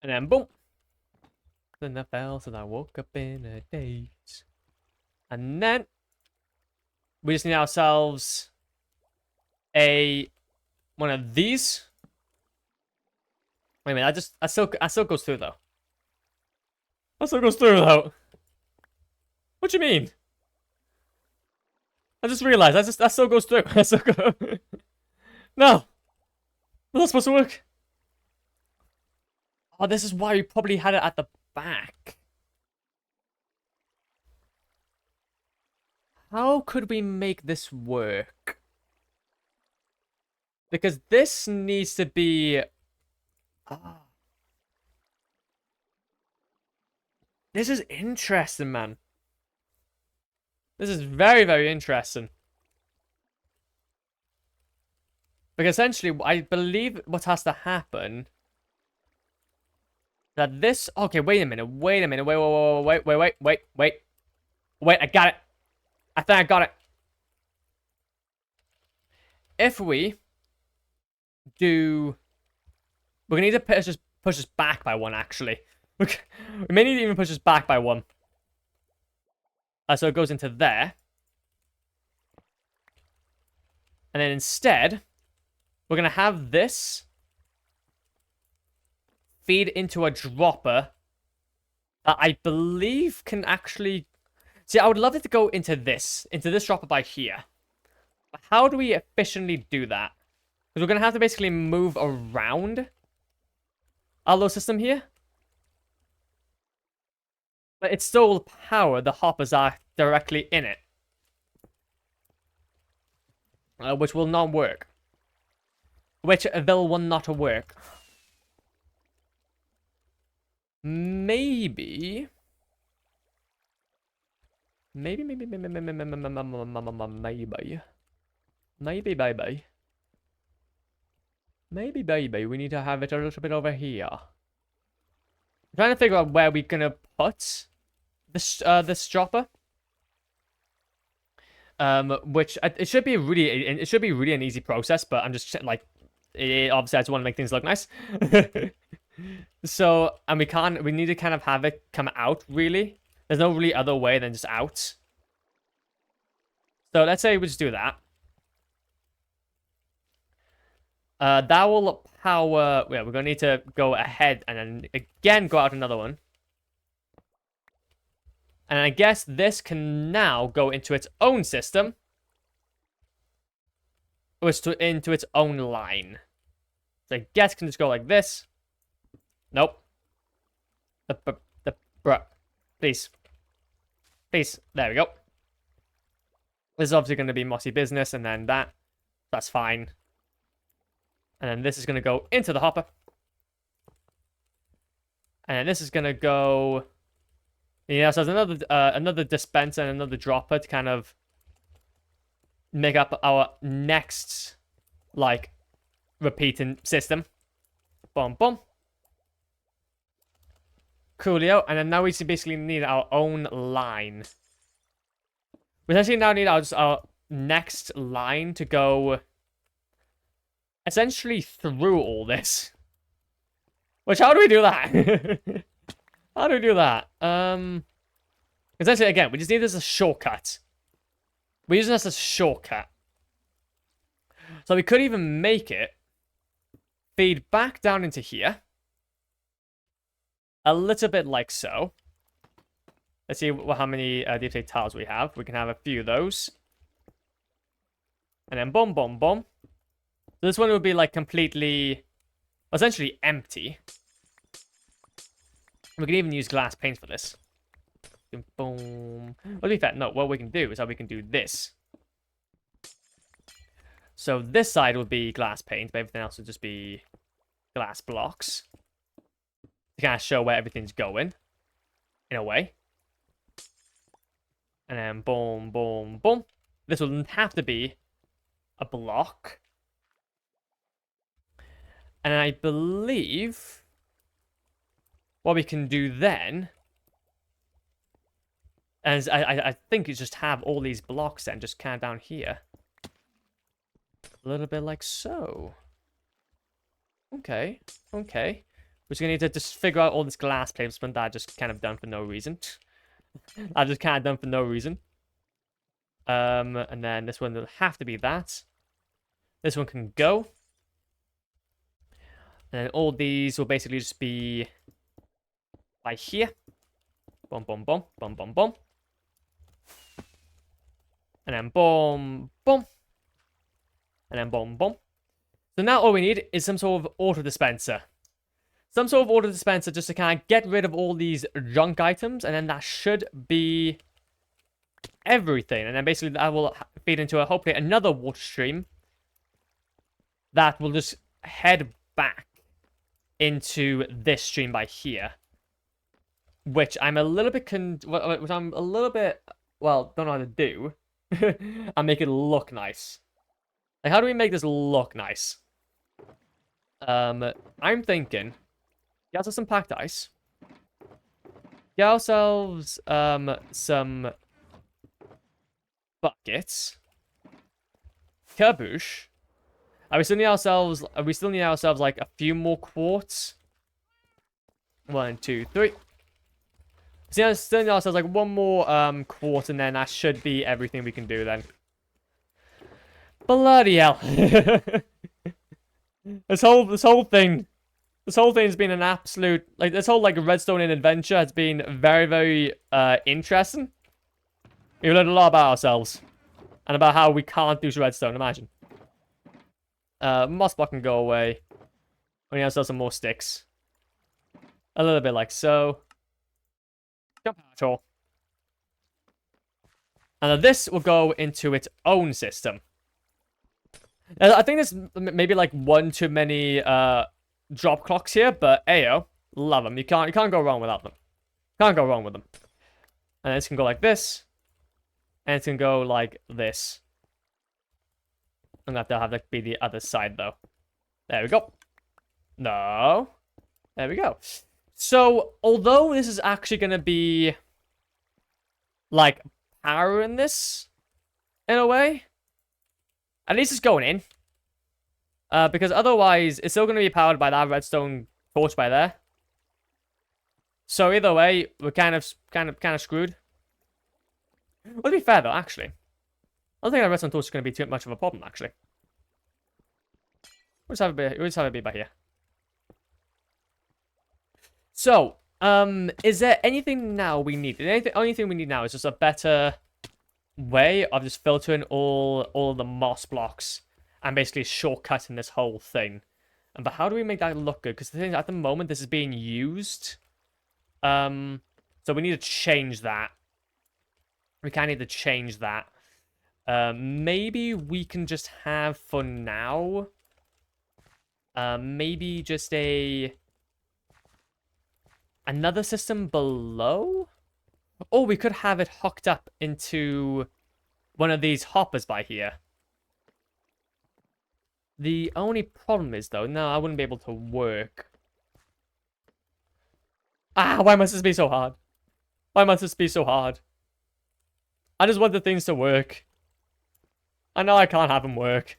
And then, boom. Then I fell, so I woke up in a daze. And then we just need ourselves one of these. Wait a minute, that still goes through though. That still goes through though. What do you mean? I just realized that still goes through. That still go No. That's not supposed to work. Oh, this is why we probably had it at the back. How could we make this work? Because this needs to be... This is interesting, man. This is very, very interesting. Because essentially, I believe what has to happen... That this... Okay, wait a minute. Wait, I got it. I think I got it. If we do... We're going to need to push us back by one, actually. We may need to even push us back by one. So it goes into there. And then instead, we're going to have this feed into a dropper that I believe can actually... See, I would love it to go into this dropper by here. But how do we efficiently do that? Because we're going to have to basically move around our little system here. But it's still power. The hoppers are directly in it. Which will not work. Which will not work. Maybe, baby. Maybe, baby, we need to have it a little bit over here. I'm trying to figure out where we're gonna put this dropper. Which it should be really an easy process, but I'm just like, obviously I just want to make things look nice. So, and we need to kind of have it come out, really. There's no really other way than just out. So let's say we just do that. That will power... Yeah, we're going to need to go ahead and then again go out another one. And I guess this can now go into its own system. Or into its own line. So I guess it can just go like this. Nope. Please. Please. There we go. This is obviously going to be mossy business, and then that. That's fine. And then this is going to go into the hopper. And then this is going to go... Yeah, so there's another dispenser and another dropper to kind of make up our next, like, repeating system. Boom, boom. Coolio. And then now we basically need our own line. We essentially now need our next line to go essentially through all this. Which, how do we do that? How do we do that? Essentially, again, we just need this as a shortcut. We're using this as a shortcut. So we could even make it feed back down into here. A little bit like so. Let's see how many deep state tiles we have. We can have a few of those. And then boom, boom, boom. So this one would be like completely, essentially empty. We can even use glass paint for this. Boom. Well, to be fair, no, what we can do is how we can do this. So this side would be glass paint, but everything else would just be glass blocks. to kind of show where everything's going, in a way. And then boom, boom, boom. This will have to be a block. And I believe what we can do then, and I think is just have all these blocks then just kind of down here. A little bit like so. Okay, okay. We're just gonna need to just figure out all this glass placement that I just kind of done for no reason. I just kind of done for no reason. And then this one will have to be that. This one can go. And then all these will basically just be like here. Boom, boom, boom, boom, boom, boom. And then boom, boom. And then boom, boom. So now all we need is some sort of auto dispenser. Some sort of auto dispenser just to kind of get rid of all these junk items. And then that should be everything. And then basically that will feed into hopefully another water stream that will just head back into this stream by here. Which I'm a little bit well, don't know how to do. And make it look nice. Like, how do we make this look nice? I'm thinking, get ourselves some packed ice. Get ourselves some buckets. Kaboosh. We still need ourselves like a few more quartz. 1, 2, 3. So still need ourselves like one more quartz, and then that should be everything we can do then. Bloody hell. This whole thing's been an absolute, like, this whole like redstone adventure has been very, very interesting. We've learned a lot about ourselves and about how we can't do redstone. Imagine. Moss block can go away. We need ourselves some more sticks. A little bit like so. Jump out. And then this will go into its own system. I think there's maybe like one too many drop clocks here, but ayo, love them. You can't go wrong without them. Can't go wrong with them. And this can go like this, and it can go like this. I'm gonna have to have that be the other side though. There we go. No, there we go. So although this is actually gonna be like power in this, in a way. At least it's going in. Because otherwise, it's still going to be powered by that redstone torch by there. So either way, we're kind of screwed. Well, to be fair though, actually, I don't think that redstone torch is going to be too much of a problem. Actually, we'll just have it be by here. So, is there anything now we need? The only thing we need now is just a better way of just filtering all of the moss blocks and basically shortcutting this whole thing. But how do we make that look good? Because the thing is, at the moment this is being used, so we need to change that. We kind of need to change that. Maybe we can just have for now, maybe just another system below. Or we could have it hooked up into one of these hoppers by here. The only problem is, though, no, I wouldn't be able to work. Ah, why must this be so hard? Why must this be so hard? I just want the things to work. I know I can't have them work.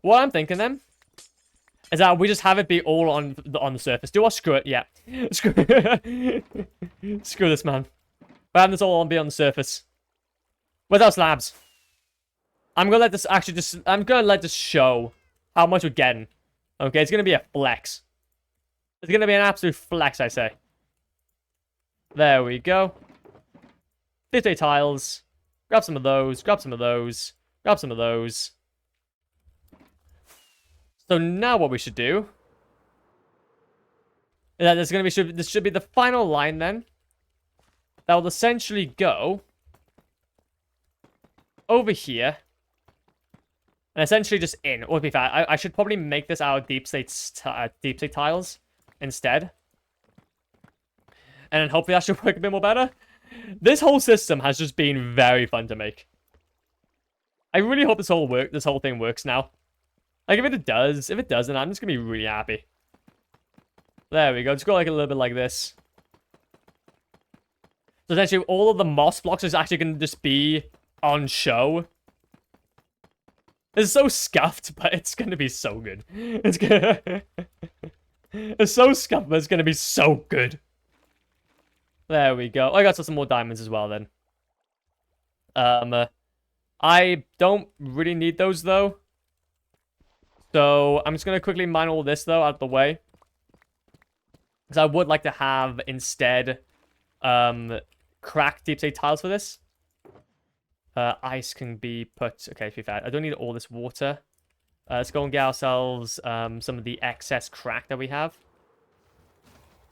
What I'm thinking, then, is that we just have it be all on the surface. Do I screw it? Yeah. Screw this, man. We're having this all be on the surface. Without slabs. I'm gonna let this actually I'm gonna let this show how much we're getting. Okay, it's gonna be a flex. It's gonna be an absolute flex, I say. There we go. 50 tiles. Grab some of those. Grab some of those. Grab some of those. So now what we should do is that this should be the final line then. That will essentially go over here and essentially just in. Or to be fair, I should probably make this our deep slate tiles instead. And then hopefully that should work a bit more better. This whole system has just been very fun to make. I really hope this whole thing works now. Like, if it doesn't, I'm just gonna be really happy. There we go. Just go like a little bit like this. So essentially, all of the moss blocks is actually gonna just be on show. It's so scuffed, but it's gonna be so good. It's gonna... It's so scuffed, but it's gonna be so good. There we go. I got some more diamonds as well, then. I don't really need those, though. So, I'm just gonna quickly mine all this, though, out of the way. Because I would like to have, instead, cracked deep sea tiles for this. Ice can be put... Okay, to be fair, I don't need all this water. Let's go and get ourselves some of the excess crack that we have.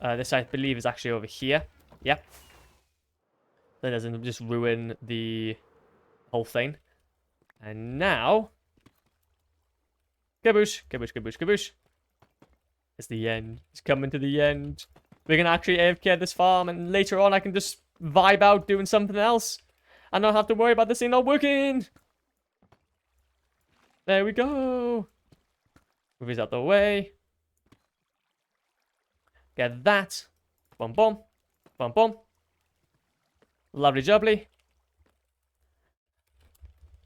This, I believe, is actually over here. Yep. That doesn't just ruin the whole thing. And now... Kaboosh, kaboosh, kaboosh, kaboosh. It's the end. It's coming to the end. We can actually AFK this farm, and later on I can just vibe out doing something else. And not have to worry about this thing not working. There we go. Move this out the way. Get that. Boom, boom. Boom, boom. Lovely jubbly.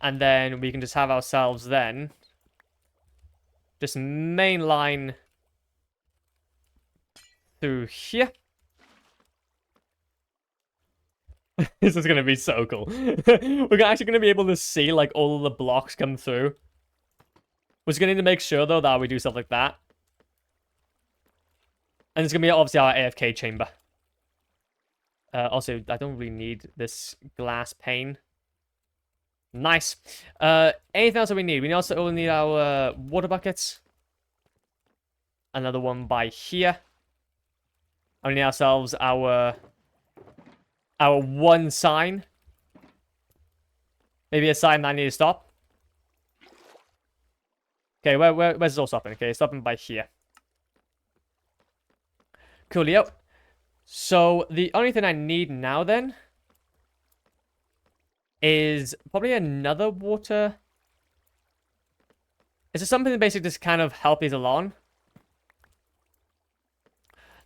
And then we can just have ourselves then just mainline through here. This is going to be so cool. We're actually going to be able to see like all of the blocks come through. We're just going to need to make sure though that we do stuff like that. And it's going to be obviously our AFK chamber. Also, I don't really need this glass pane. Nice. Anything else that we need? We also need our water buckets. Another one by here. And we need ourselves our one sign. Maybe a sign that I need to stop. Okay, where's it all stopping? Okay, it's stopping by here. Coolio. So, the only thing I need now, then, is probably another water... Is there something that basically just kind of help these along?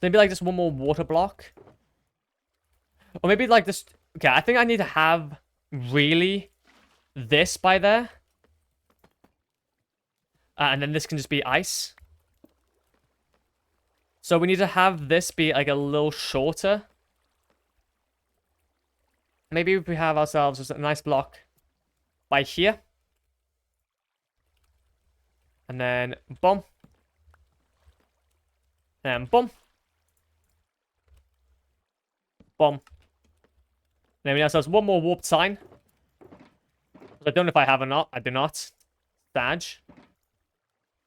Maybe, like, just one more water block? Or maybe, like, this... Okay, I think I need to have, really, this by there. And then this can just be ice. So we need to have this be, like, a little shorter. Maybe if we have ourselves just a nice block by here. And then, boom. And boom. Boom. Then we have ourselves one more warped sign. I don't know if I have or not. I do not. Stage.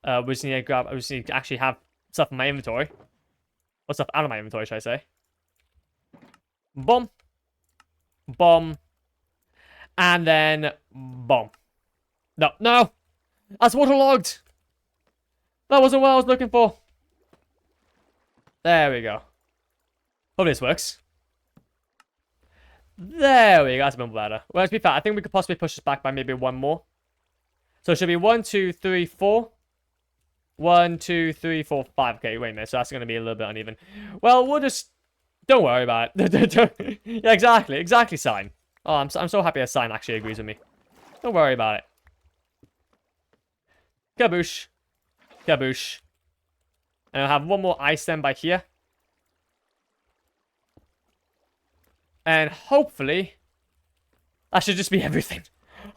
We just need to grab... We just need to actually have stuff in my inventory. Or stuff out of my inventory, should I say. Boom. Boom. And then... Boom. No. No! That's waterlogged! That wasn't what I was looking for. There we go. Hope this works. There we go. That's a bit better. Well, to be fair, I think we could possibly push this back by maybe one more. So it should be 1, 2, 3, 4. 1, 2, 3, 4, 5. Okay, wait a minute. So that's going to be a little bit uneven. Well, we'll just... Don't worry about it. Yeah, exactly. Exactly, Sign. Oh, I'm so happy a Sign actually agrees with me. Don't worry about it. Kaboosh. Kaboosh. And I'll have one more ice then by here. And hopefully... That should just be everything.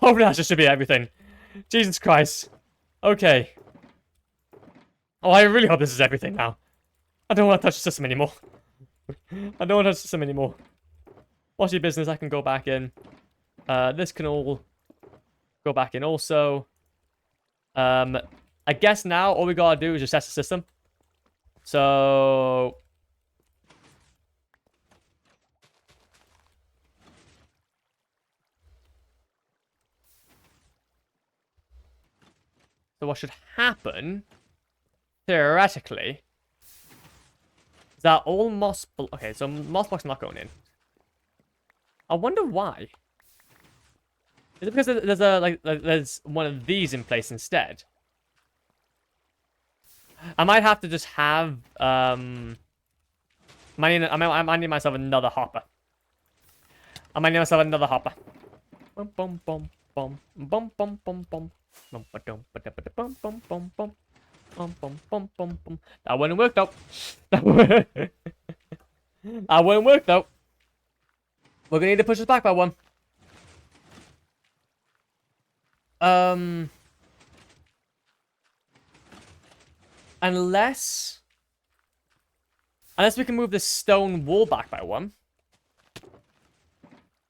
Hopefully that should be everything. Jesus Christ. Okay. Oh, I really hope this is everything now. I don't want to touch the system anymore. I don't want to touch the system anymore. What's your business? I can go back in. This can all go back in also. I guess now all we gotta do is just test the system. So... So what should happen, theoretically, Is that all moss? Okay, so moss block's not going in. I wonder why. Is it because there's there's one of these in place instead? I might have to just have I might need myself another hopper. I might need myself another hopper. Bum bum bum bum bum bum bum bum bum bum bum bum bum bum. Bum, bum, bum, bum, bum. That wouldn't work though. That wouldn't work though. We're gonna need to push this back by one. Unless we can move the stone wall back by one.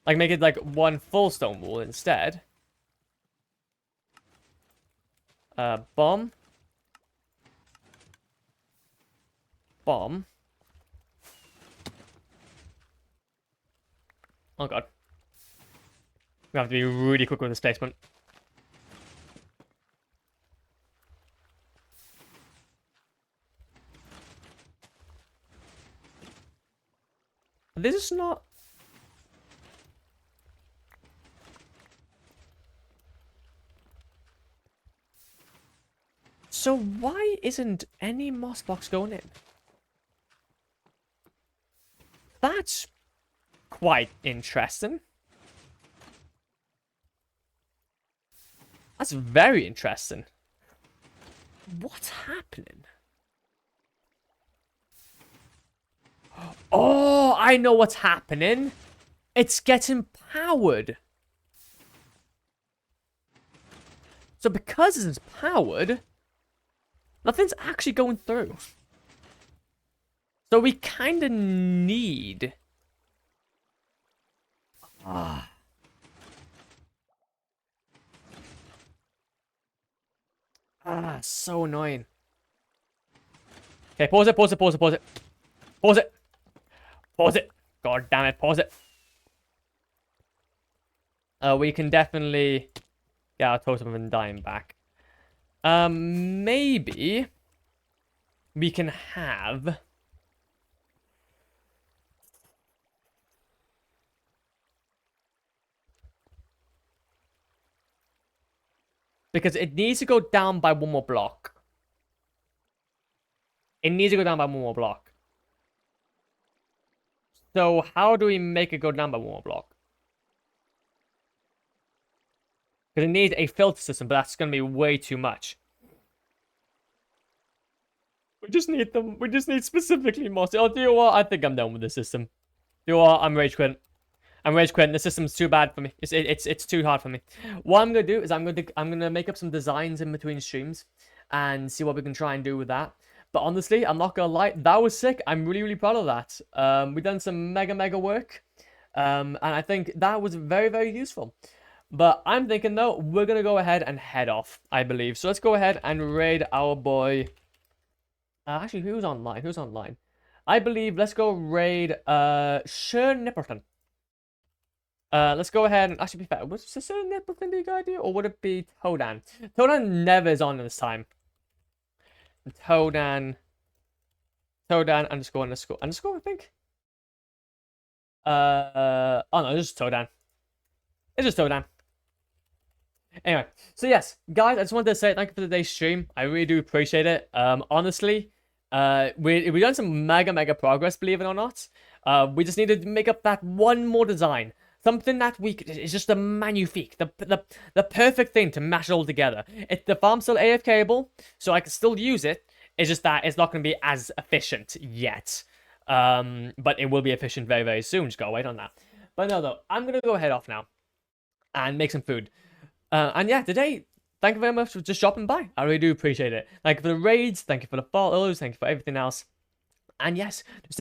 Like make it like one full stone wall instead. Bomb. Bomb. Oh god. We have to be really quick with this placement. This is not... So why isn't any moss blocks going in? That's quite interesting. That's very interesting. What's happening? Oh, I know what's happening. It's getting powered. So because it's powered, nothing's actually going through. So we kind of need... So annoying. Okay, pause it, pause it, pause it, pause it. Pause it. Pause it. God damn it, pause it. We can definitely get our totem and dime back. Maybe we can have... Because it needs to go down by one more block. It needs to go down by one more block. So how do we make it go down by one more block? Because it needs a filter system, but that's going to be way too much. We just need them. We just need specifically moss. Oh, do you know what? I think I'm done with the system. Do you know what? I'm rage quitting. I'm rage quitting. The system's too bad for me. It's too hard for me. What I'm gonna do is I'm gonna make up some designs in between streams and see what we can try and do with that. But honestly, I'm not gonna lie, that was sick. I'm really proud of that. We've done some mega work, and I think that was very useful. But I'm thinking though, we're gonna go ahead and head off, I believe. So let's go ahead and raid our boy. Actually, who's online? Who's online? I believe let's go raid Sir Nipperton. Let's go ahead and actually be fair. Was Sir Nipperton the idea, or would it be Todan? Todan never is on this time. Todan underscore, I think. Oh no, it's just Todan. It's just Todan. Anyway, so yes, guys, I just wanted to say thank you for today's stream. I really do appreciate it. Honestly, we done some mega progress, believe it or not. We just need to make up that one more design. Something that is just a magnifique, the perfect thing to mash it all together. The farm's still AFKable, so I can still use it. It's just that it's not going to be as efficient yet. But it will be efficient very soon. Just gotta wait on that. But no, though, I'm going to go head off now and make some food. And yeah, today, thank you very much for just dropping by. I really do appreciate it. Thank you for the raids. Thank you for the follows. Thank you for everything else. And yes, just